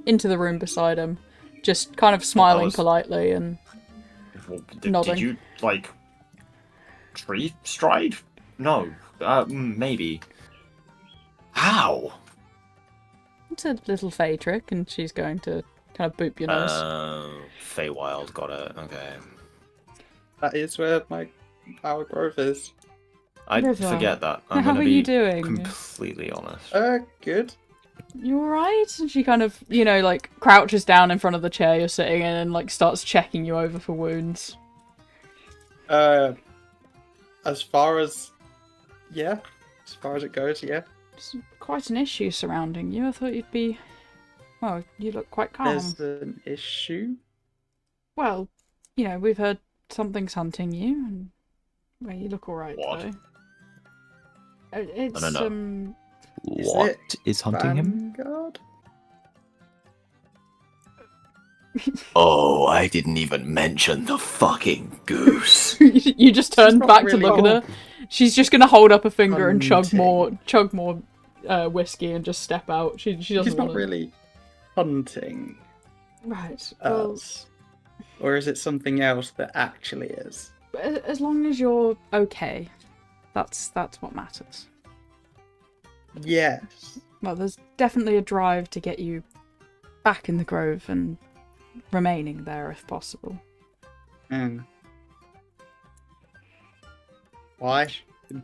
into the room beside him, just kind of smiling politely and nodding. Did you, tree stride? No. Maybe. How? It's a little fey trick, and she's going to kind of boop your nose. Feywild, got it. Okay. That is where my power growth is. I River, forget that. I'm how gonna are be you doing? completely honest. Good. You alright? And she kind of, crouches down in front of the chair you're sitting in and, starts checking you over for wounds. As far as it goes, yeah. It's quite an issue surrounding you. I thought you'd be... Well, you look quite calm. There's an issue? Well, we've heard something's hunting you, and... Well, you look alright, What? though. It's, No. What is hunting him? Vanguard? Oh, I didn't even mention the fucking goose. You just turned not back really- to look at her. She's just gonna hold up a finger and chug Hunting. more whiskey and just step out. She doesn't He's want not really hunting Right. Well, us. Or is it something else that actually is? as long as you're okay, that's what matters. Yes. Well, there's definitely a drive to get you back in the grove and remaining there if possible. Why?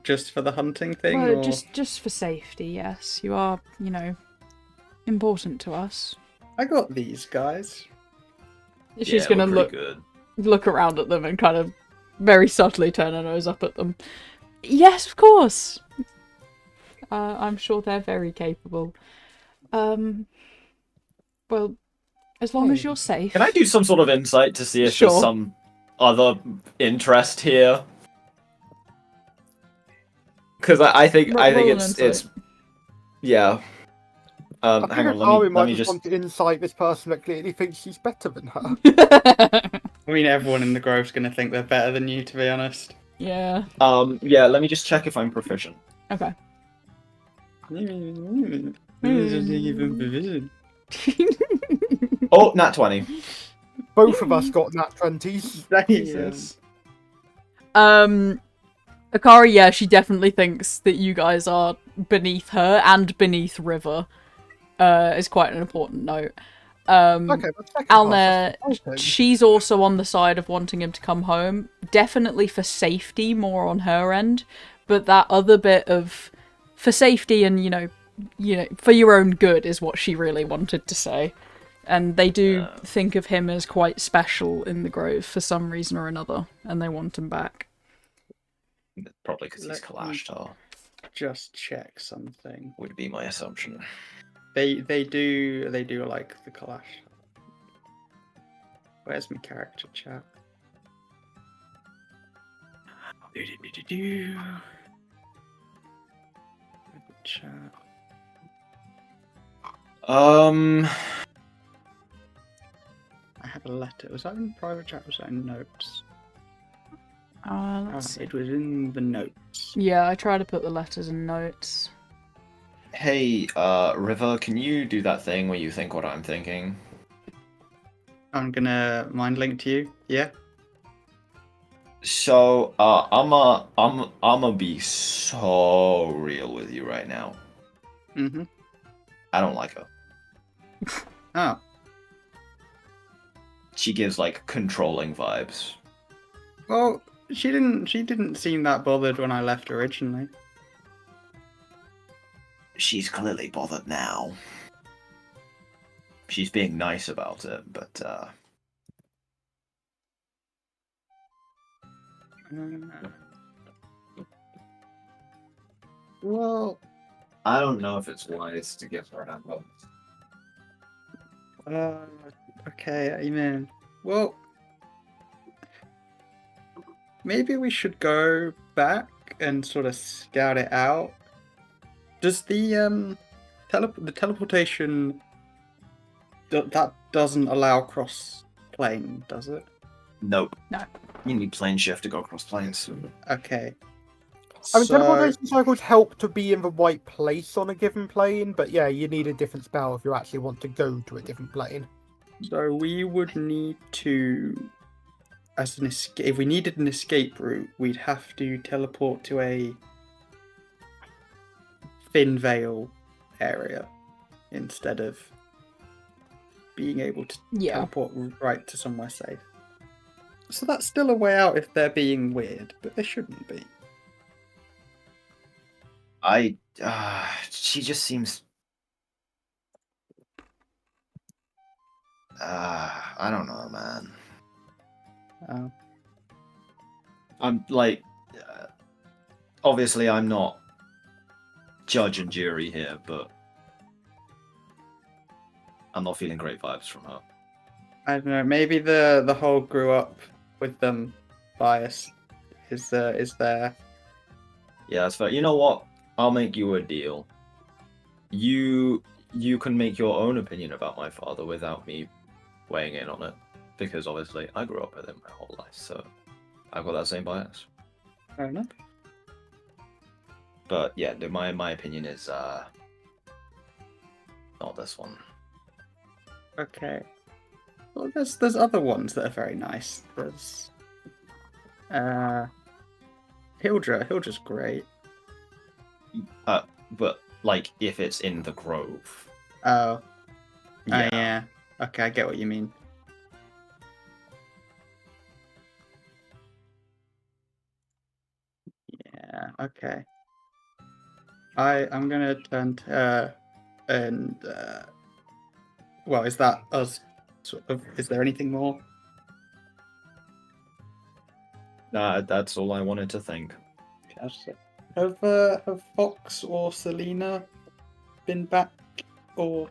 Just for the hunting thing? Well, or... just for safety, yes. You are, important to us. I got these guys. She's gonna look around at them and kind of very subtly turn her nose up at them. Yes, of course. I'm sure they're very capable. Well, as long as you're safe. Can I do some sort of insight to see if Sure. there's some other interest here? Because I think Roll an it's insight. yeah. I Hang think on, Ari let might me just just. want to insight this person that clearly thinks she's better than her. I mean, everyone in the grove's going to think they're better than you, to be honest. Yeah. Yeah. Let me just check if I'm proficient. Okay. Oh, nat 20. Both of us got nat 20s. Jesus. Akari, yeah, she definitely thinks that you guys are beneath her and beneath River. Is quite an important note. Okay, but second half, Alnair, that's the she's also on the side of wanting him to come home. Definitely for safety, more on her end. But that other bit of for safety and, you know, for your own good is what she really wanted to say. And they do think of him as quite special in the Grove for some reason or another, and they want him back. Probably because he's Let me- clashed her, Just check something. would be my assumption. They do like the clash. Where's my character chat? Chat. Um, I had a letter. Was that in private chat? Or was that in notes? Let's see. It was in the notes. Yeah, I try to put the letters and notes. hey, River, can you do that thing where you think what I'm thinking? I'm gonna mind link to you. Yeah. So, I'ma be so real with you right now. Mm-hmm. I don't like her. Oh. She gives like controlling vibes. Well, she didn't seem that bothered when I left originally. She's clearly bothered now. She's being nice about it, but Well, I don't know if it's wise to give her that vote. okay, amen. Well, maybe we should go back and sort of scout it out. Does the teleportation that doesn't allow cross plane, does it? Nope. No. You need plane shift to go across planes. Okay. I mean, So- teleportation cycles help to be in the right place on a given plane, but yeah, you need a different spell if you actually want to go to a different plane. So we would need to, as an escape, if we needed an escape route, we'd have to teleport to a thin veil area instead of being able to Yeah. teleport right to somewhere safe. So that's still a way out if they're being weird, but they shouldn't be. She just seems. I don't know, man. I'm like, obviously, I'm not judge and jury here, but I'm not feeling great vibes from her. I don't know. Maybe the whole grew up with them bias is there. Yeah, that's fair. You know what? I'll make you a deal. You can make your own opinion about my father without me weighing in on it, because obviously I grew up with him my whole life, so I've got that same bias. Fair enough. But yeah, my opinion is not this one. Okay. Well, there's other ones that are very nice. There's Hildra. Hildra's great. But like if it's in the Grove. Oh. Yeah. Yeah. Okay, I get what you mean. Yeah. Okay. I'm gonna turn to her and well, is that us? Sort of. Is there anything more? That's all I wanted to think. Have Fox or Selena been back or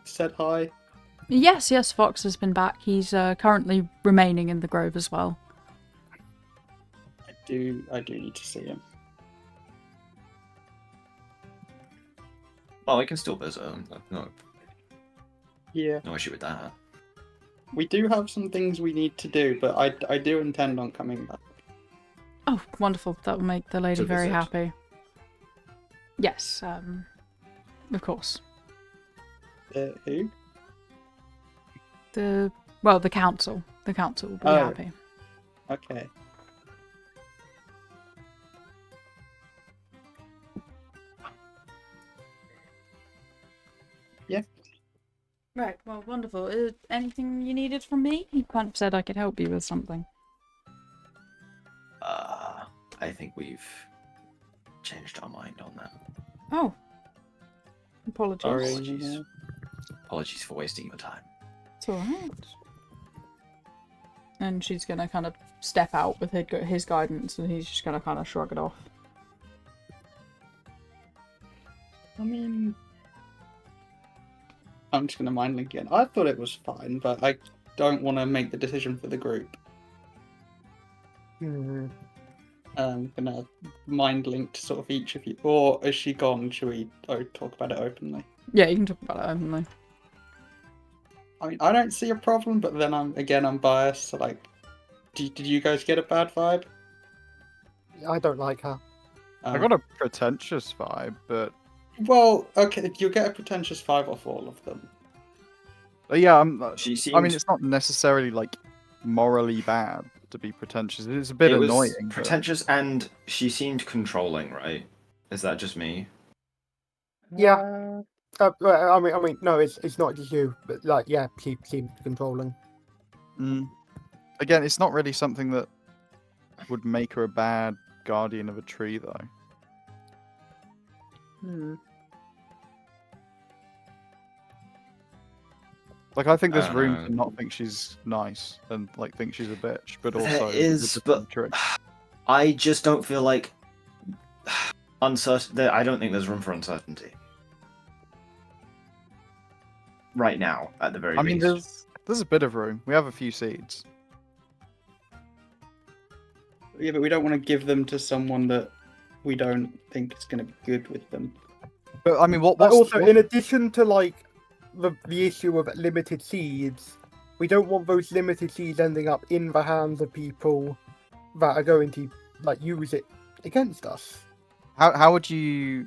said hi? Yes, Fox has been back. He's currently remaining in the Grove as well. I do need to see him. Well, I can still visit him. No Yeah. issue with that. We do have some things we need to do, but I do intend on coming back. Oh, wonderful. That will make the lady To very visit. happy. Yes, of course. Who? The council. The council will be Oh. happy. Okay. Yeah. Right, well, wonderful. Anything you needed from me? He kind of said I could help you with something. I think we've changed our mind on that. Oh. Apologies. Sorry. Apologies. Apologies for wasting your time. It's alright. And she's gonna kind of step out with his guidance, and he's just gonna kind of shrug it off. I mean, I'm just gonna mind link again. I thought it was fine, but I don't want to make the decision for the group. I'm gonna mind link to sort of each of you. Or is she gone? Should we talk about it openly? Yeah, you can talk about it openly. I mean, I don't see a problem, but then I'm biased. So like, did you guys get a bad vibe? I don't like her. I got a pretentious vibe, but Well, okay, you'll get a pretentious vibe off all of them. yeah, She I mean, seemed- it's not necessarily like morally bad to be pretentious. It's a bit it was annoying. but- pretentious, and she seemed controlling, right? Is that just me? Yeah. I mean, no, it's not just you, but like, yeah, she seems controlling. Again, it's not really something that would make her a bad guardian of a tree, though. Like, I think there's room to not think she's nice and like think she's a bitch, but also There is, but I just don't feel like uncertain. I don't think there's room for uncertainty right now, at the very I mean, least. there's a bit of room. We have a few seeds. Yeah, but we don't want to give them to someone that we don't think is going to be good with them. But I mean, But also, in addition to like the issue of limited seeds, we don't want those limited seeds ending up in the hands of people that are going to like use it against us. How would you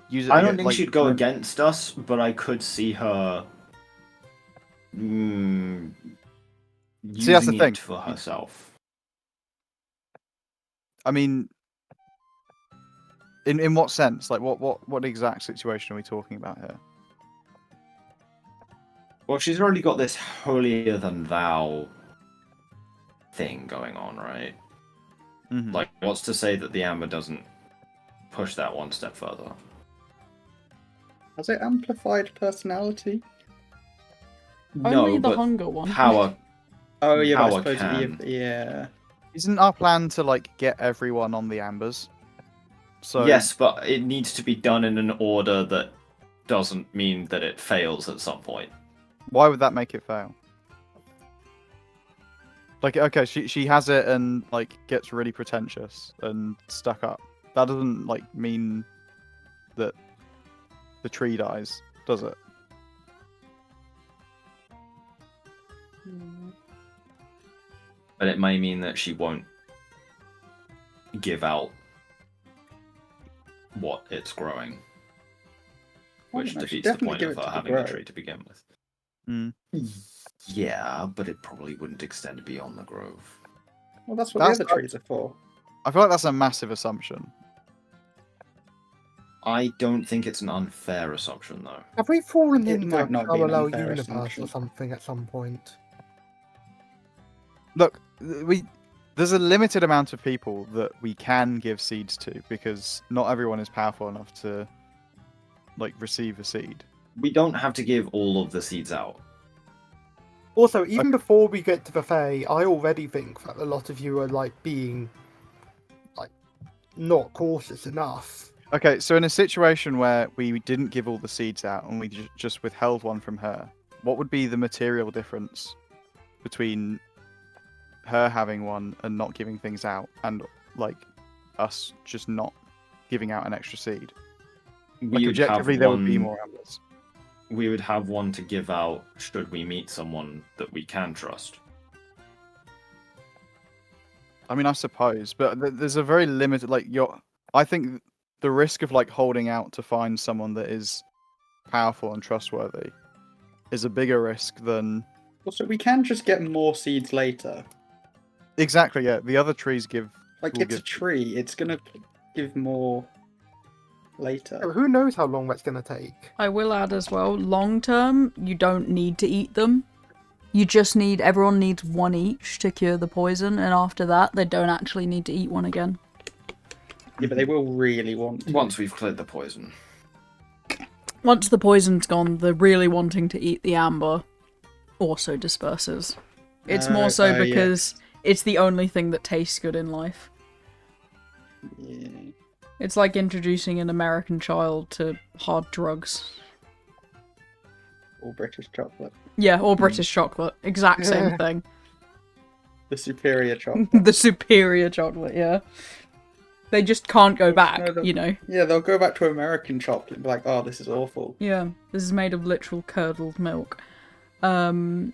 use it? I don't think she'd go against us, but I could see her using that's the thing. it for herself. I mean, in what sense? Like, what exact situation are we talking about here? Well, she's already got this holier than thou thing going on, right? Mhm. Like, what's to say that the amber doesn't push that one step further? Has it amplified personality? Only No, the but hunger one. power. Oh yeah, but I Power suppose can. yeah. Isn't our plan to like get everyone on the ambers? So Yes, but it needs to be done in an order that doesn't mean that it fails at some point. why would that make it fail? Like, okay, she has it and like gets really pretentious and stuck up. That doesn't like mean that the tree dies, does it? But it may mean that she won't give out what it's growing, which no, she defeats the definitely point give of it to her the having the grow. tree to begin with. Mm. Yeah, but it probably wouldn't extend beyond the grove. Well, that's what That's the other trees are for. I feel like that's a massive assumption. I don't think it's an unfair assumption, though. Have we fallen It into might a not be an parallel unfair universe assumption. or something at some point? Look, there's a limited amount of people that we can give seeds to because not everyone is powerful enough to like receive a seed. We don't have to give all of the seeds out. Also, even before we get to the Fae, I already think that a lot of you are like being like not cautious enough. Okay, so in a situation where we didn't give all the seeds out and we just withheld one from her, what would be the material difference between her having one and not giving things out, and like us just not giving out an extra seed? Like, We would have objectively, there would be one. more ambers. We would have one to give out should we meet someone that we can trust. I mean, I suppose, but there's a very limited I think the risk of like holding out to find someone that is powerful and trustworthy is a bigger risk than Also, we can just get more seeds later. exactly. Yeah, the other trees give. Like, will it's a give- tree. It's gonna give more later. Yeah, but who knows how long that's going to take? I will add as well, long term, you don't need to eat them. You just need, everyone needs one each to cure the poison, and after that, they don't actually need to eat one again. Yeah, but they will really want to. Once we've cleared the poison. Once the poison's gone, the really wanting to eat the amber also disperses. It's more so yeah. because it's the only thing that tastes good in life. Yeah. It's like introducing an American child to hard drugs. Or British chocolate. Yeah, or British chocolate. Exact same thing. The superior chocolate. The superior chocolate, yeah. They just can't go back, No, you know. Yeah, they'll go back to American chocolate and be like, oh, this is awful. Yeah, this is made of literal curdled milk. But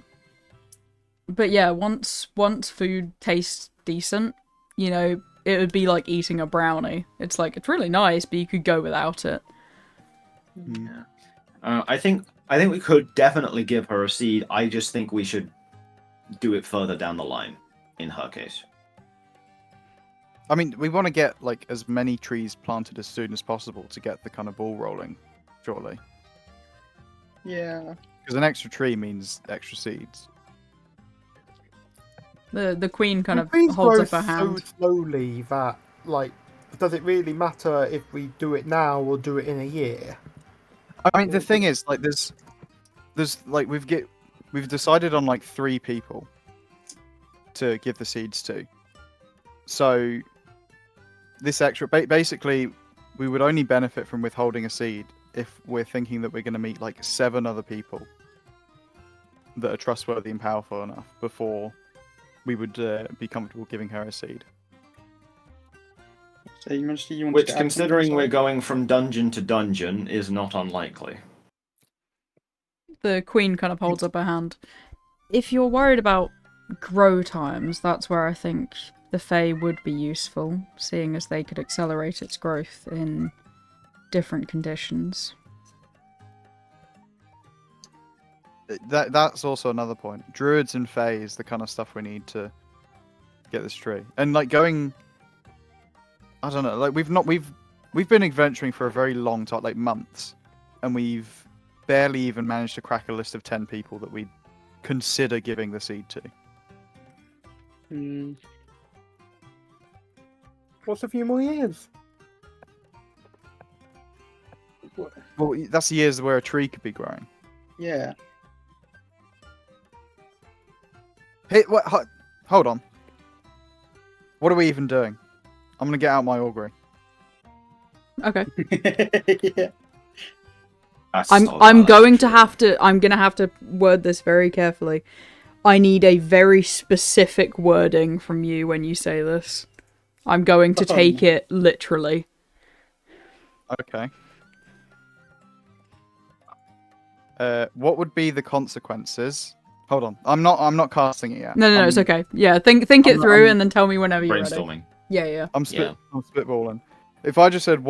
yeah, once food tastes decent, you know, it would be like eating a brownie. It's like, it's really nice, but you could go without it. Yeah. I think we could definitely give her a seed. I just think we should do it further down the line in her case. I mean, we want to get like as many trees planted as soon as possible to get the kind of ball rolling, surely. Yeah. Because an extra tree means extra seeds. The queen kind of Trees holds grow up her hand. so slowly that, like, does it really matter if we do it now or do it in a year? I mean, the thing is, like, there's like we've decided on like 3 people to give the seeds to. So this extra, basically, we would only benefit from withholding a seed if we're thinking that we're going to meet like 7 other people that are trustworthy and powerful enough before we would be comfortable giving her a seed. So you want Which, to add considering something, we're sorry? going from dungeon to dungeon, is not unlikely. The queen kind of holds up her hand. If you're worried about grow times, that's where I think the Fae would be useful, seeing as they could accelerate its growth in different conditions. That's also another point. Druids and Fae is the kind of stuff we need to get this tree. And like going, I don't know, like we've been adventuring for a very long time, like months, and we've barely even managed to crack a list of 10 people that we'd consider giving the seed to. Hmm. What's a few more years? Well, that's the years where a tree could be growing. Yeah. Hey, what? Hold on. What are we even doing? I'm gonna get out my augury. Okay. Yeah. I'm going to have to word this very carefully. I need a very specific wording from you when you say this. I'm going to take it literally. Okay. What would be the consequences? Hold on. I'm not casting it yet. No, it's okay. Yeah, think it through and then tell me whenever you're ready. Brainstorming. Yeah. I'm spitballing. If I just said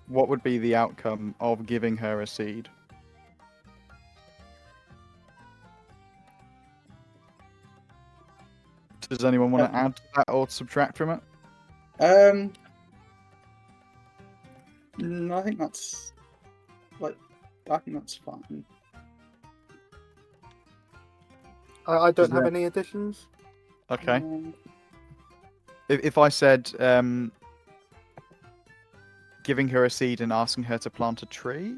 what would be the outcome of giving her a seed? Does anyone want to add to that or subtract from it? No, I think that's fine. I don't Is have there- any additions. Okay. If I said giving her a seed and asking her to plant a tree?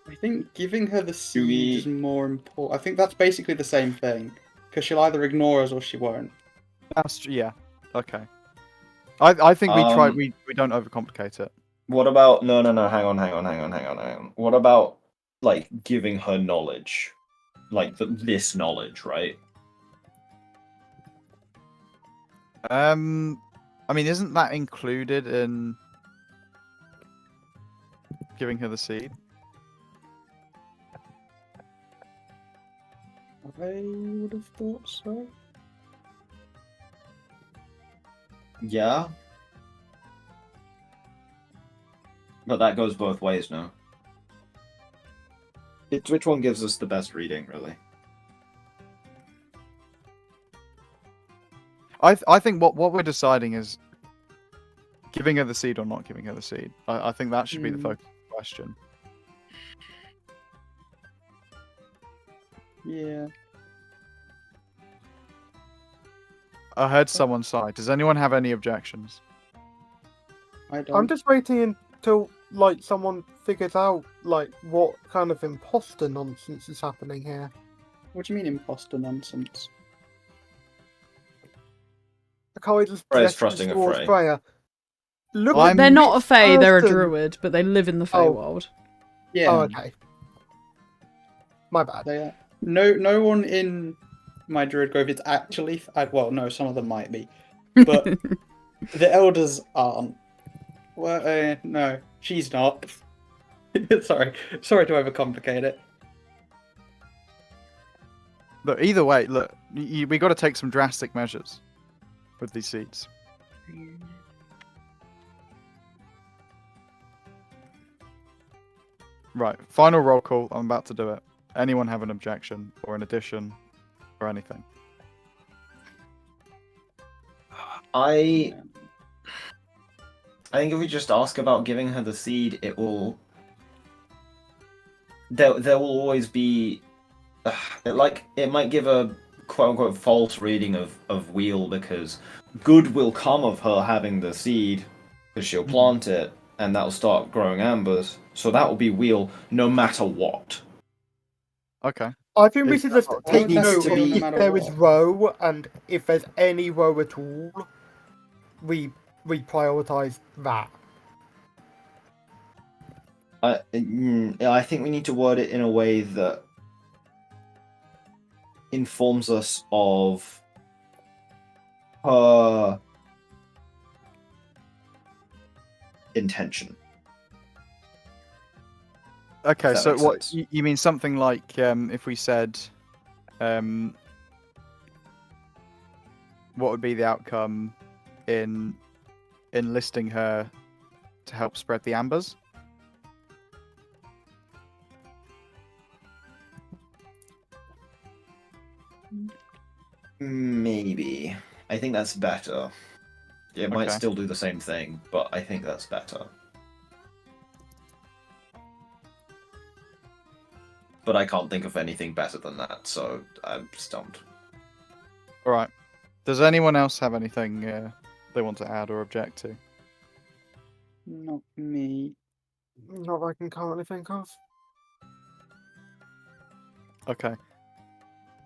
I think giving her the seed is more important. I think that's basically the same thing, because she'll either ignore us or she won't. Yeah. Okay. I think we try. We don't overcomplicate it. What about no? Hang on. What about like giving her knowledge, like this knowledge, right? I mean, isn't that included in giving her the seed? I would have thought so. Yeah. But that goes both ways now. Which one gives us the best reading, really? I think what we're deciding is giving her the seed or not giving her the seed. I think that should be the focus of the question. Yeah. I heard someone sigh. Does anyone have any objections? I don't. I'm just waiting until like someone figures out like what kind of imposter nonsense is happening here. What do you mean imposter nonsense? Akai just Freya's gestures trusting a towards Frey. Freya. Look Well, at They're not a this fae, they're a person. druid, but they live in the Oh. Feywild. Yeah. Oh, okay. My bad. They are. No one in my druid grove is actually. Well, no, some of them might be, but the elders aren't. Well, no, she's not. sorry to overcomplicate it. Look, either way, look, we got to take some drastic measures with these seeds. Right, final roll call. I'm about to do it. Anyone have an objection or an addition or anything? I think if we just ask about giving her the seed, it will. There will always be, it might give a quote unquote false reading of wheel, because good will come of her having the seed, because she'll plant it and that'll start growing ambers. So that will be wheel no matter what. Okay. I think we Is should that just what- take It needs note to of be- if no matter there is what. row and if there's any row at all, we prioritize that. I think we need to word it in a way that informs us of her intention. Okay, If that so makes what sense. you mean something like if we said what would be the outcome in enlisting her to help spread the ambers? Maybe. I think that's better. It might Okay. still do the same thing, but I think that's better. But I can't think of anything better than that, so I'm stumped. All right. Does anyone else have anything they want to add or object to? Not me. Not that I can currently think of. Okay.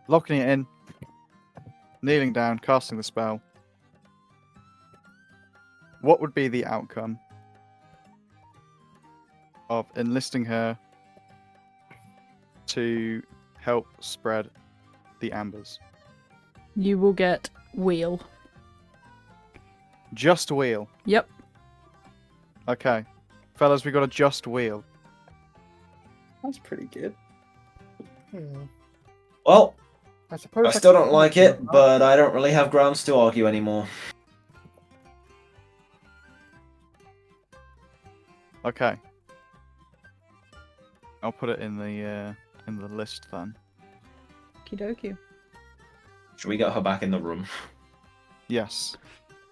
Locking it in, kneeling down, casting the spell. What would be the outcome of enlisting her to help spread the ambers? You will get wheel. Just wheel. Yep. Okay. Fellas, we got a just wheel. That's pretty good. Well, I suppose I still can don't like think it, of that. but I don't really have grounds to argue anymore. Okay. I'll put it in the list then. Okie dokie. Should we get her back in the room? Yes.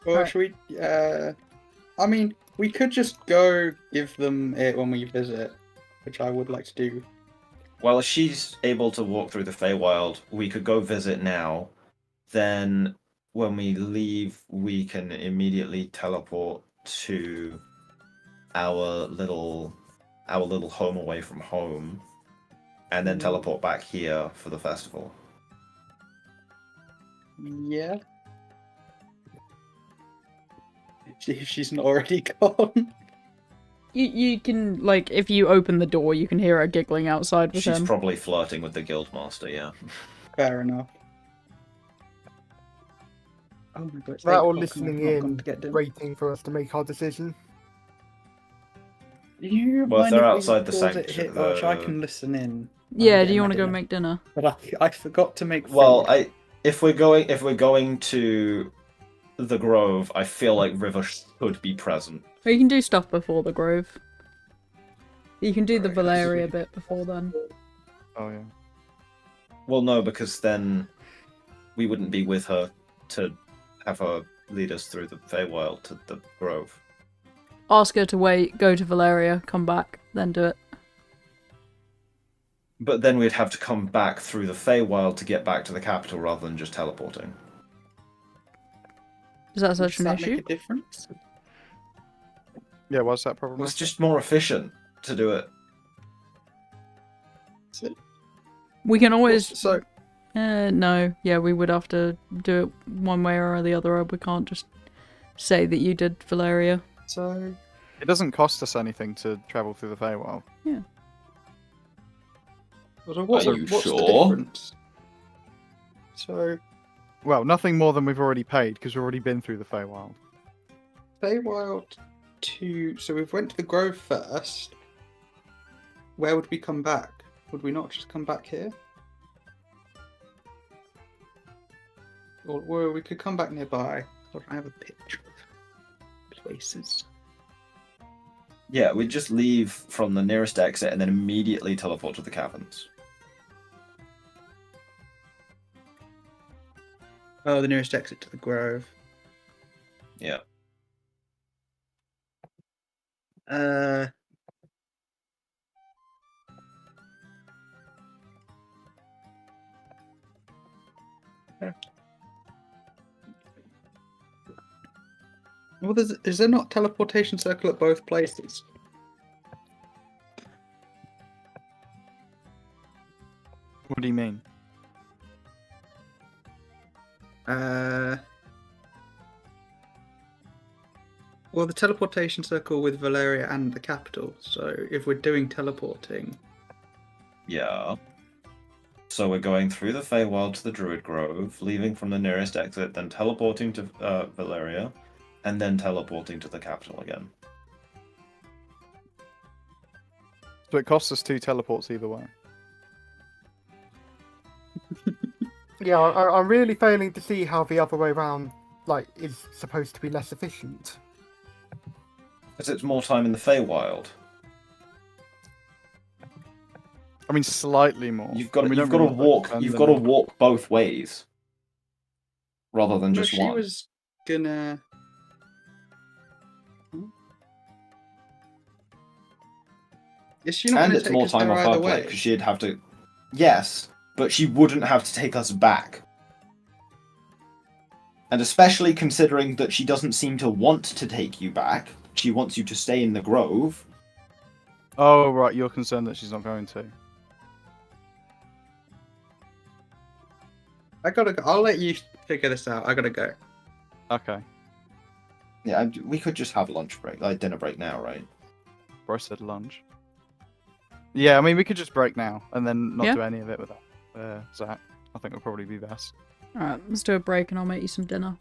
Well, Alright. should we? I mean, we could just go give them it when we visit, which I would like to do. Well, if she's able to walk through the Feywild, we could go visit now. Then, when we leave, we can immediately teleport to our little home away from home, and then teleport back here for the festival. Yeah. If she's not already gone. You can, like, if you open the door, you can hear her giggling outside with She's him. probably flirting with the guildmaster, yeah. Fair enough. Oh my god, it's That 8 or o'clock and listening I've not gone in, to get dinner. waiting for us to make our decision. You Well, if mind they're we outside the pause it sanctuary, here? Well, I can listen in. Yeah, I'm do you getting want my to go dinner. make dinner? But I forgot to make Well, food. if we're going to the Grove, I feel like River should be present. Or you can do stuff before the grove. You can do the Right, Valeria so- bit before then. Oh yeah. Well, no, because then we wouldn't be with her to have her lead us through the Feywild to the Grove. Ask her to wait, go to Valeria, come back, then do it. But then we'd have to come back through the Feywild to get back to the capital rather than just teleporting. Is that such Does an that issue? make a difference? Yeah, what's that problem? Well, it's just more efficient to do it. Is it? We can always. So, No. Yeah, we would have to do it one way or the other. We can't just say that you did Valeria. so It doesn't cost us anything to travel through the Feywild. what's Are you the sure? difference? So, Well, nothing more than we've already paid because we've already been through the Feywild. Feywild to... So we've went to the Grove first. Where would we come back? Would we not just come back here? Or we could come back nearby. I have a picture of places. Yeah, we'd just leave from the nearest exit and then immediately teleport to the caverns. Oh, the nearest exit to the Grove. Yeah. Uh... Well, is there not teleportation circle at both places? What do you mean? Well, the teleportation circle with Valeria and the capital. So if we're doing teleporting, Yeah. So we're going through the Feywild to the Druid Grove, leaving from the nearest exit, then teleporting to Valeria, and then teleporting to the capital again. So it costs us 2 teleports either way. Yeah, I'm really failing to see how the other way around, like, is supposed to be less efficient. Because it's more time in the Feywild. I mean, slightly more. You've got We you've don't got to really walk. spend You've the got to money. walk both ways, rather than no, just she one. was gonna. Is she not And going to it's take more us time there off either her plate way? because she'd have to. Yes, but she wouldn't have to take us back. And especially considering that she doesn't seem to want to take you back. She wants you to stay in the Grove. Oh, right. You're concerned that she's not going to. I gotta go. I'll let you figure this out. I gotta go. Okay. Yeah, we could just have a lunch break, like dinner break now, right? Bro said lunch. Yeah, I mean, we could just break now and then not Yeah. do any of it without Zach. I think would probably be best. Alright, let's do a break and I'll make you some dinner.